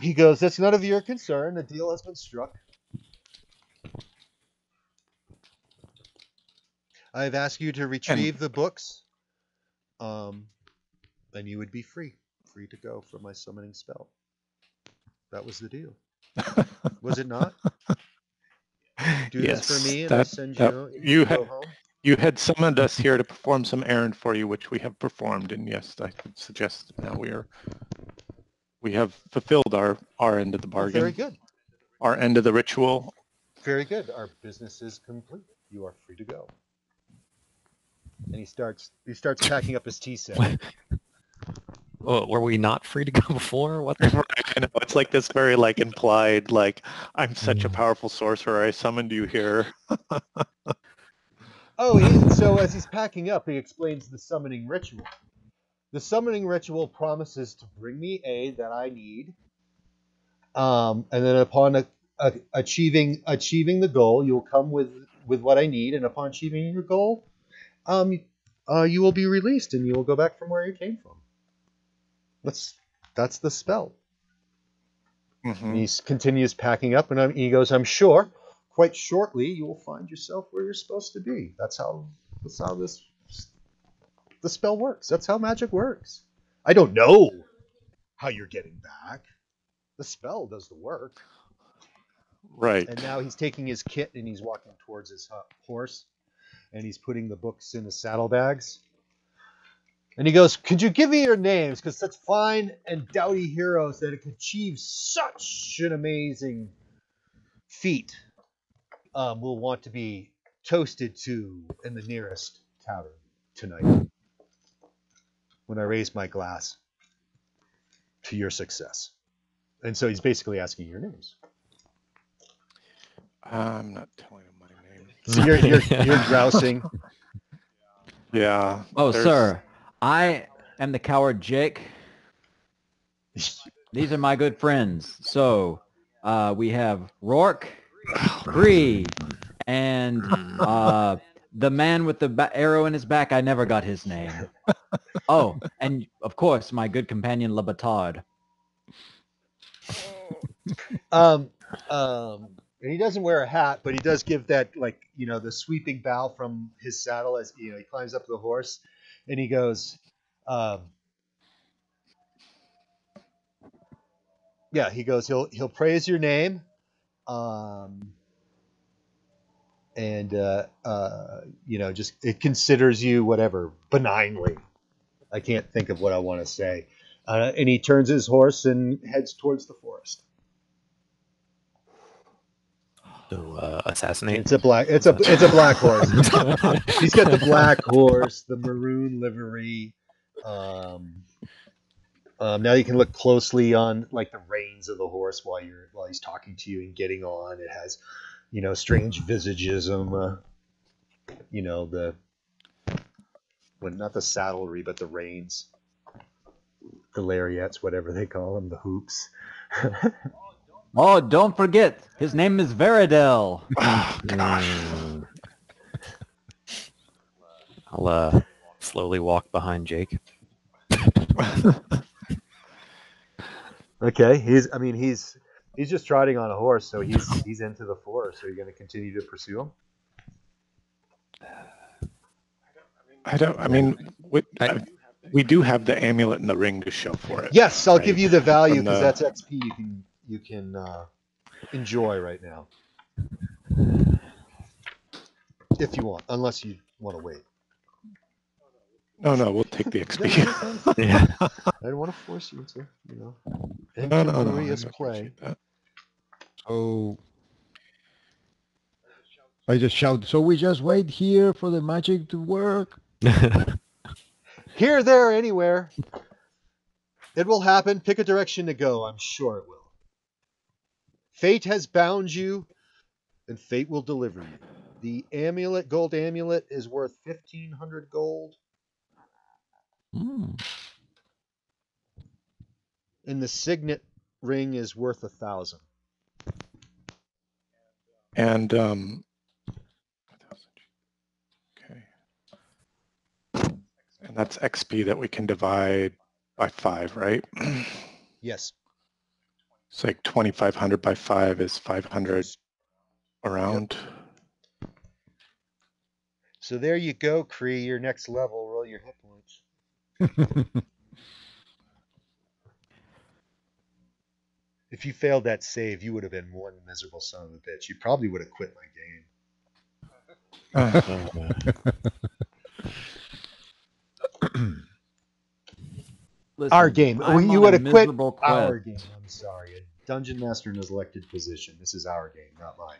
He goes, that's none of your concern. The deal has been struck. I've asked you to retrieve the books, and you would be free to go from my summoning spell. That was the deal. Was it not? Do Yes, this for me, and I send you. Go home. You had summoned us here to perform some errand for you, which we have performed, and yes, I would suggest now we have fulfilled our end of the bargain. Very good. Our end of the ritual. Very good. Our business is complete. You are free to go. And he starts packing up his tea set. Oh, were we not free to go before? What the? I know, it's like this very like implied, like, I'm such a powerful sorcerer, I summoned you here. Oh, so as he's packing up, he explains the summoning ritual. The summoning ritual promises to bring me aid that I need, and then upon achieving the goal, you'll come with what I need, and upon achieving your goal, you will be released, and you will go back from where you came from. That's the spell. Mm-hmm. And he continues packing up, and he goes, I'm sure, quite shortly, you will find yourself where you're supposed to be. That's how the spell works. That's how magic works. I don't know how you're getting back. The spell does the work. Right. And now he's taking his kit and he's walking towards his horse, and he's putting the books in the saddlebags. And he goes, could you give me your names? Because such fine and doughty heroes that have achieved such an amazing feat will want to be toasted to in the nearest tavern tonight when I raise my glass to your success. And so he's basically asking your names. I'm not telling him my name. So you're grousing. Yeah. Oh, sir, I am the coward Jake. These are my good friends. So we have Rourke, Bree, and the man with the arrow in his back. I never got his name. Oh, and of course, my good companion Labatard. And he doesn't wear a hat, but he does give that, like, the sweeping bow from his saddle as he climbs up the horse, and he goes, yeah, he goes, he'll praise your name, and just it considers you whatever benignly. I can't think of what I want to say, and he turns his horse and heads towards the forest. So assassinate. It's a black horse. He's got the black horse, the maroon livery. Now you can look closely on like the reins of the horse while he's talking to you and getting on. It has, strange visagism. Not the saddlery, but the reins, the lariats, whatever they call them, the hoops. Oh, don't forget, his name is Veridel. Oh, gosh. I'll slowly walk behind Jake. Okay, he's just trotting on a horse, so he's into the forest. So you're going to continue to pursue him? We do have the amulet and the ring to show for it. Yes, I'll right? give you the value because that's XP you can enjoy right now, if you want, unless you want to wait. No, we'll take the XP. Yeah. I don't want to force you to, No, Maria's play. So I just shout, so we just wait here for the magic to work? Here, there, anywhere. It will happen. Pick a direction to go. I'm sure it will. Fate has bound you, and fate will deliver you. The gold amulet, is worth 1,500 gold. Mm. And the signet ring is worth 1,000. And okay, and that's XP that we can divide by 5, right? Yes. It's like 2,500 by 5 is 500 around. Yep. So there you go, Kree. Your next level. Roll your hit points. If you failed that save, you would have been one miserable son of a bitch. You probably would have quit my game. Listen, Our game. I'm You on would a have quit miserable our quest. game. I'm sorry. A dungeon master in his elected position. This is our game, not mine.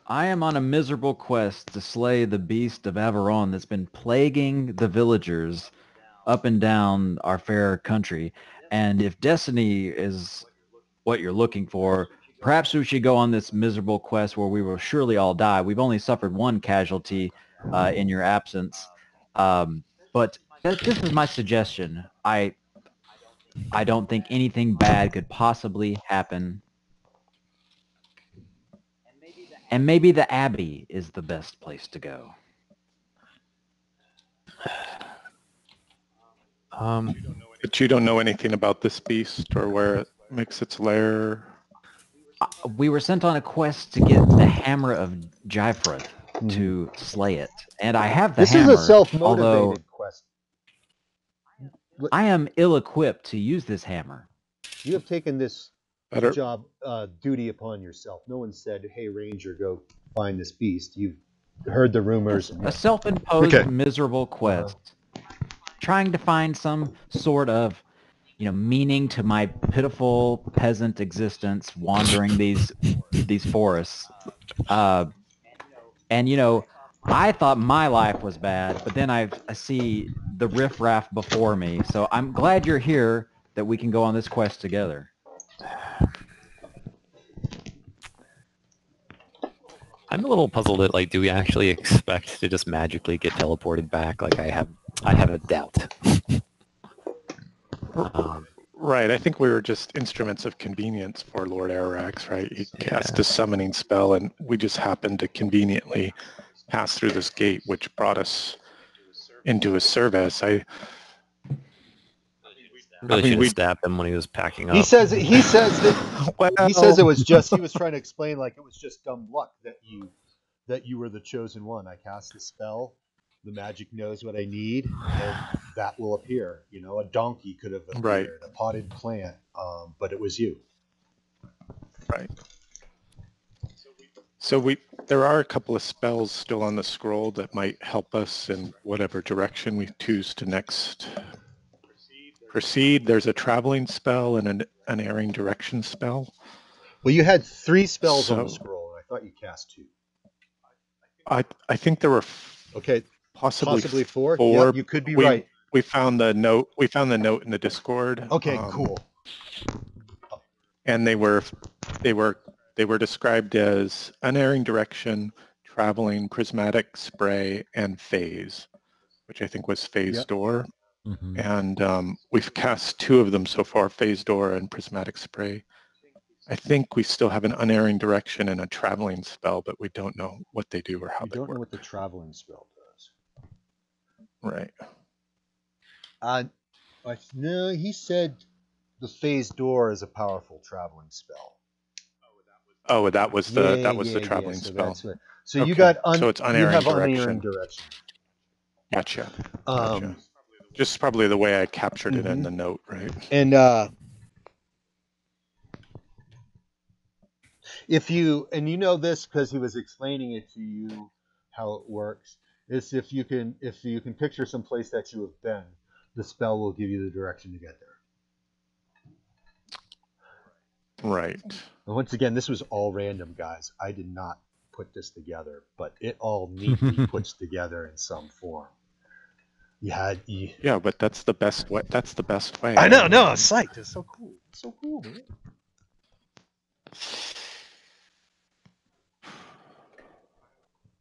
I am on a miserable quest to slay the beast of Averon that's been plaguing the villagers up and down our fair country. And if destiny is what you're looking for, perhaps we should go on this miserable quest where we will surely all die. We've only suffered one casualty in your absence. But this is my suggestion. I don't think anything bad could possibly happen. And maybe the Abbey is the best place to go. But you don't know anything about this beast or where it makes its lair? We were sent on a quest to get the Hammer of Jifrith to slay it. And I have the hammer. This is a self-motivated although quest. I am ill-equipped to use this hammer. You have taken this job duty upon yourself. No one said, "Hey, Ranger, go find this beast." You've heard the rumors. A self-imposed miserable quest. Trying to find some sort of, meaning to my pitiful peasant existence wandering these forests. And I thought my life was bad, but then I see the riffraff before me. So I'm glad you're here that we can go on this quest together. I'm a little puzzled at, do we actually expect to just magically get teleported back? I have a doubt. Right, I think we were just instruments of convenience for Lord Arax, right? He cast a summoning spell, and we just happened to conveniently pass through this gate, which brought us into his service. Really should have stabbed him when he was packing up. He says that he says it was just, he was trying to explain it was just dumb luck that you were the chosen one. I cast the spell, the magic knows what I need, and that will appear. A donkey could have appeared, a potted plant, but it was you. Right. So there are a couple of spells still on the scroll that might help us in whatever direction we choose to next proceed. There's a traveling spell and an unerring direction spell. Well, you had 3 spells on the scroll, and I thought you cast 2. I think there were possibly 4. Yeah, you could be right. We found the note. We found the note in the Discord. Okay, cool. And they were described as unerring direction, traveling, prismatic spray, and phase, which I think was phase door. Mm-hmm. And we've cast 2 of them so far, phase door and prismatic spray. I think we still have an unerring direction and a traveling spell, but we don't know what they do or how they work. We don't know what the traveling spell does. Right. No, he said the phase door is a powerful traveling spell. Oh, that was the traveling spell. So you got so it's unerring direction. Gotcha. Just probably the way I captured it in the note, right? And if you know this because he was explaining it to you how it works, is if you can picture some place that you have been, the spell will give you the direction to get there. Right. And once again, this was all random, guys. I did not put this together, but it all neatly puts together in some form. Yeah, but that's the best way. That's the best way. I know. No, I'm psyched. It's so cool. It's so cool, man.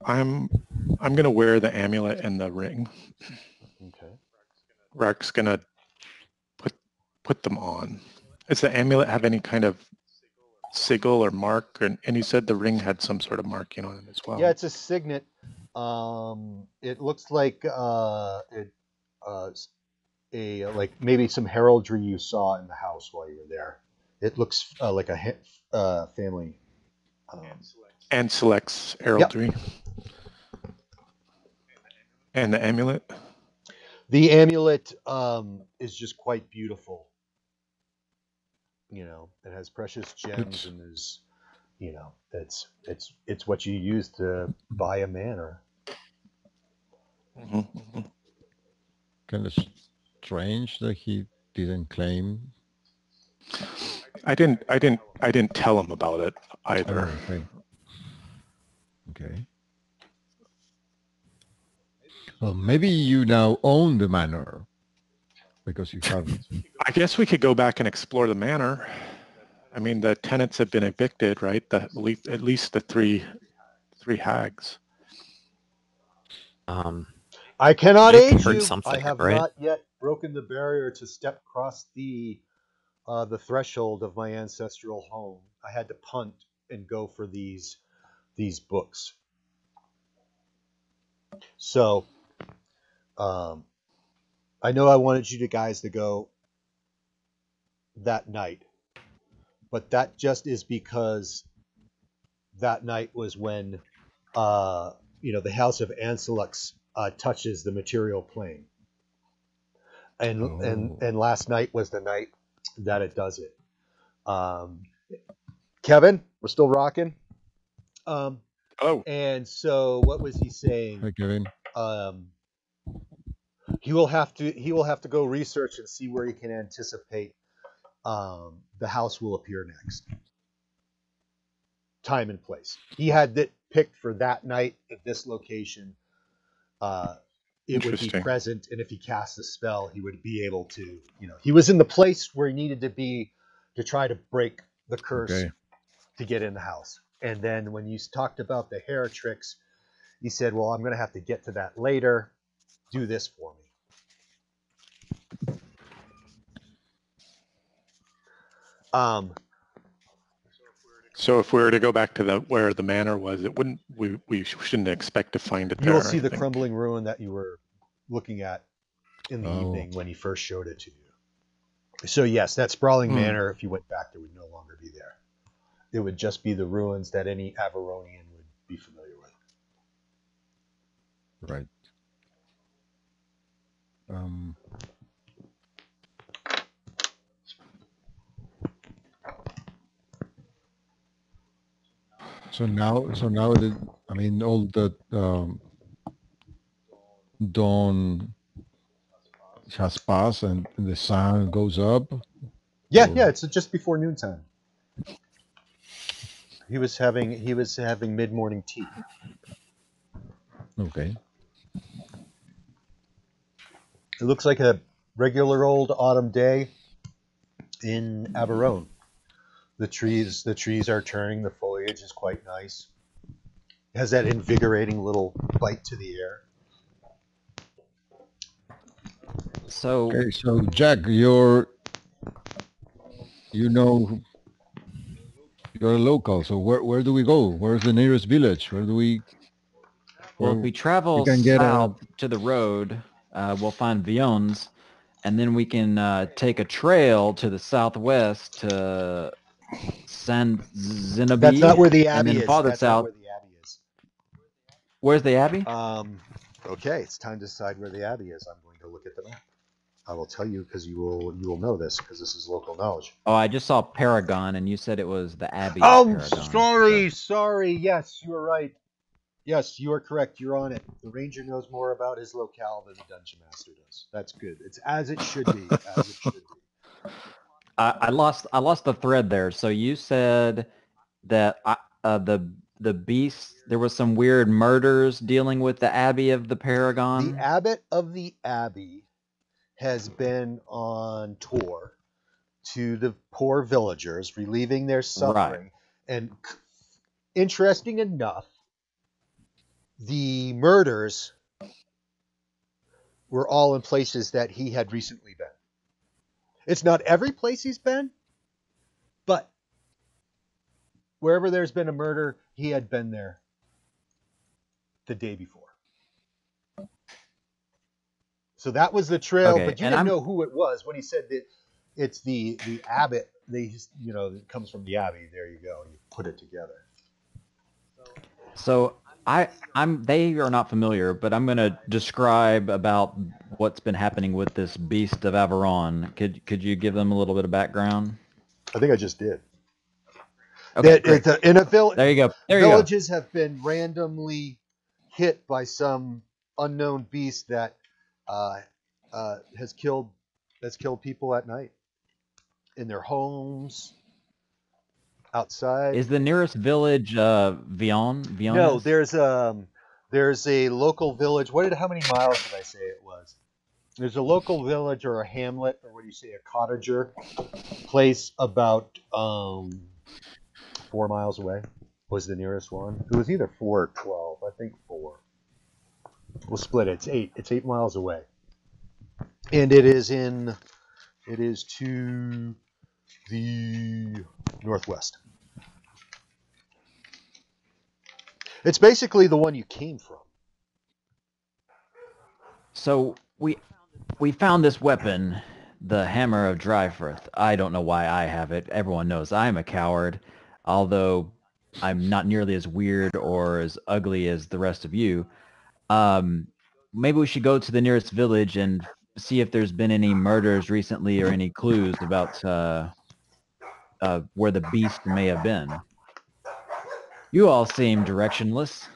I'm gonna wear the amulet and the ring. Okay. Rack's gonna put them on. Does the amulet have any kind of sigil or mark? And you said the ring had some sort of marking on it as well. Yeah, it's a signet. It looks like like maybe some heraldry you saw in the house while you were there. It looks like a family. Ansulex heraldry. Yep. And the amulet? The amulet is just quite beautiful. It has precious gems, and there's, it's what you use to buy a manor. Mm-hmm. Kind of strange that he didn't claim. I didn't tell him about it either. Oh, okay. Well, maybe you now own the manor. because you have. I guess we could go back and explore the manor. I mean, the tenants have been evicted, right? At least the three hags. I cannot You aid heard you. something, I have right? not yet broken the barrier to step across the threshold of my ancestral home. I had to punt and go for these books. So, I know I wanted you guys to go that night, but that just is because that night was when, the House of Ansulex touches the material plane, and last night was the night that it does it. Kevin, we're still rocking. And so what was he saying? Hi, Kevin. He will have to go research and see where he can anticipate the house will appear next. Time and place. He had that picked for that night at this location. It would be present, and if he cast a spell, he would be able to. He was in the place where he needed to be to try to break the curse to get in the house. And then when you talked about the hair tricks, he said, "Well, I'm going to have to get to that later. Do this for me." So if we were to go back to where the manor was, we shouldn't expect to find it there. You will see the crumbling ruin that you were looking at in the evening when he first showed it to you. So yes, that sprawling manor, if you went back there, would no longer be there. It would just be the ruins that any Averonian would be familiar with. Right. So now, all the dawn has passed and the sun goes up. Yeah, it's just before noontime. He was having mid-morning tea. Okay. It looks like a regular old autumn day in Averone. The trees are turning. The foliage is quite nice. It has that invigorating little bite to the air. So, okay, so Jack, you're a local. So where do we go? Where's the nearest village? Where do we? well, if we travel south to the road, we'll find Vion's, and then we can take a trail to the southwest to San Zenobi. That's not where the abbey and then is. farther That's south. not where the abbey is. Where's the abbey? Okay, it's time to decide where the abbey is. I'm going to look at the map. I will tell you because you will know this because this is local knowledge. Oh, I just saw Paragon, and you said it was the abbey. Oh, Paragon, sorry. Yes, you are right. Yes, you are correct. You're on it. The ranger knows more about his locale than the dungeon master does. That's good. It's as it should be. As it should be. I lost the thread there. So you said that the beast, there was some weird murders dealing with the abbey of the Paragon. The abbot of the abbey has been on tour to the poor villagers, relieving their suffering. Right. And interesting enough, the murders were all in places that he had recently been. It's not every place he's been, but wherever there's been a murder, he had been there the day before. So that was the trail, but you didn't know who it was when he said that it's the abbot. It comes from the abbey. There you go. You put it together. So they are not familiar, but I'm going to describe about what's been happening with this beast of Averone. Could you give them a little bit of background? I think I just did. Okay, in a village. There you go. Villages have been randomly hit by some unknown beast that has killed people at night in their homes, outside. Is the nearest village Vion? No, there's a local village. How many miles did I say it was? There's a local village or a hamlet, or what do you say, a cottager place about 4 miles away was the nearest one. It was either 4 or 12. I think 4. We'll split it. It's 8. It's 8 miles away. And it is to the northwest. It's basically the one you came from. So we found this weapon, the Hammer of Dryfirth. I don't know why I have it. Everyone knows I'm a coward, although I'm not nearly as weird or as ugly as the rest of you. Maybe we should go to the nearest village and see if there's been any murders recently or any clues about where the beast may have been. You all seem directionless.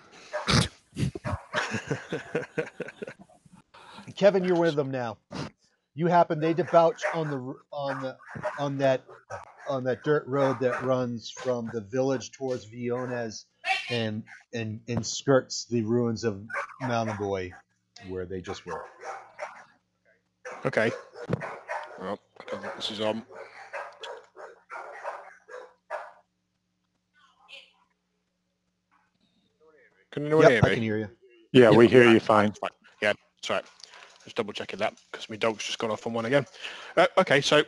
Kevin, you're with them now. They debouch on that dirt road that runs from the village towards Viones and skirts the ruins of Malnaboy, where they just were. Okay. Well, I don't think this is on. Can anyone hear me? I can hear you. Yeah, we hear you fine. Right. Yeah, that's right. Just double checking that because my dog's just gone off on one again. Okay, so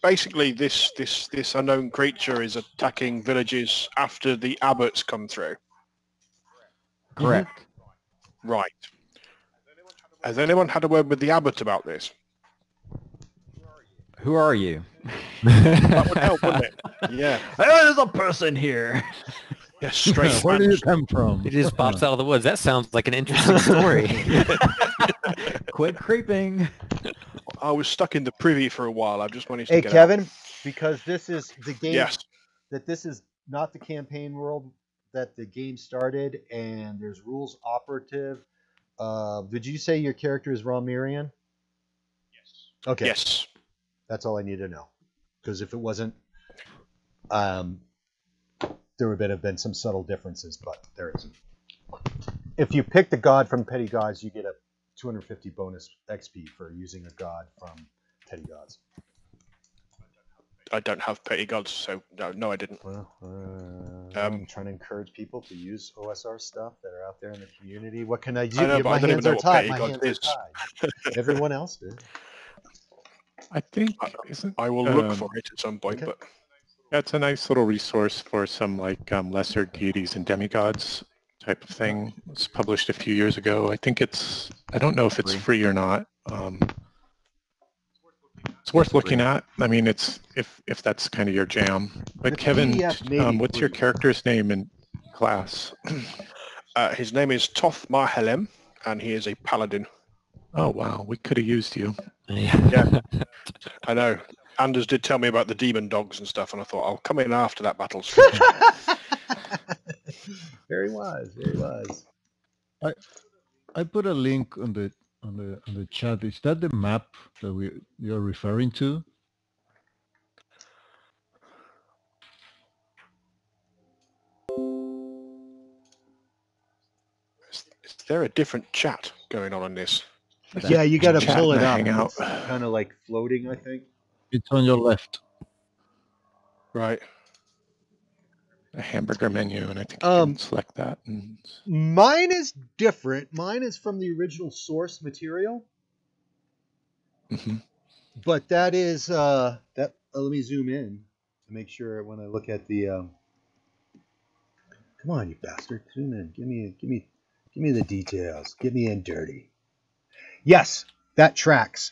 basically this unknown creature is attacking villages after the abbots come through. Correct. Right. Has anyone had a word with the abbot about this? Who are you? That would help, wouldn't it? Yeah. There's a person here. Yeah, straight. Where do you come from? He just pops out of the woods. That sounds like an interesting story. Quit creeping. I was stuck in the privy for a while. I've just managed to Hey, get Kevin, out. because this is the game. Yes. That this is not the campaign world that the game started, and there's rules operative. Did you say your character is Rom'Myrian? Yes. Okay. Yes. That's all I need to know. Because if it wasn't, there would have been some subtle differences, but there isn't. If you pick the god from Petty Gods, you get a 250 bonus XP for using a god from Petty Gods. I don't have petty gods, so no, I didn't. Well, I'm trying to encourage people to use OSR stuff that are out there in the community. What can I do? I know, but My I don't even hands know are what tied. petty My gods hands are is. tied. Everyone else did. I think isn't I will look for it at some point, okay. but that's a nice little resource for some like lesser deities and demigods type of thing. It was published a few years ago. I think I don't know if it's free or not. It's worth looking at. I mean, it's if that's kind of your jam. But The Kevin, PDF may be what's your free. character's name in class? his name is Toth Marhelem, and he is a paladin. Oh wow, we could have used you. Yeah, I know. Anders did tell me about the demon dogs and stuff, and I thought I'll come in after that battle's finished. Very wise, very wise. I put a link on the chat. Is that the map that you're referring to? Is there a different chat going on in this? Yeah, you got to Chat pull in it the up. Hangout. It's kind of like floating, I think. It's on your left. Right. A hamburger menu, and I think you can select that. And Mine is different. Mine is from the original source material. mm-hmm. But that is that. Let me zoom in to make sure when I look at the. Come on, you bastard! Zoom in. Give me the details. Get me in dirty. Yes, that tracks.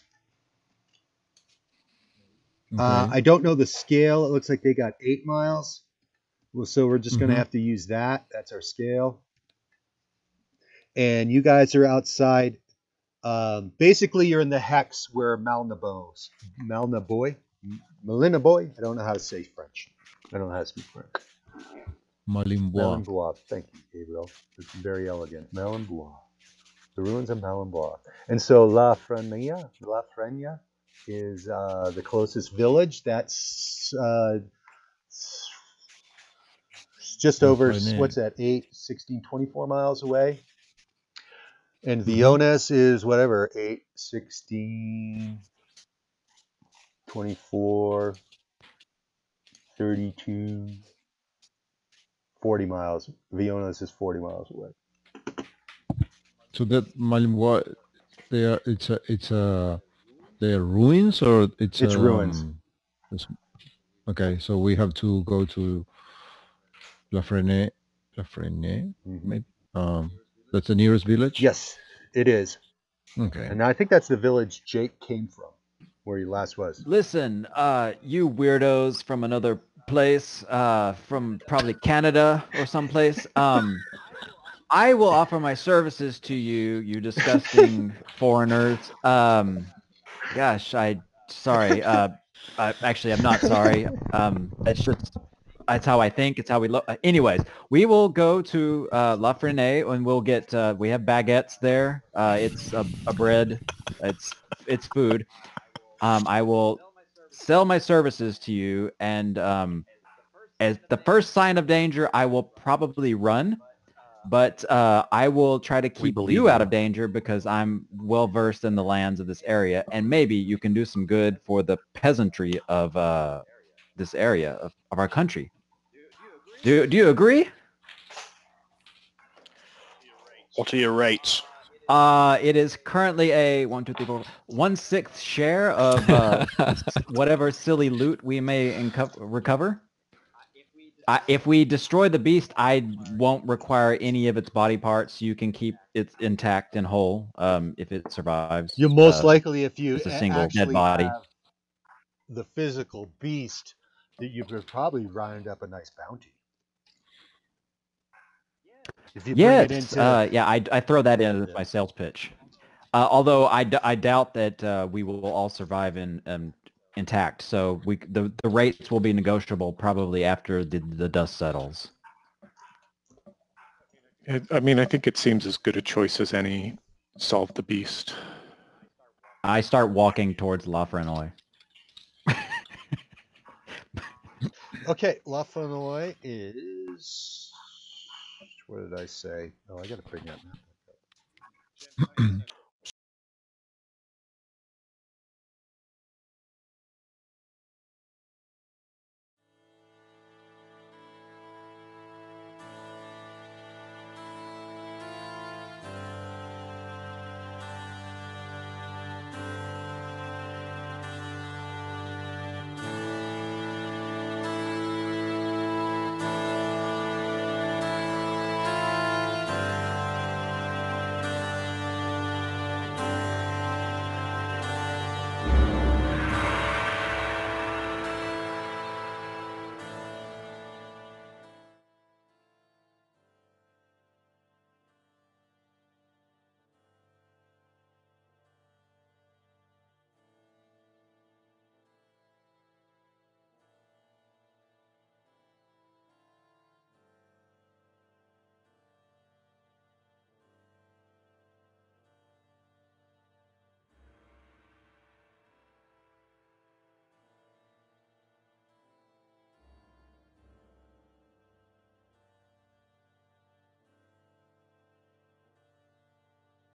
Okay. I don't know the scale. It looks like they got 8 miles. Well, so we're just going to have to use that. That's our scale. And you guys are outside. Basically, you're in the hex where Malnaboy. I don't know how to say French. I don't know how to speak French. Malimbois. Malnaboy. Thank you, Gabriel. It's very elegant. Malnaboy. The ruins of Malnaboy. And so La Frenia is the closest village. That's just over, what's that, 8, 16, 24 miles away. And Mhm. Vionas is whatever, 8, 16, 24, 32, 40 miles. Vionas is 40 miles away. So that Malinois, they are. It's a. They are ruins, or It's ruins. it's- okay, so we have to go to La Frenais. La Frenais, Mhm. maybe. That's the nearest village. Yes, it is. Okay. And I think that's the village Jake came from, where he last was. Listen, you weirdos from another place, from probably Canada or someplace. I will offer my services to you, you disgusting foreigners. Gosh, sorry. Actually, I'm not sorry. That's how I think. It's how we look. Anyways, we will go to La Frenais and we'll get. We have baguettes there. It's a bread. It's food. I will sell my services to you, and as the first sign of danger, I will probably run. But I will try to keep believe you out you. of danger because I'm well versed in the lands of this area, and maybe you can do some good for the peasantry of this area of our country. Do you agree? What are your rates? It is currently a 1/6 share of whatever silly loot we may recover. If we destroy the beast, I won't require any of its body parts. You can keep it intact and whole if it survives. You most likely, if you just a single dead actually body. have the physical beast, that you could probably round up a nice bounty. If you bring it Yes, into yeah, I throw that in as Yeah. my sales pitch. Although I doubt that we will all survive intact. So the rates will be negotiable probably after the dust settles. I mean, I think it seems as good a choice as any. Solve the beast. I start walking towards La Frenouille. Okay, La Frenouille is. What did I say? Oh, I got to bring that map.